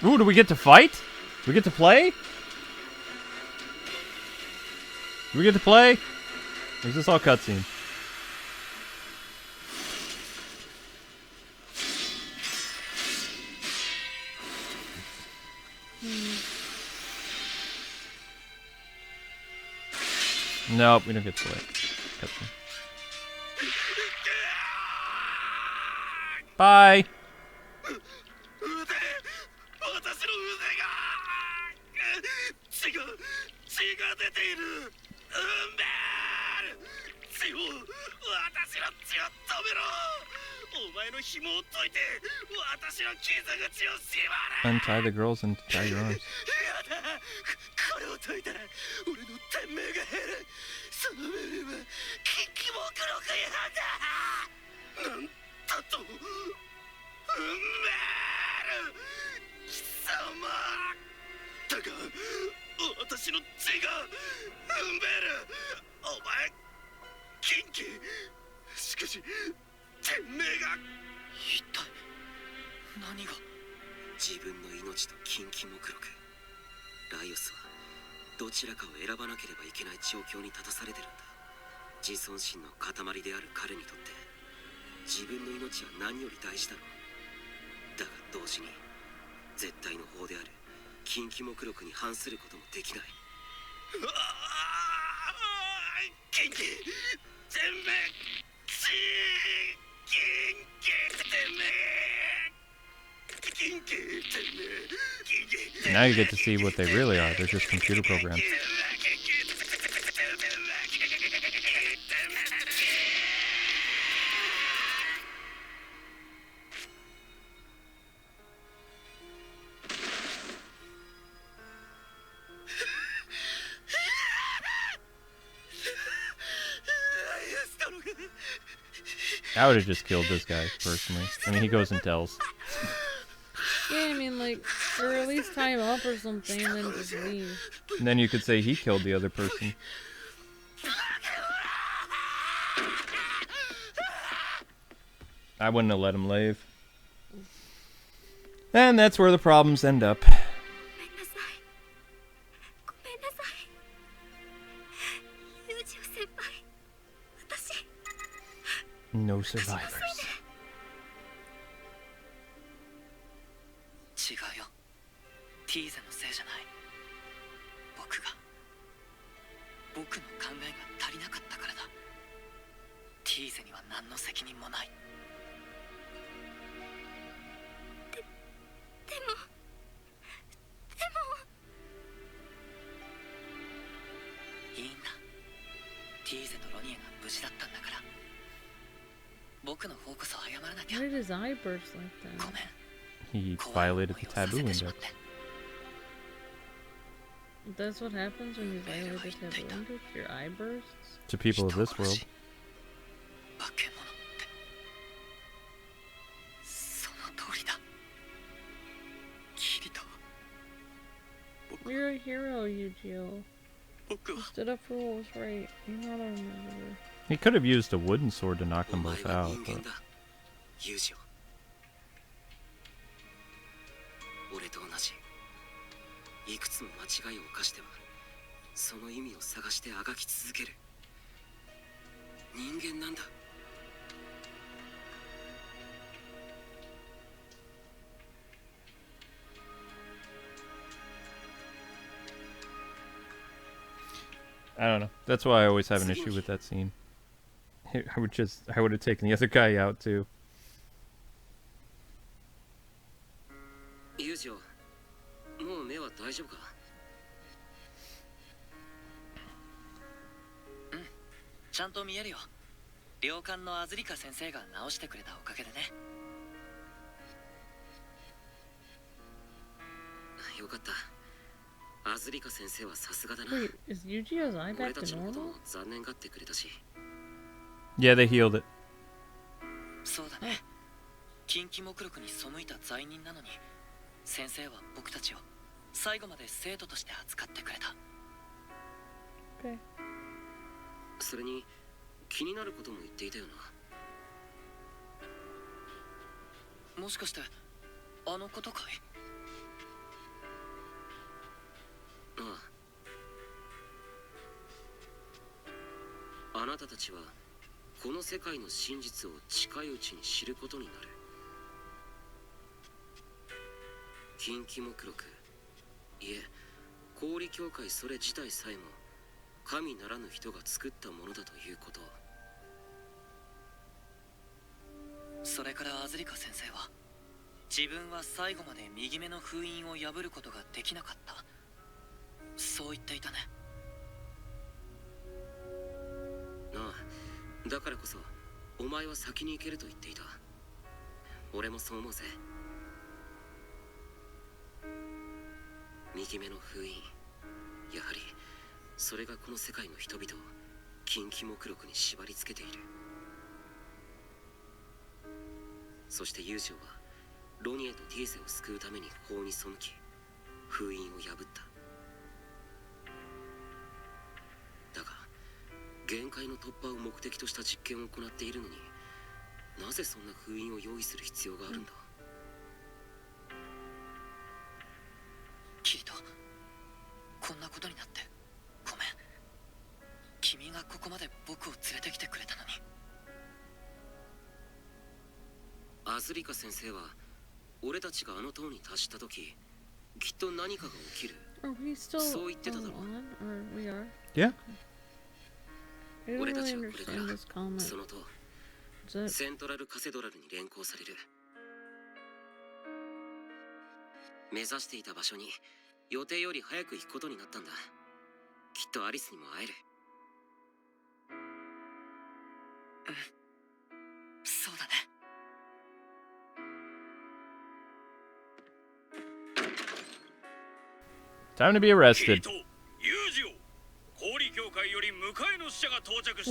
Ooh, do we get to fight? Do we get to play? Do we get to play? Or is this all cutscene? Nope, we don't get to play. Cutscene. Bye! 血が出ている。血を、私の血を止めろ。お前の紐を解いて私の傷口を縛れ。 Untie the girls and tie your arms. やだ、これを解いたら俺の天命が減る。その命令は禁忌目録違反だ。なんだと、貴様だが私の血がお前禁忌。しかし天命が。一体何が。自分の命と禁忌目録。ライオスはどちらかを選ばなければいけない状況に立たされてるんだ。自尊心の塊である彼にとって自分の命は何より大事だろう。だが同時に絶対の法である禁忌目録に反することもできない。禁忌天命Now you get to see what they really are. They're just computer programs. I would have just killed this guy, personally. I mean, he goes and tells. Yeah, I mean, like, or at least tie him up or something and then just leave. And then you could say he killed the other person. I wouldn't have let him leave. And that's where the problems end up. ごめんなさい。ごめんなさい。ユージオ先輩。私。 No survivors. 違うよ。ティーゼのせいじゃない。僕の考えが足りなかったからだ。ティーゼには何の責任もない。でもいいんだ。ティーゼとロニエが無事だったんだから。僕の方こそ謝らなきゃ。 Why did his eye burst like that? ごめん。 He violated the taboo window. That's what happens when you violate the taboo window? Your eye bursts? To people of this world. 化け物ってその通りだ。キリト。 You're a hero, Eugeo. 僕 You は stood up for what was right. You're not a murderer. He could have used a wooden sword to knock お them 前 both は out, 人 but 間だ。ユージオ。俺と同じ。いくつも間違いを犯しては、その意味を探してあがき続ける。人間なんだ。 I don't know. That's why I always have an issue with that scene. I would have taken the other guy out too. ユージオ、もう目は大丈夫か？ちゃんと見えるよ。領館のアズリカ先生が直してくれたおかげでね。よかった。アズリカ先生はさすがだな。 Wait, is Eugeo's eye 俺 back た to ちのことも normal? 残念がってくれたし。 Yeah, they healed it. そうだね。近畿目録に背いた罪人なのに、先生は僕たちを最後まで生徒として扱ってくれた。 Okay. それに気になることも言っていたよな。もしかしてあのことかい？ああ。あなたたちはこの世界の真実を近いうちに知ることになる。近畿目録、いえ、氷協会それ自体さえも神ならぬ人が作ったものだということ。それからアズリカ先生は、自分は最後まで右目の封印を破ることができなかった、そう言っていたね。ああ、だからこそお前は先に行けると言っていた。俺もそう思うぜ。右目の封印、やはりそれがこの世界の人々を近畿目録に縛り付けている。そしてユージオはロニエとティーゼを救うために法に背き、封印を破った。だが限界の突破を目的とした実験を行っているのに、なぜそんな封印を用意する必要があるんだ？キリト、こんなことになってごめん。君がここまで僕を連れてきてくれたのに。アズリカ先生は俺たちがあの塔に達した時、きっと何かが起きる。 Are we still So言ってただろう。 on? Or we are? Yeah. I don't 俺た really ちはこれから understand this comment. その塔 Is that セントラルカセドラルに連行される。目指していた場所に予定より早く行くことになったんだ。きっとアリスにも会える。そうだね。 Time to be arrested.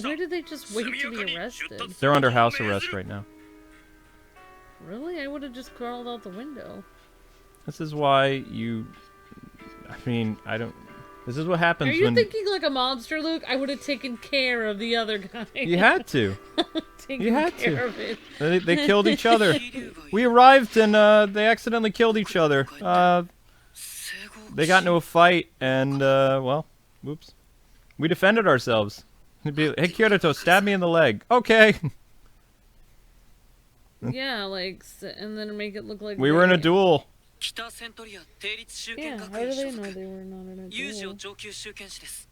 Why did they just wait to be arrested? They're under house arrest right now. Really? I would have just crawled out the window. This is why you... I mean, I don't... This is what happens Are you when thinking like a monster, Luke? I would have taken care of the other guy. you had to. You had to. Of it. They killed each other. We arrived and they accidentally killed each other. They got into a fight and well, whoops. We defended ourselves. It'd be, hey Kirito, stab me in the leg. Okay. Yeah, like, and then make it look like we were in a duel. 北セントリア定立集 Yeah, 権 how 学 do 園 they 所 know 属 they were not in a 有事を duel? 上級集権士です。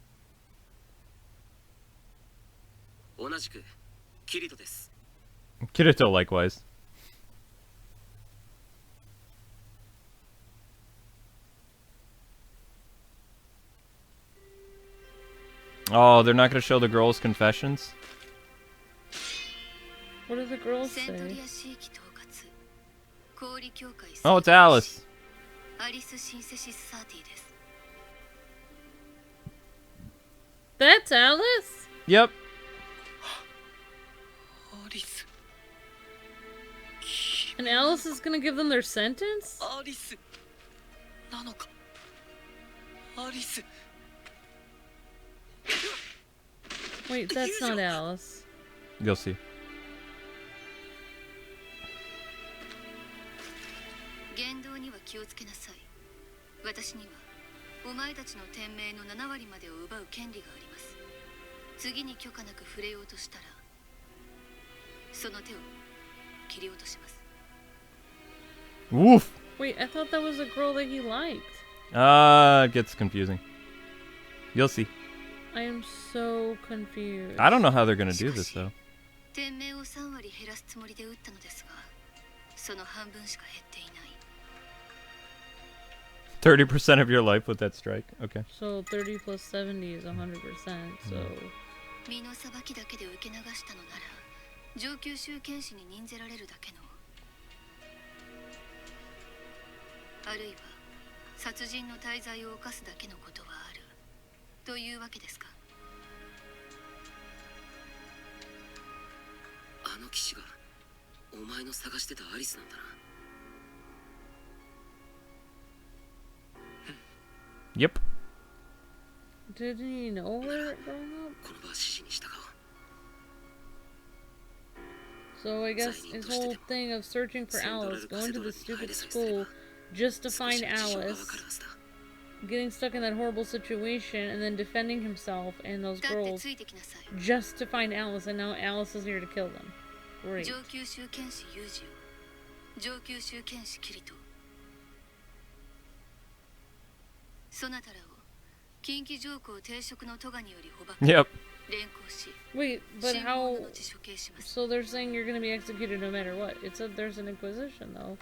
同じくキリトです。 Kirito likewise. Oh, they're not going to show the girls' confessions? What do the girls セント say? リア地域統括氷協会 Oh, it's Alice. アリスシンセシス30です。 That's Alice? Yep. アリス And Alice is gonna give them their sentence? アリスなのかアリス Wait, that's not Alice. You'll see. 言動には気をつけなさい。私にはお前たちの天命の7割までを奪う権利があります。次に許可なく触れようとしたらその手を切り落とします。 Woof. Wait, I thought that was a girl that he liked. It gets confusing. You'll see. I am so confused. I don't know how they're going to do this, though. 天命を3割減らすつもりで撃ったのですが、その半分しか減っていない。 30% of your life with that strike. Okay. So 30 plus 70 is 100%, so... 身の裁きだけで受け流したのなら上級集権士に任ぜられるだけの、あるいは殺人の大罪を犯すだけのことはあるというわけですか。あの騎士がお前の探してたアリスなんだな。 Yep. Did he know her growing up? この場は指示に従おう。 So I guess his whole thing of searching for Alice, going to the stupid school just to find Alice, getting stuck in that horrible situation, and then defending himself and those だって girls ついてきなさい。 just to find Alice, and now Alice is here to kill them. Great. 上級集権士ユージオ、上級集権士キリト。そなたらを近畿上皇定職の咎により捕獲、 Yep. 連行し、 Wait, but 新 how... 物の地処刑します。 So they're saying you're gonna be executed no matter what. It said there's an inquisition, though.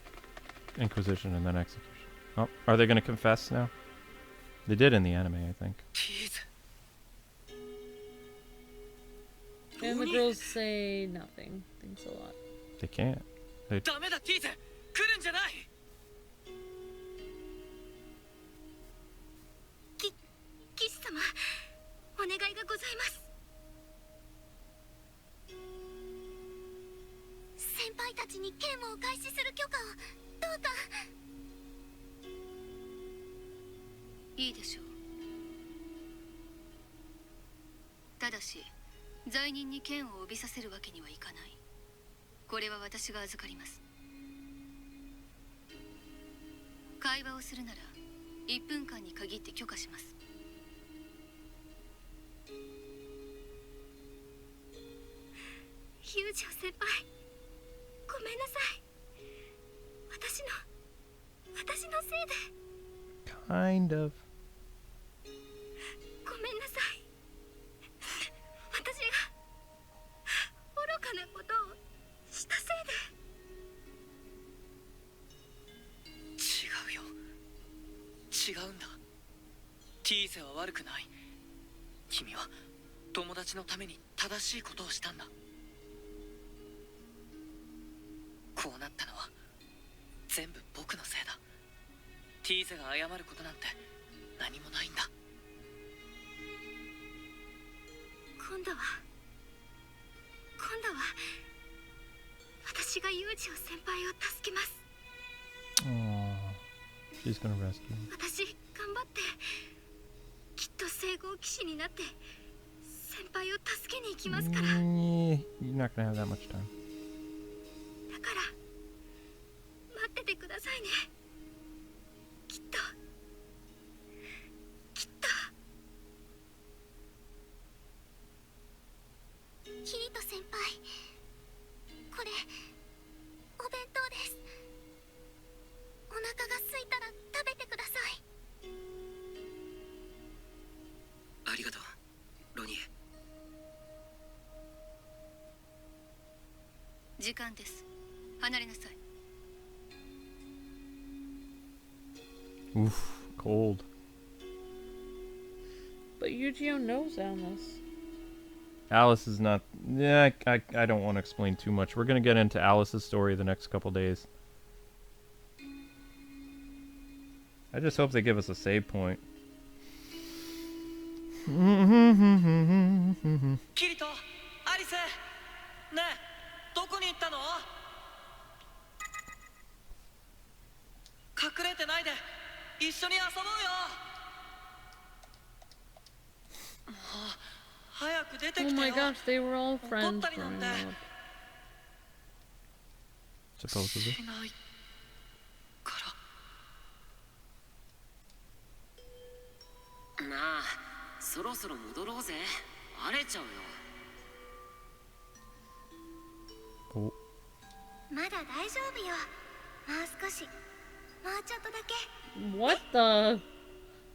Inquisition and then execution. Oh, are they going to confess now? They did in the anime, I think. ティーズ And the girls say nothing. Thanks a lot. They can't. They... ダメだティーズ来るんじゃない。騎士様、お願いがございます。先輩たちに剣をお返しする許可をどうか。いいでしょう。ただし罪人に剣を帯びさせるわけにはいかない。これは私が預かります。会話をするなら1分間に限って許可します。ユージオ先輩、ごめんなさい。私のせいで。 Kind of. ごめんなさい。私が愚かなことをしたせいで。違うよ違うんだ。ティーゼは悪くない。君は友達のために正しいことをしたんだ。こうなったのは全部僕のせいだ。ティーゼが謝ることなんて何もないんだ。今度は私がユージオ先輩を助けます。 Aww. She's gonna rescue him. 私頑張ってきっと聖号騎士になって先輩を助けに行きますから。You're not gonna have that much time. だから待っててくださいね。きっときっと。キリト先輩、これお弁当です。お腹が空いたら食べてください。ありがとう、ロニー。時間です。離れなさい。 Oof, cold. But Eugeo knows Alice. Alice is not. Yeah, I don't want to explain too much. We're gonna get into Alice's story the next couple days. I just hope they give us a save point. キリト、アリス、ねえ、どこに行ったの？隠れてないで、一緒に遊ぼうよ。もう早く出て Oh きて my よ。 gosh, they were all friends 怒ったりなん growing て up. Supposedly. しないから。なあ、そろそろ戻ろうぜ。荒れちゃうよ。Oh. まだ大丈夫よ。もう少し、もうちょっとだけ。 What the?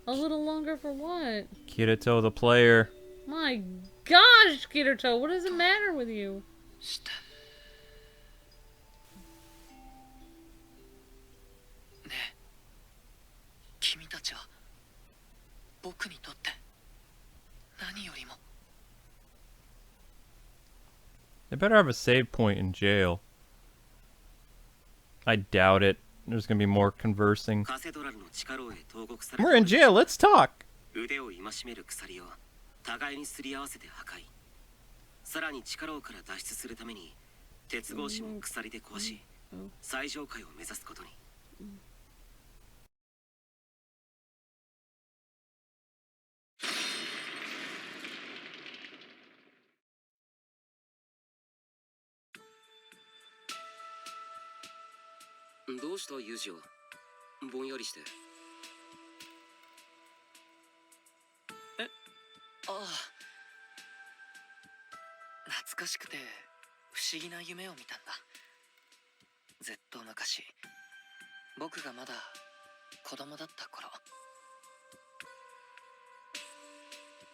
A little longer for what? Kirito the player. My gosh, Kirito, what does it matter with you? して。ねえ、君たちは僕にとって何よりも。 They better have a save point in jail. I doubt it. There's gonna be more conversing. カセドラルの地下牢へ投獄され We're in jail. Let's talk. 腕を戒める鎖を互いにすり合わせて破壊。さらに地下牢から脱出するために鉄格子も鎖で壊し、最上階を目指すことに。どうしたユージオ、ぼんやりして。ああ、懐かしくて不思議な夢を見たんだ。ずっと昔、僕がまだ子供だった頃、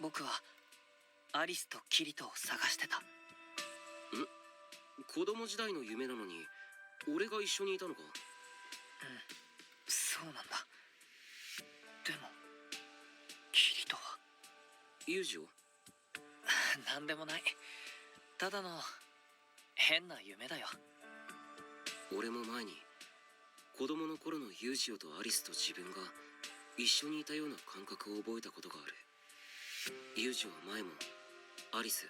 僕はアリスとキリトを探してた。子供時代の夢なのに俺が一緒にいたのか？そうなんだ。でもキリトはユージオ？なんでもない。ただの変な夢だよ。俺も前に子供の頃のユージオとアリスと自分が一緒にいたような感覚を覚えたことがある。ユージオは前もアリス、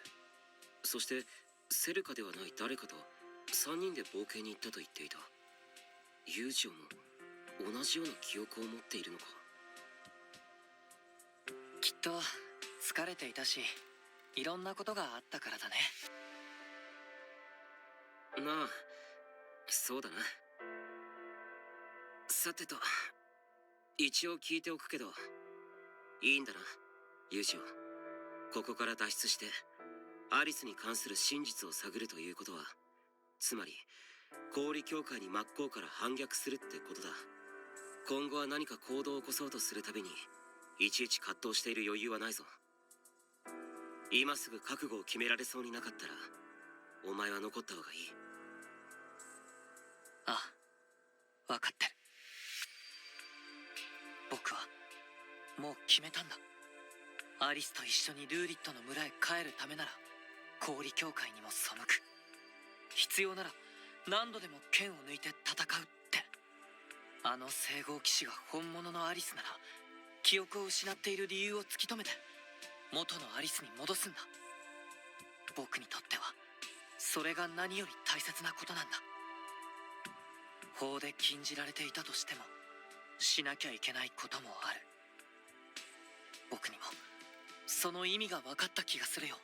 そしてセルカではない誰かと3人で冒険に行ったと言っていた。ユージオも同じような記憶を持っているのか？きっと疲れていたし、いろんなことがあったからだね。なあ、そうだな。さてと、一応聞いておくけどいいんだな、ユージオ。ここから脱出してアリスに関する真実を探るということは、つまり氷協会に真っ向から反逆するってことだ。今後は何か行動を起こそうとするたびにいちいち葛藤している余裕はないぞ。今すぐ覚悟を決められそうになかったらお前は残った方がいい。ああ、分かってる。僕はもう決めたんだ。アリスと一緒にルーリットの村へ帰るためなら氷協会にも背く。必要なら何度でも剣を抜いて戦うって。あの聖号騎士が本物のアリスなら記憶を失っている理由を突き止めて元のアリスに戻すんだ。僕にとってはそれが何より大切なことなんだ。法で禁じられていたとしてもしなきゃいけないこともある。僕にもその意味が分かった気がするよ。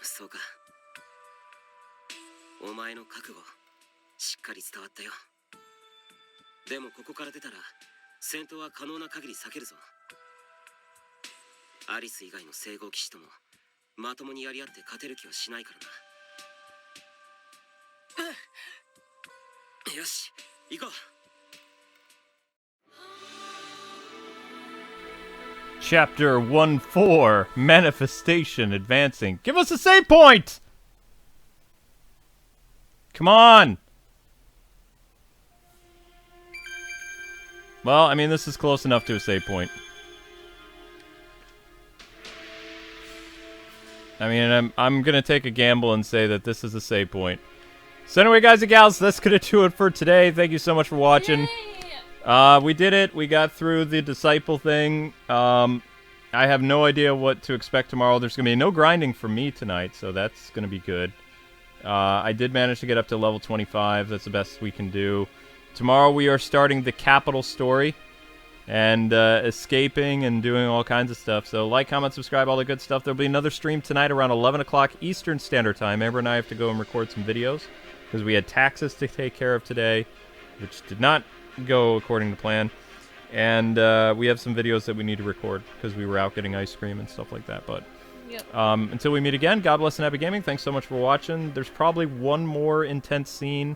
そうか。お前の覚悟しっかり伝わったよ。でもここから出たら戦闘は可能な限り避けるぞ。アリス以外の聖号騎士ともまともにやり合って勝てる気はしないからな。よし、行こう。Chapter 1-4 Manifestation Advancing. Give us a save point! Come on! Well, I mean, this is close enough to a save point. I mean, I'm gonna take a gamble and say that this is a save point. So anyway, guys and gals, that's gonna do it for today. Thank you so much for watching. We did it. We got through the disciple thing. I have no idea what to expect tomorrow. There's gonna be no grinding for me tonight, so that's gonna be good. I did manage to get up to level 25. That's the best we can do. Tomorrow we are starting the capital story and escaping and doing all kinds of stuff. So like, comment, subscribe, all the good stuff. There'll be another stream tonight around 11 o'clock Eastern Standard Time. Amber and I have to go and record some videos because we had taxes to take care of today, which did not go according to plan. And we have some videos that we need to record because we were out getting ice cream and stuff like that. But Yep. until we meet again, God bless and happy gaming. Thanks so much for watching. There's probably one more intense scene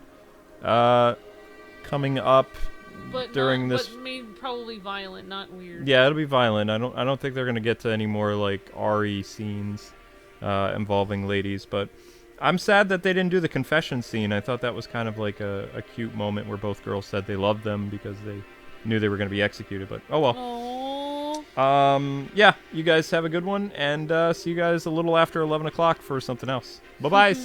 coming up during this. But probably violent, not weird. Yeah, it'll be violent. I don't think they're gonna get to any more like RE scenes involving ladies. But I'm sad that they didn't do the confession scene. I thought that was kind of like a cute moment where both girls said they loved them because they knew they were gonna be executed. But oh well. Aww. Yeah, you guys have a good one, and see you guys a little after 11 o'clock for something else. Bye-bye!